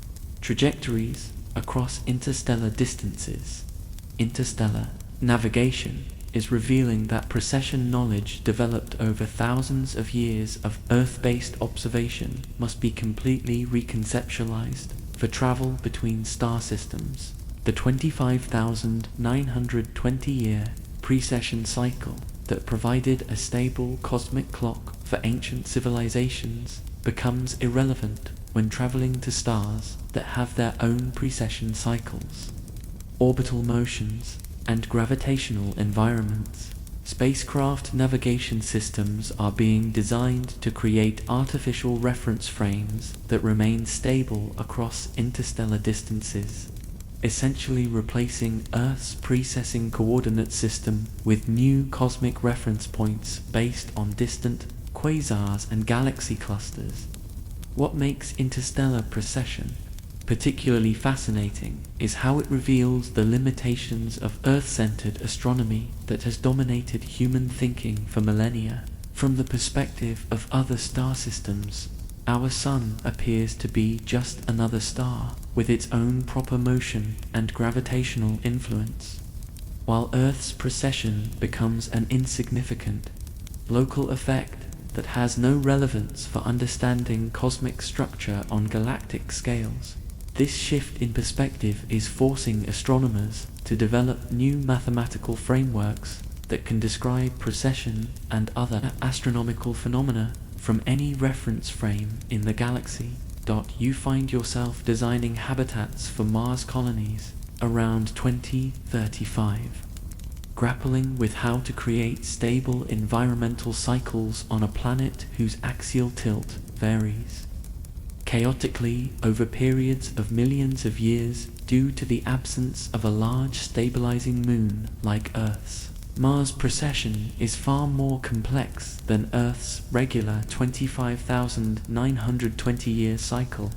trajectories across interstellar distances. Interstellar navigation is revealing that precession knowledge developed over thousands of years of Earth-based observation must be completely reconceptualized for travel between star systems. The 25,920-year precession cycle that provided a stable cosmic clock for ancient civilizations becomes irrelevant when traveling to stars that have their own precession cycles, orbital motions, and gravitational environments. Spacecraft navigation systems are being designed to create artificial reference frames that remain stable across interstellar distances, essentially replacing Earth's precessing coordinate system with new cosmic reference points based on distant quasars and galaxy clusters. What makes interstellar precession particularly fascinating is how it reveals the limitations of Earth-centered astronomy that has dominated human thinking for millennia. From the perspective of other star systems, our Sun appears to be just another star with its own proper motion and gravitational influence, while Earth's precession becomes an insignificant local effect that has no relevance for understanding cosmic structure on galactic scales. This shift in perspective is forcing astronomers to develop new mathematical frameworks that can describe precession and other astronomical phenomena from any reference frame in the galaxy. You find yourself designing habitats for Mars colonies around 2035, grappling with how to create stable environmental cycles on a planet whose axial tilt varies chaotically over periods of millions of years due to the absence of a large stabilizing moon like Earth's. Mars' precession is far more complex than Earth's regular 25,920-year cycle,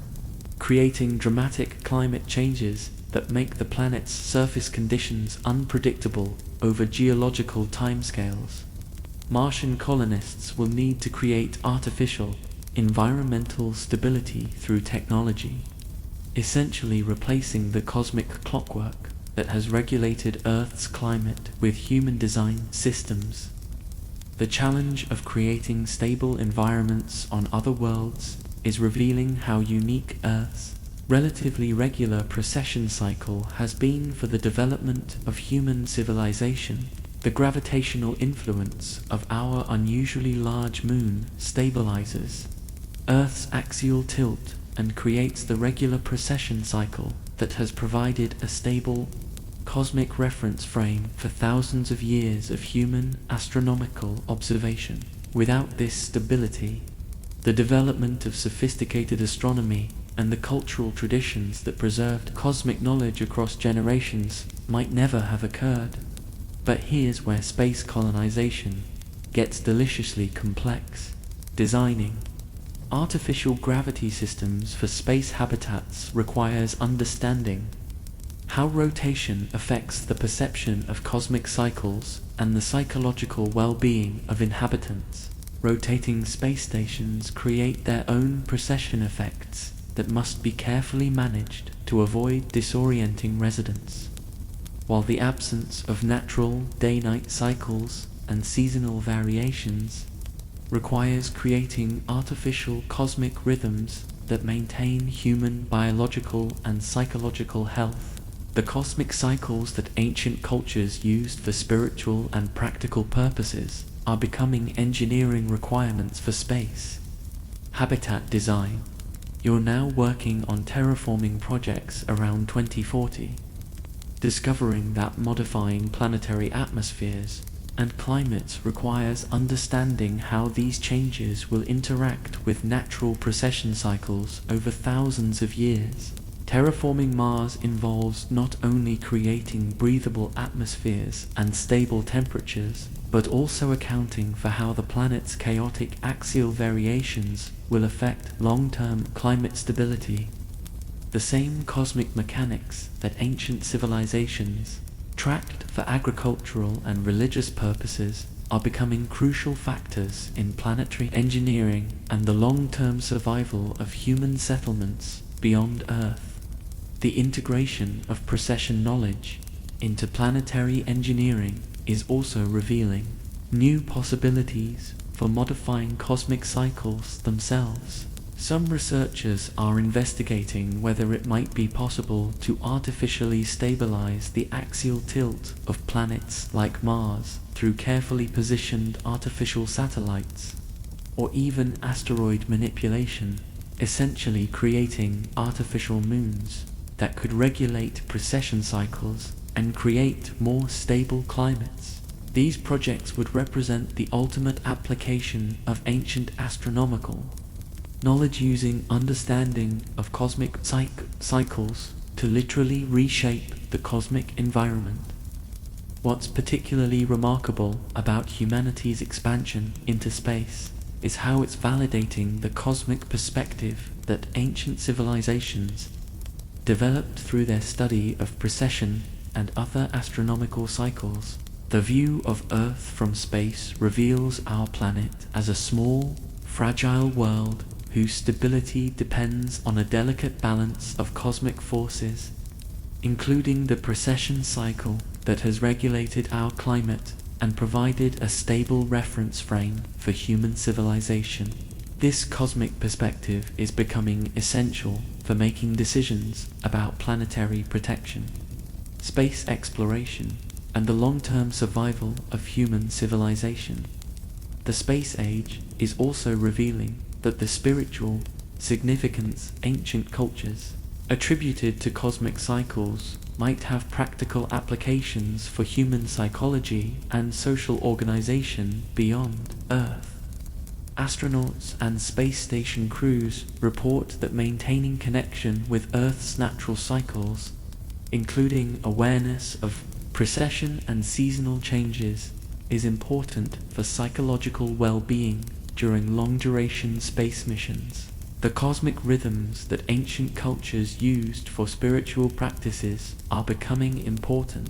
creating dramatic climate changes that make the planet's surface conditions unpredictable over geological timescales. Martian colonists will need to create artificial environmental stability through technology, essentially replacing the cosmic clockwork that has regulated Earth's climate with human-designed systems. The challenge of creating stable environments on other worlds is revealing how unique Earth's relatively regular precession cycle has been for the development of human civilization. The gravitational influence of our unusually large moon stabilizes Earth's axial tilt and creates the regular precession cycle that has provided a stable cosmic reference frame for thousands of years of human astronomical observation. Without this stability, the development of sophisticated astronomy and the cultural traditions that preserved cosmic knowledge across generations might never have occurred. But here's where space colonization gets deliciously complex. Designing artificial gravity systems for space habitats requires understanding how rotation affects the perception of cosmic cycles and the psychological well-being of inhabitants. Rotating space stations create their own precession effects that must be carefully managed to avoid disorienting residents. While the absence of natural day-night cycles and seasonal variations requires creating artificial cosmic rhythms that maintain human biological and psychological health, the cosmic cycles that ancient cultures used for spiritual and practical purposes are becoming engineering requirements for space. Habitat design. You're now working on terraforming projects around 2040, discovering that modifying planetary atmospheres and climates requires understanding how these changes will interact with natural precession cycles over thousands of years. Terraforming Mars involves not only creating breathable atmospheres and stable temperatures, but also accounting for how the planet's chaotic axial variations will affect long-term climate stability. The same cosmic mechanics that ancient civilizations tracked for agricultural and religious purposes are becoming crucial factors in planetary engineering and the long-term survival of human settlements beyond Earth. The integration of precession knowledge into planetary engineering is also revealing new possibilities for modifying cosmic cycles themselves. Some researchers are investigating whether it might be possible to artificially stabilize the axial tilt of planets like Mars through carefully positioned artificial satellites, or even asteroid manipulation, essentially creating artificial moons that could regulate precession cycles and create more stable climates. These projects would represent the ultimate application of ancient astronomical knowledge using understanding of cosmic cycles to literally reshape the cosmic environment. What's particularly remarkable about humanity's expansion into space is how it's validating the cosmic perspective that ancient civilizations developed through their study of precession and other astronomical cycles. The view of Earth from space reveals our planet as a small, fragile world whose stability depends on a delicate balance of cosmic forces, including the precession cycle that has regulated our climate and provided a stable reference frame for human civilization. This cosmic perspective is becoming essential for making decisions about planetary protection, space exploration, and the long-term survival of human civilization. The space age is also revealing that the spiritual significance ancient cultures attributed to cosmic cycles might have practical applications for human psychology and social organization beyond Earth. Astronauts and space station crews report that maintaining connection with Earth's natural cycles, including awareness of precession and seasonal changes, is important for psychological well-being during long-duration space missions. The cosmic rhythms that ancient cultures used for spiritual practices are becoming important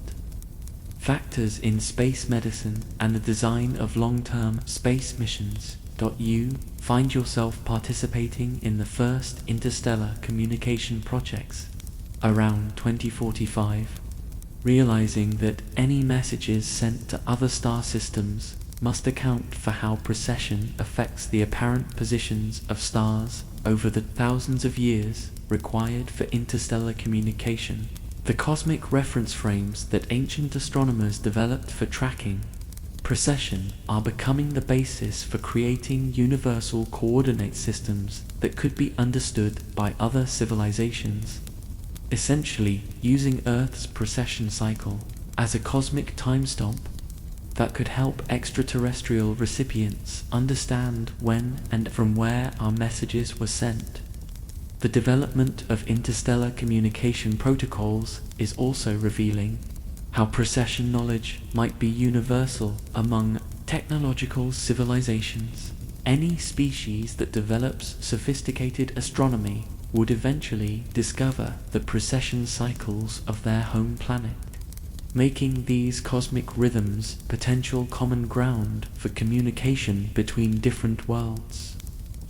factors in space medicine and the design of long-term space missions. You find yourself participating in the first interstellar communication projects around 2045, realizing that any messages sent to other star systems must account for how precession affects the apparent positions of stars over the thousands of years required for interstellar communication. The cosmic reference frames that ancient astronomers developed for tracking precession are becoming the basis for creating universal coordinate systems that could be understood by other civilizations, essentially using Earth's precession cycle as a cosmic time stamp that could help extraterrestrial recipients understand when and from where our messages were sent. The development of interstellar communication protocols is also revealing how precession knowledge might be universal among technological civilizations. Any species that develops sophisticated astronomy would eventually discover the precession cycles of their home planet, making these cosmic rhythms potential common ground for communication between different worlds.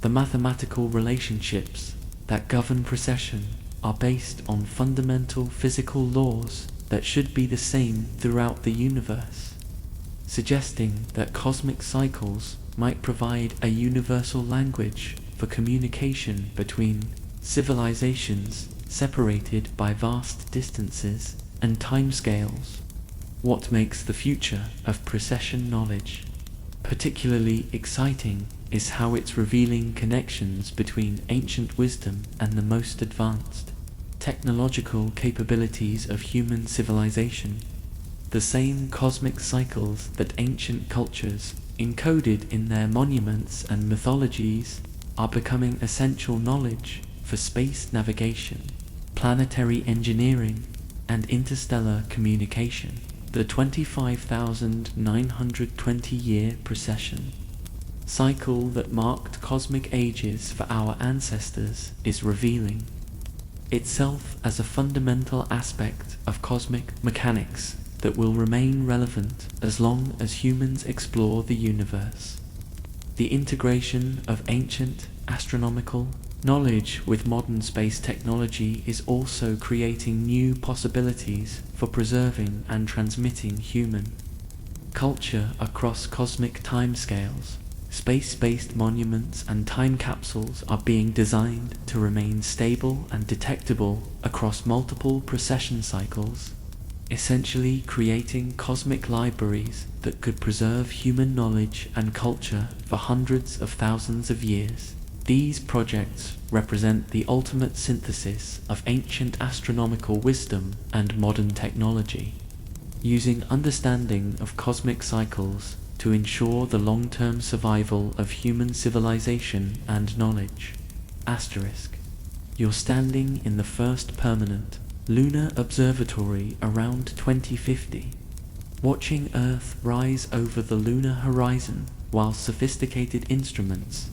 The mathematical relationships that govern precession are based on fundamental physical laws that should be the same throughout the universe, suggesting that cosmic cycles might provide a universal language for communication between civilizations separated by vast distances and timescales. What makes the future of precession knowledge particularly exciting is how it's revealing connections between ancient wisdom and the most advanced technological capabilities of human civilization. The same cosmic cycles that ancient cultures encoded in their monuments and mythologies are becoming essential knowledge for space navigation, planetary engineering, and interstellar communication. The 25,920-year precession cycle that marked cosmic ages for our ancestors is revealing itself as a fundamental aspect of cosmic mechanics that will remain relevant as long as humans explore the universe. The integration of ancient astronomical knowledge with modern space technology is also creating new possibilities for preserving and transmitting human culture across cosmic timescales. Space-based monuments and time capsules are being designed to remain stable and detectable across multiple precession cycles, essentially creating cosmic libraries that could preserve human knowledge and culture for hundreds of thousands of years. These projects represent the ultimate synthesis of ancient astronomical wisdom and modern technology, using understanding of cosmic cycles to ensure the long-term survival of human civilization and knowledge. Asterisk. You're standing in the first permanent lunar observatory around 2050, watching Earth rise over the lunar horizon while sophisticated instruments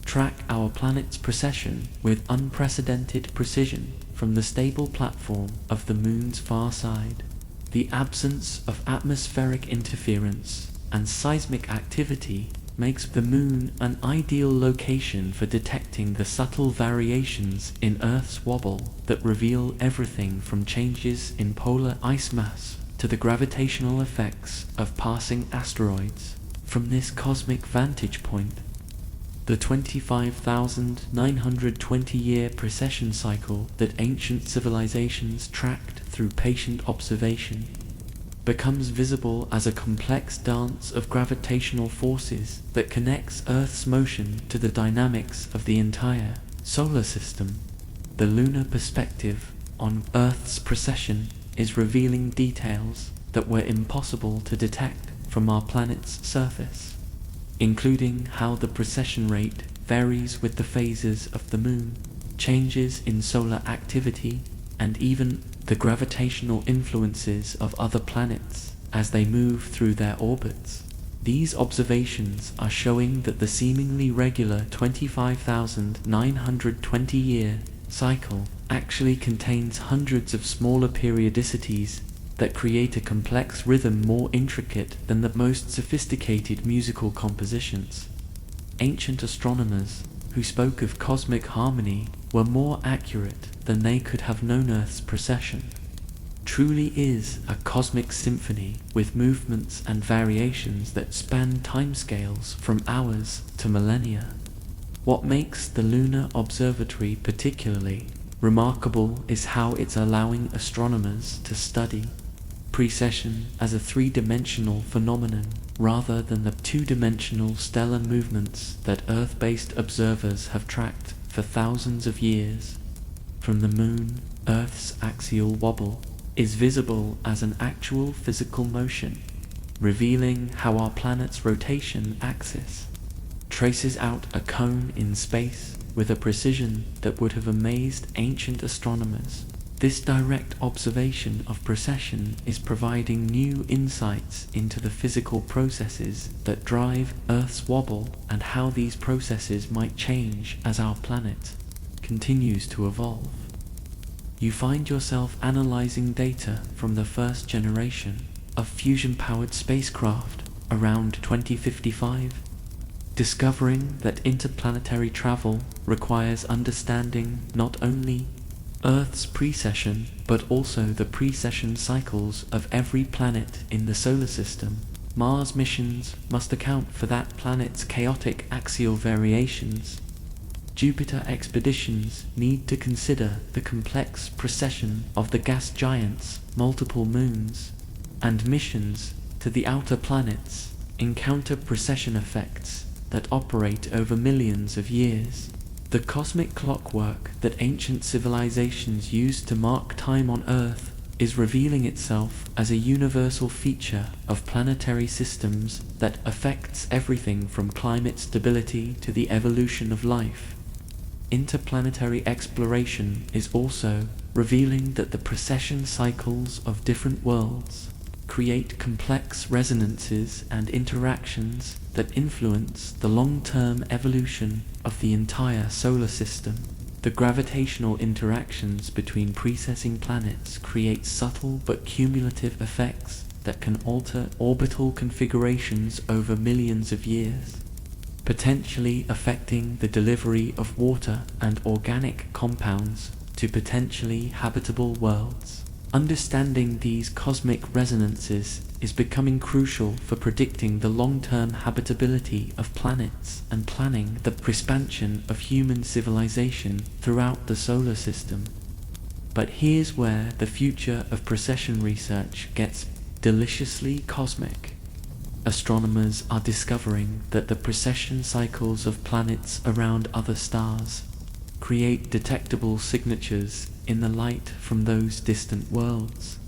track our planet's precession with unprecedented precision from the stable platform of the moon's far side. The absence of atmospheric interference and seismic activity makes the moon an ideal location for detecting the subtle variations in Earth's wobble that reveal everything from changes in polar ice mass to the gravitational effects of passing asteroids. From this cosmic vantage point, the 25,920-year precession cycle that ancient civilizations tracked through patient observation becomes visible as a complex dance of gravitational forces that connects Earth's motion to the dynamics of the entire solar system. The lunar perspective on Earth's precession is revealing details that were impossible to detect from our planet's surface, including how the precession rate varies with the phases of the moon, changes in solar activity, and even the gravitational influences of other planets as they move through their orbits. These observations are showing that the seemingly regular 25,920-year cycle actually contains hundreds of smaller periodicities that create a complex rhythm more intricate than the most sophisticated musical compositions. Ancient astronomers who spoke of cosmic harmony were more accurate than they could have known. Earth's precession truly is a cosmic symphony with movements and variations that span timescales from hours to millennia. What makes the lunar observatory particularly Remarkable is how it's allowing astronomers to study precession as a three-dimensional phenomenon rather than the two-dimensional stellar movements that Earth-based observers have tracked for thousands of years. From the Moon, Earth's axial wobble is visible as an actual physical motion, revealing how our planet's rotation axis traces out a cone in space with a precision that would have amazed ancient astronomers. This direct observation of precession is providing new insights into the physical processes that drive Earth's wobble and how these processes might change as our planet continues to evolve. You find yourself analyzing data from the first generation of fusion-powered spacecraft around 2055, discovering that interplanetary travel requires understanding not only Earth's precession, but also the precession cycles of every planet in the solar system. Mars missions must account for that planet's chaotic axial variations. Jupiter expeditions need to consider the complex precession of the gas giant's multiple moons, and missions to the outer planets encounter precession effects that operate over millions of years. The cosmic clockwork that ancient civilizations used to mark time on Earth is revealing itself as a universal feature of planetary systems that affects everything from climate stability to the evolution of life. Interplanetary exploration is also revealing that the precession cycles of different worlds create complex resonances and interactions that influence the long-term evolution of the entire solar system. The gravitational interactions between precessing planets create subtle but cumulative effects that can alter orbital configurations over millions of years, potentially affecting the delivery of water and organic compounds to potentially habitable worlds. Understanding these cosmic resonances is becoming crucial for predicting the long-term habitability of planets and planning the expansion of human civilization throughout the solar system. But here's where the future of precession research gets deliciously cosmic. Astronomers are discovering that the precession cycles of planets around other stars create detectable signatures in the light from those distant worlds,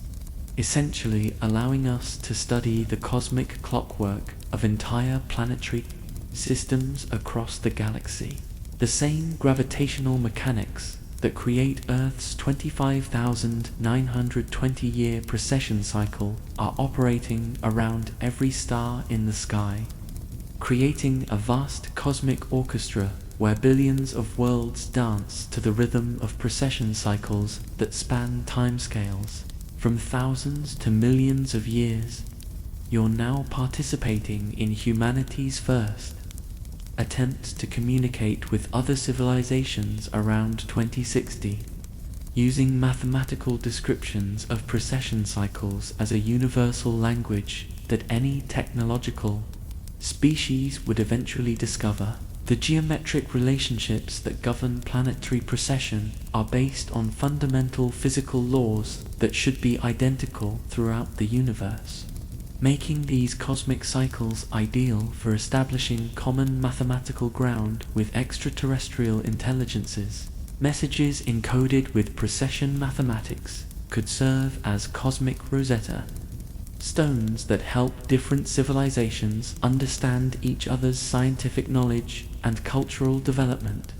essentially allowing us to study the cosmic clockwork of entire planetary systems across the galaxy. The same gravitational mechanics that create Earth's 25,920-year precession cycle are operating around every star in the sky, creating a vast cosmic orchestra where billions of worlds dance to the rhythm of precession cycles that span timescales from thousands to millions of years. You're now participating in humanity's first attempt to communicate with other civilizations around 2060, using mathematical descriptions of precession cycles as a universal language that any technological species would eventually discover. The geometric relationships that govern planetary precession are based on fundamental physical laws that should be identical throughout the universe, making these cosmic cycles ideal for establishing common mathematical ground with extraterrestrial intelligences. Messages encoded with precession mathematics could serve as cosmic Rosetta stones that help different civilizations understand each other's scientific knowledge and cultural development.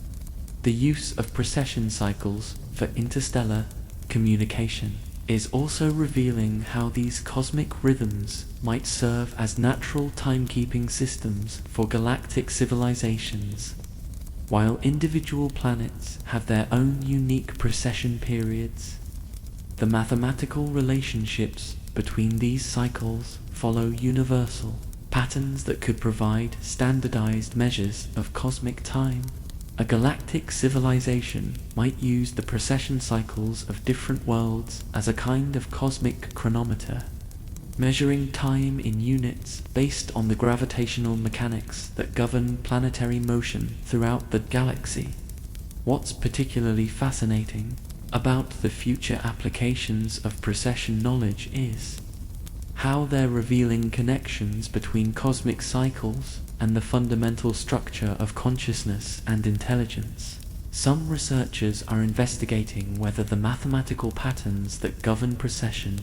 The use of precession cycles for interstellar communication is also revealing how these cosmic rhythms might serve as natural timekeeping systems for galactic civilizations. While individual planets have their own unique precession periods, the mathematical relationships between these cycles follow universal patterns that could provide standardized measures of cosmic time. A galactic civilization might use the precession cycles of different worlds as a kind of cosmic chronometer, measuring time in units based on the gravitational mechanics that govern planetary motion throughout the galaxy. What's particularly fascinating about the future applications of precession knowledge is how they're revealing connections between cosmic cycles and the fundamental structure of consciousness and intelligence. Some researchers are investigating whether the mathematical patterns that govern precession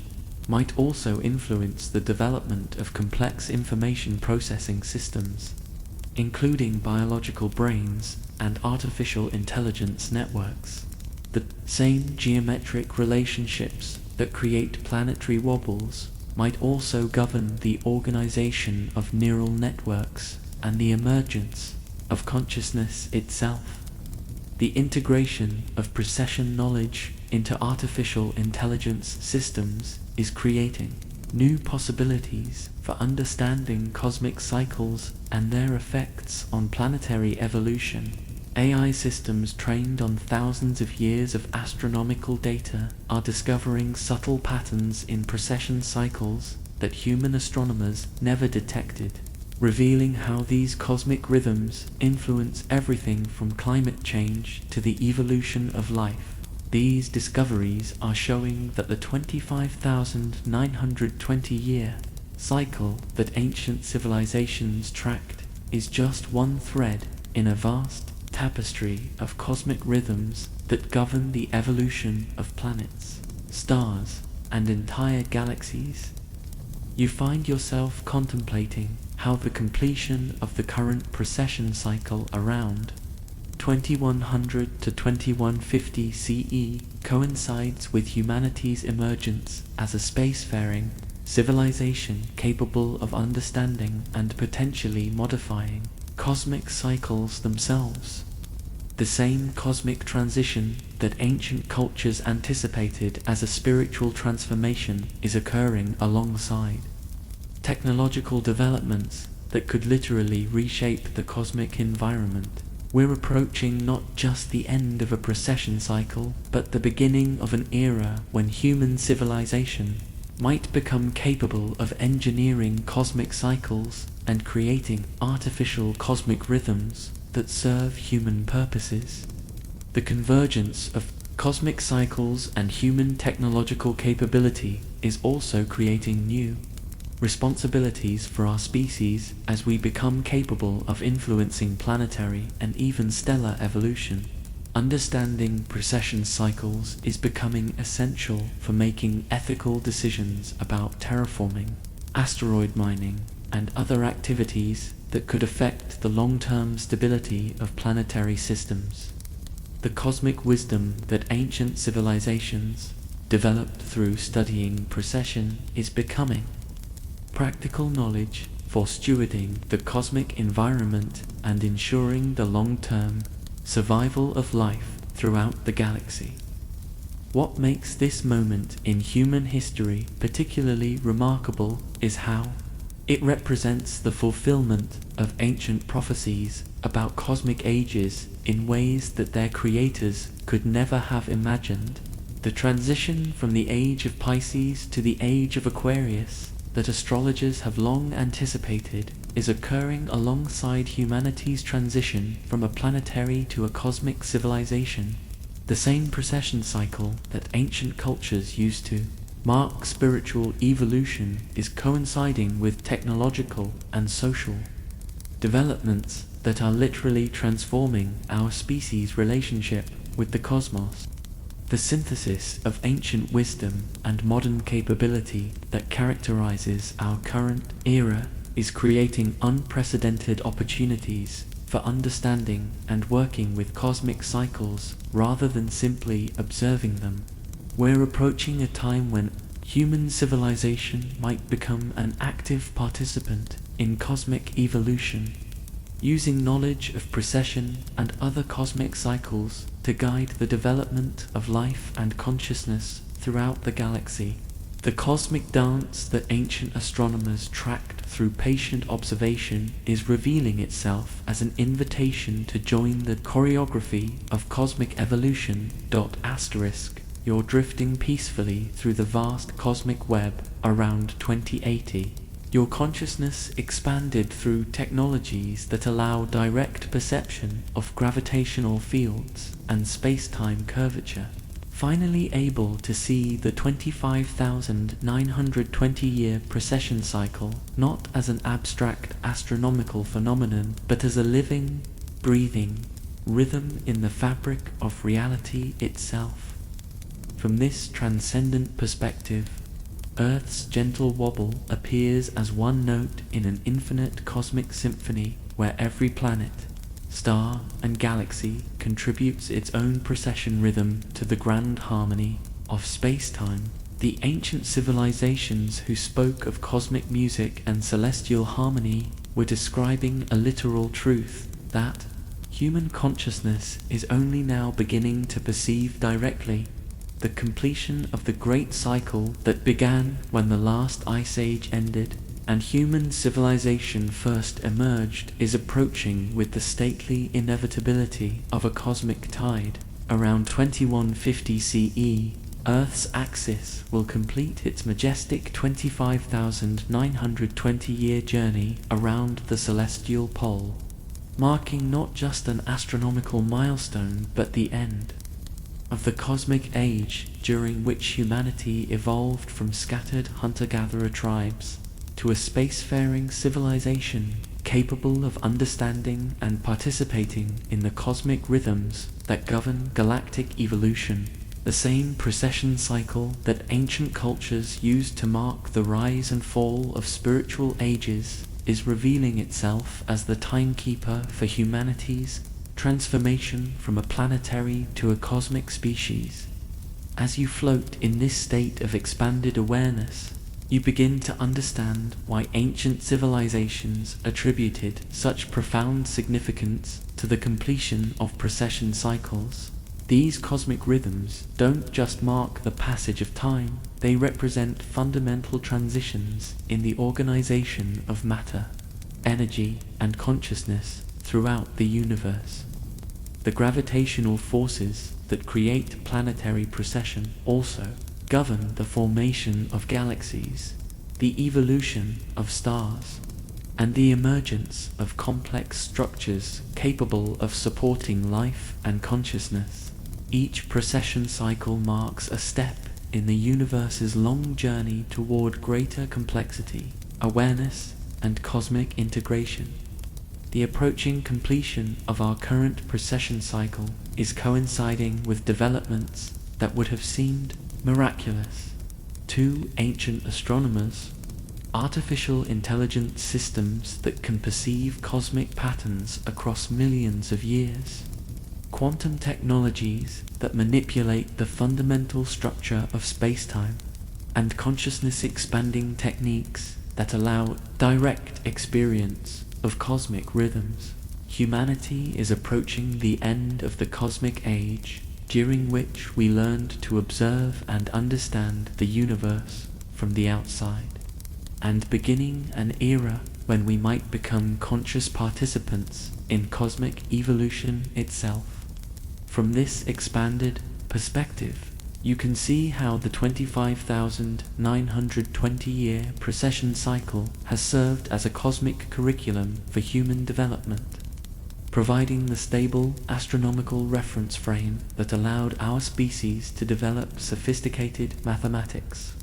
might also influence the development of complex information processing systems, including biological brains and artificial intelligence networks. The same geometric relationships that create planetary wobbles might also govern the organization of neural networks and the emergence of consciousness itself. The integration of precession knowledge into artificial intelligence systems is creating new possibilities for understanding cosmic cycles and their effects on planetary evolution. AI systems trained on thousands of years of astronomical data are discovering subtle patterns in precession cycles that human astronomers never detected, revealing how these cosmic rhythms influence everything from climate change to the evolution of life. These discoveries are showing that the 25,920-year cycle that ancient civilizations tracked is just one thread in a vast tapestry of cosmic rhythms that govern the evolution of planets, stars, and entire galaxies. You find yourself contemplating how the completion of the current precession cycle around 2100 to 2150 CE coincides with humanity's emergence as a spacefaring civilization capable of understanding and potentially modifying cosmic cycles themselves. The same cosmic transition that ancient cultures anticipated as a spiritual transformation is occurring alongside technological developments that could literally reshape the cosmic environment. We're approaching not just the end of a precession cycle, but the beginning of an era when human civilization might become capable of engineering cosmic cycles and creating artificial cosmic rhythms that serve human purposes. The convergence of cosmic cycles and human technological capability is also creating new responsibilities for our species as we become capable of influencing planetary and even stellar evolution. Understanding precession cycles is becoming essential for making ethical decisions about terraforming, asteroid mining, and other activities that could affect the long-term stability of planetary systems. The cosmic wisdom that ancient civilizations developed through studying precession is becoming practical knowledge for stewarding the cosmic environment and ensuring the long-term survival of life throughout the galaxy. What makes this moment in human history particularly remarkable is how it represents the fulfillment of ancient prophecies about cosmic ages in ways that their creators could never have imagined. The transition from the age of Pisces to the age of Aquarius that astrologers have long anticipated is occurring alongside humanity's transition from a planetary to a cosmic civilization. The same precession cycle that ancient cultures used to mark spiritual evolution is coinciding with technological and social developments that are literally transforming our species' relationship with the cosmos. The synthesis of ancient wisdom and modern capability that characterizes our current era is creating unprecedented opportunities for understanding and working with cosmic cycles rather than simply observing them. We're approaching a time when human civilization might become an active participant in cosmic evolution, using knowledge of precession and other cosmic cycles to guide the development of life and consciousness throughout the galaxy. The cosmic dance that ancient astronomers tracked through patient observation is revealing itself as an invitation to join the choreography of cosmic evolution. You're drifting peacefully through the vast cosmic web around 2080. Your consciousness expanded through technologies that allow direct perception of gravitational fields and space-time curvature, finally able to see the 25,920-year precession cycle not as an abstract astronomical phenomenon, but as a living, breathing rhythm in the fabric of reality itself. From this transcendent perspective, Earth's gentle wobble appears as one note in an infinite cosmic symphony where every planet, star, and galaxy contributes its own precession rhythm to the grand harmony of space-time. The ancient civilizations who spoke of cosmic music and celestial harmony were describing a literal truth that human consciousness is only now beginning to perceive directly. The completion of the great cycle that began when the last ice age ended and human civilization first emerged is approaching with the stately inevitability of a cosmic tide. Around 2150 CE, Earth's axis will complete its majestic 25,920-year journey around the celestial pole, marking not just an astronomical milestone but the end of the cosmic age during which humanity evolved from scattered hunter-gatherer tribes to a spacefaring civilization capable of understanding and participating in the cosmic rhythms that govern galactic evolution. The same precession cycle that ancient cultures used to mark the rise and fall of spiritual ages is revealing itself as the timekeeper for humanity's transformation from a planetary to a cosmic species. As you float in this state of expanded awareness, you begin to understand why ancient civilizations attributed such profound significance to the completion of precession cycles. These cosmic rhythms don't just mark the passage of time, they represent fundamental transitions in the organization of matter, energy, and consciousness throughout the universe. The gravitational forces that create planetary precession also govern the formation of galaxies, the evolution of stars, and the emergence of complex structures capable of supporting life and consciousness. Each precession cycle marks a step in the universe's long journey toward greater complexity, awareness, and cosmic integration. The approaching completion of our current precession cycle is coinciding with developments that would have seemed miraculous to ancient astronomers. Artificial intelligence systems that can perceive cosmic patterns across millions of years. Quantum technologies that manipulate the fundamental structure of space-time, and consciousness-expanding techniques that allow direct experience of cosmic rhythms. Humanity is approaching the end of the cosmic age, during which we learned to observe and understand the universe from the outside, and beginning an era when we might become conscious participants in cosmic evolution itself. From this expanded perspective, you can see how the 25,920-year precession cycle has served as a cosmic curriculum for human development, providing the stable astronomical reference frame that allowed our species to develop sophisticated mathematics,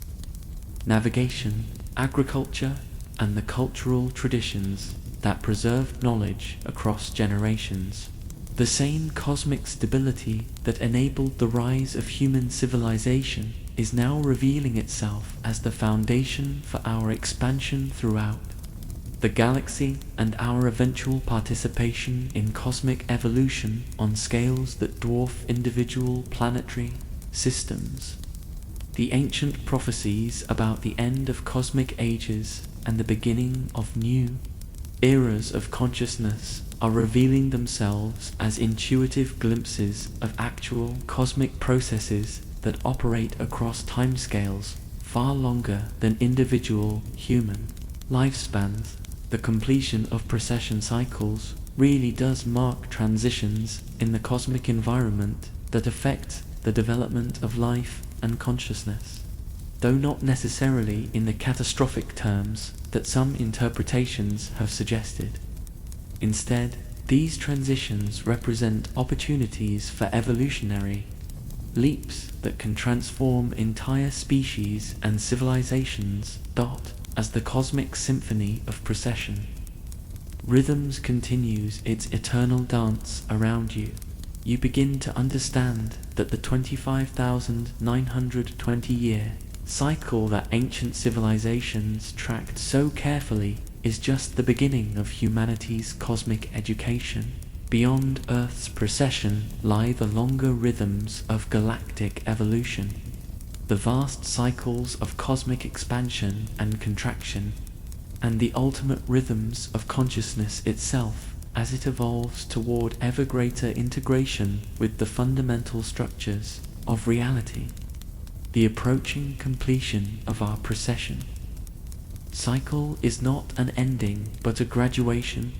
navigation, agriculture, and the cultural traditions that preserved knowledge across generations. The same cosmic stability that enabled the rise of human civilization is now revealing itself as the foundation for our expansion throughout the galaxy and our eventual participation in cosmic evolution on scales that dwarf individual planetary systems. The ancient prophecies about the end of cosmic ages and the beginning of new eras of consciousness are revealing themselves as intuitive glimpses of actual cosmic processes that operate across timescales far longer than individual human lifespans. The completion of precession cycles really does mark transitions in the cosmic environment that affect the development of life and consciousness. though not necessarily in the catastrophic terms that some interpretations have suggested. Instead, these transitions represent opportunities for evolutionary leaps that can transform entire species and civilizations. As the cosmic symphony of precession rhythms continues its eternal dance around you, you begin to understand that the 25,920-year cycle that ancient civilizations tracked so carefully is just the beginning of humanity's cosmic education. Beyond Earth's precession lie the longer rhythms of galactic evolution, the vast cycles of cosmic expansion and contraction, and the ultimate rhythms of consciousness itself as it evolves toward ever greater integration with the fundamental structures of reality. The approaching completion of our precession cycle is not an ending but a graduation,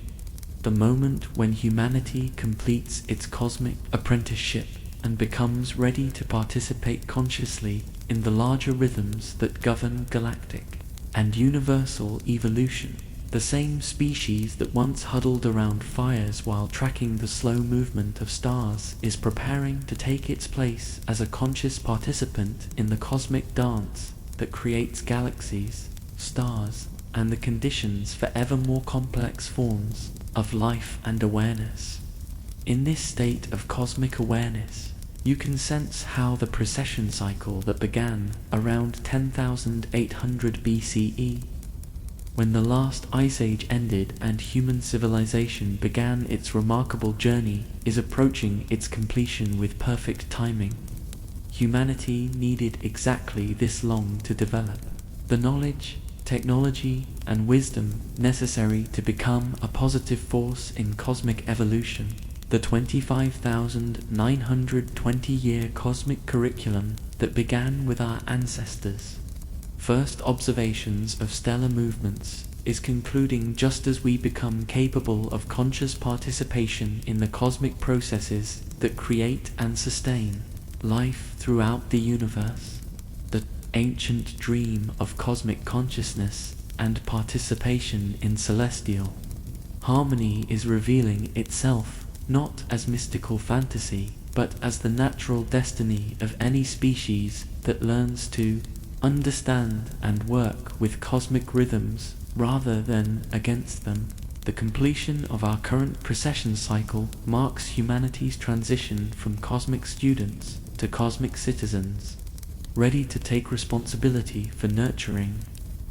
the moment when humanity completes its cosmic apprenticeship and becomes ready to participate consciously in the larger rhythms that govern galactic and universal evolution. The same species that once huddled around fires while tracking the slow movement of stars is preparing to take its place as a conscious participant in the cosmic dance that creates galaxies, stars, and the conditions for ever more complex forms of life and awareness. In this state of cosmic awareness, you can sense how the precession cycle that began around 10,800 BCE, when the last ice age ended and human civilization began its remarkable journey, is approaching its completion with perfect timing. Humanity needed exactly this long to develop the knowledge, technology, and wisdom necessary to become a positive force in cosmic evolution. The 25,920-year cosmic curriculum that began with our ancestors' first observations of stellar movements is concluding just as we become capable of conscious participation in the cosmic processes that create and sustain life throughout the universe. The ancient dream of cosmic consciousness and participation in celestial harmony is revealing itself not as mystical fantasy, but as the natural destiny of any species that learns to understand and work with cosmic rhythms rather than against them. The completion of our current precession cycle marks humanity's transition from cosmic students to cosmic citizens, ready to take responsibility for nurturing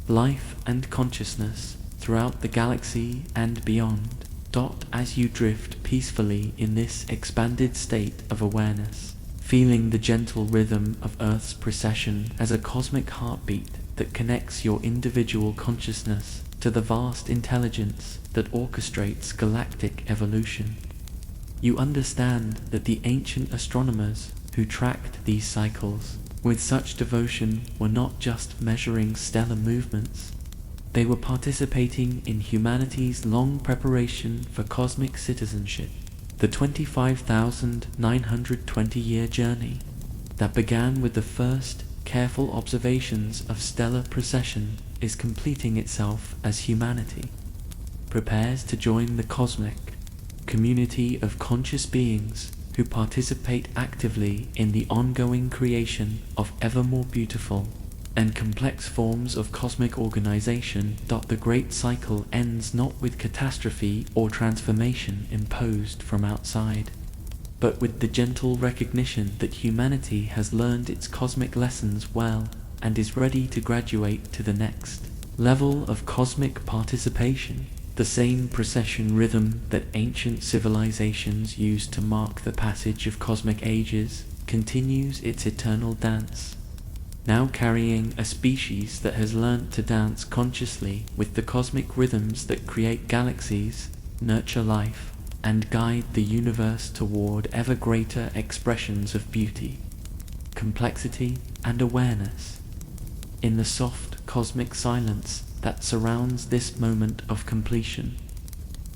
life and consciousness throughout the galaxy and beyond. As you drift peacefully in this expanded state of awareness, feeling the gentle rhythm of Earth's precession as a cosmic heartbeat that connects your individual consciousness to the vast intelligence that orchestrates galactic evolution, you understand that the ancient astronomers who tracked these cycles with such devotion were not just measuring stellar movements. They were participating in humanity's long preparation for cosmic citizenship. The 25,920-year journey that began with the first careful observations of stellar precession is completing itself as humanity prepares to join the cosmic community of conscious beings who participate actively in the ongoing creation of ever more beautiful and complex forms of cosmic organization. The great cycle ends not with catastrophe or transformation imposed from outside, but with the gentle recognition that humanity has learned its cosmic lessons well and is ready to graduate to the next level of cosmic participation. The same precession rhythm that ancient civilizations used to mark the passage of cosmic ages continues its eternal dance, now carrying a species that has learnt to dance consciously with the cosmic rhythms that create galaxies, nurture life, and guide the universe toward ever greater expressions of beauty, complexity, and awareness. In the soft cosmic silence that surrounds this moment of completion,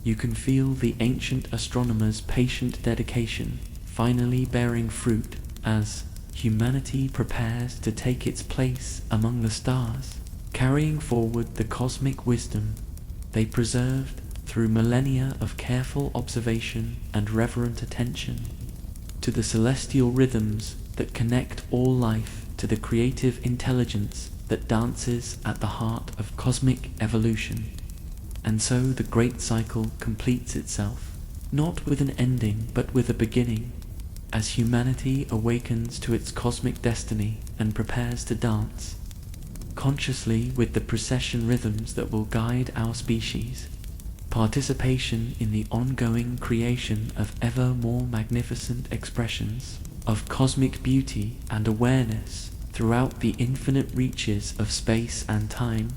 you can feel the ancient astronomers' patient dedication finally bearing fruit as humanity prepares to take its place among the stars, carrying forward the cosmic wisdom they preserved through millennia of careful observation and reverent attention to the celestial rhythms that connect all life to the creative intelligence that dances at the heart of cosmic evolution. And so the great cycle completes itself, not with an ending but with a beginning, as humanity awakens to its cosmic destiny and prepares to dance consciously with the precession rhythms that will guide our species. Participation in the ongoing creation of ever more magnificent expressions of cosmic beauty and awareness throughout the infinite reaches of space and time.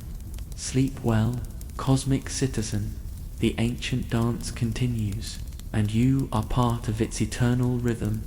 Sleep well, cosmic citizen. The ancient dance continues, and you are part of its eternal rhythm.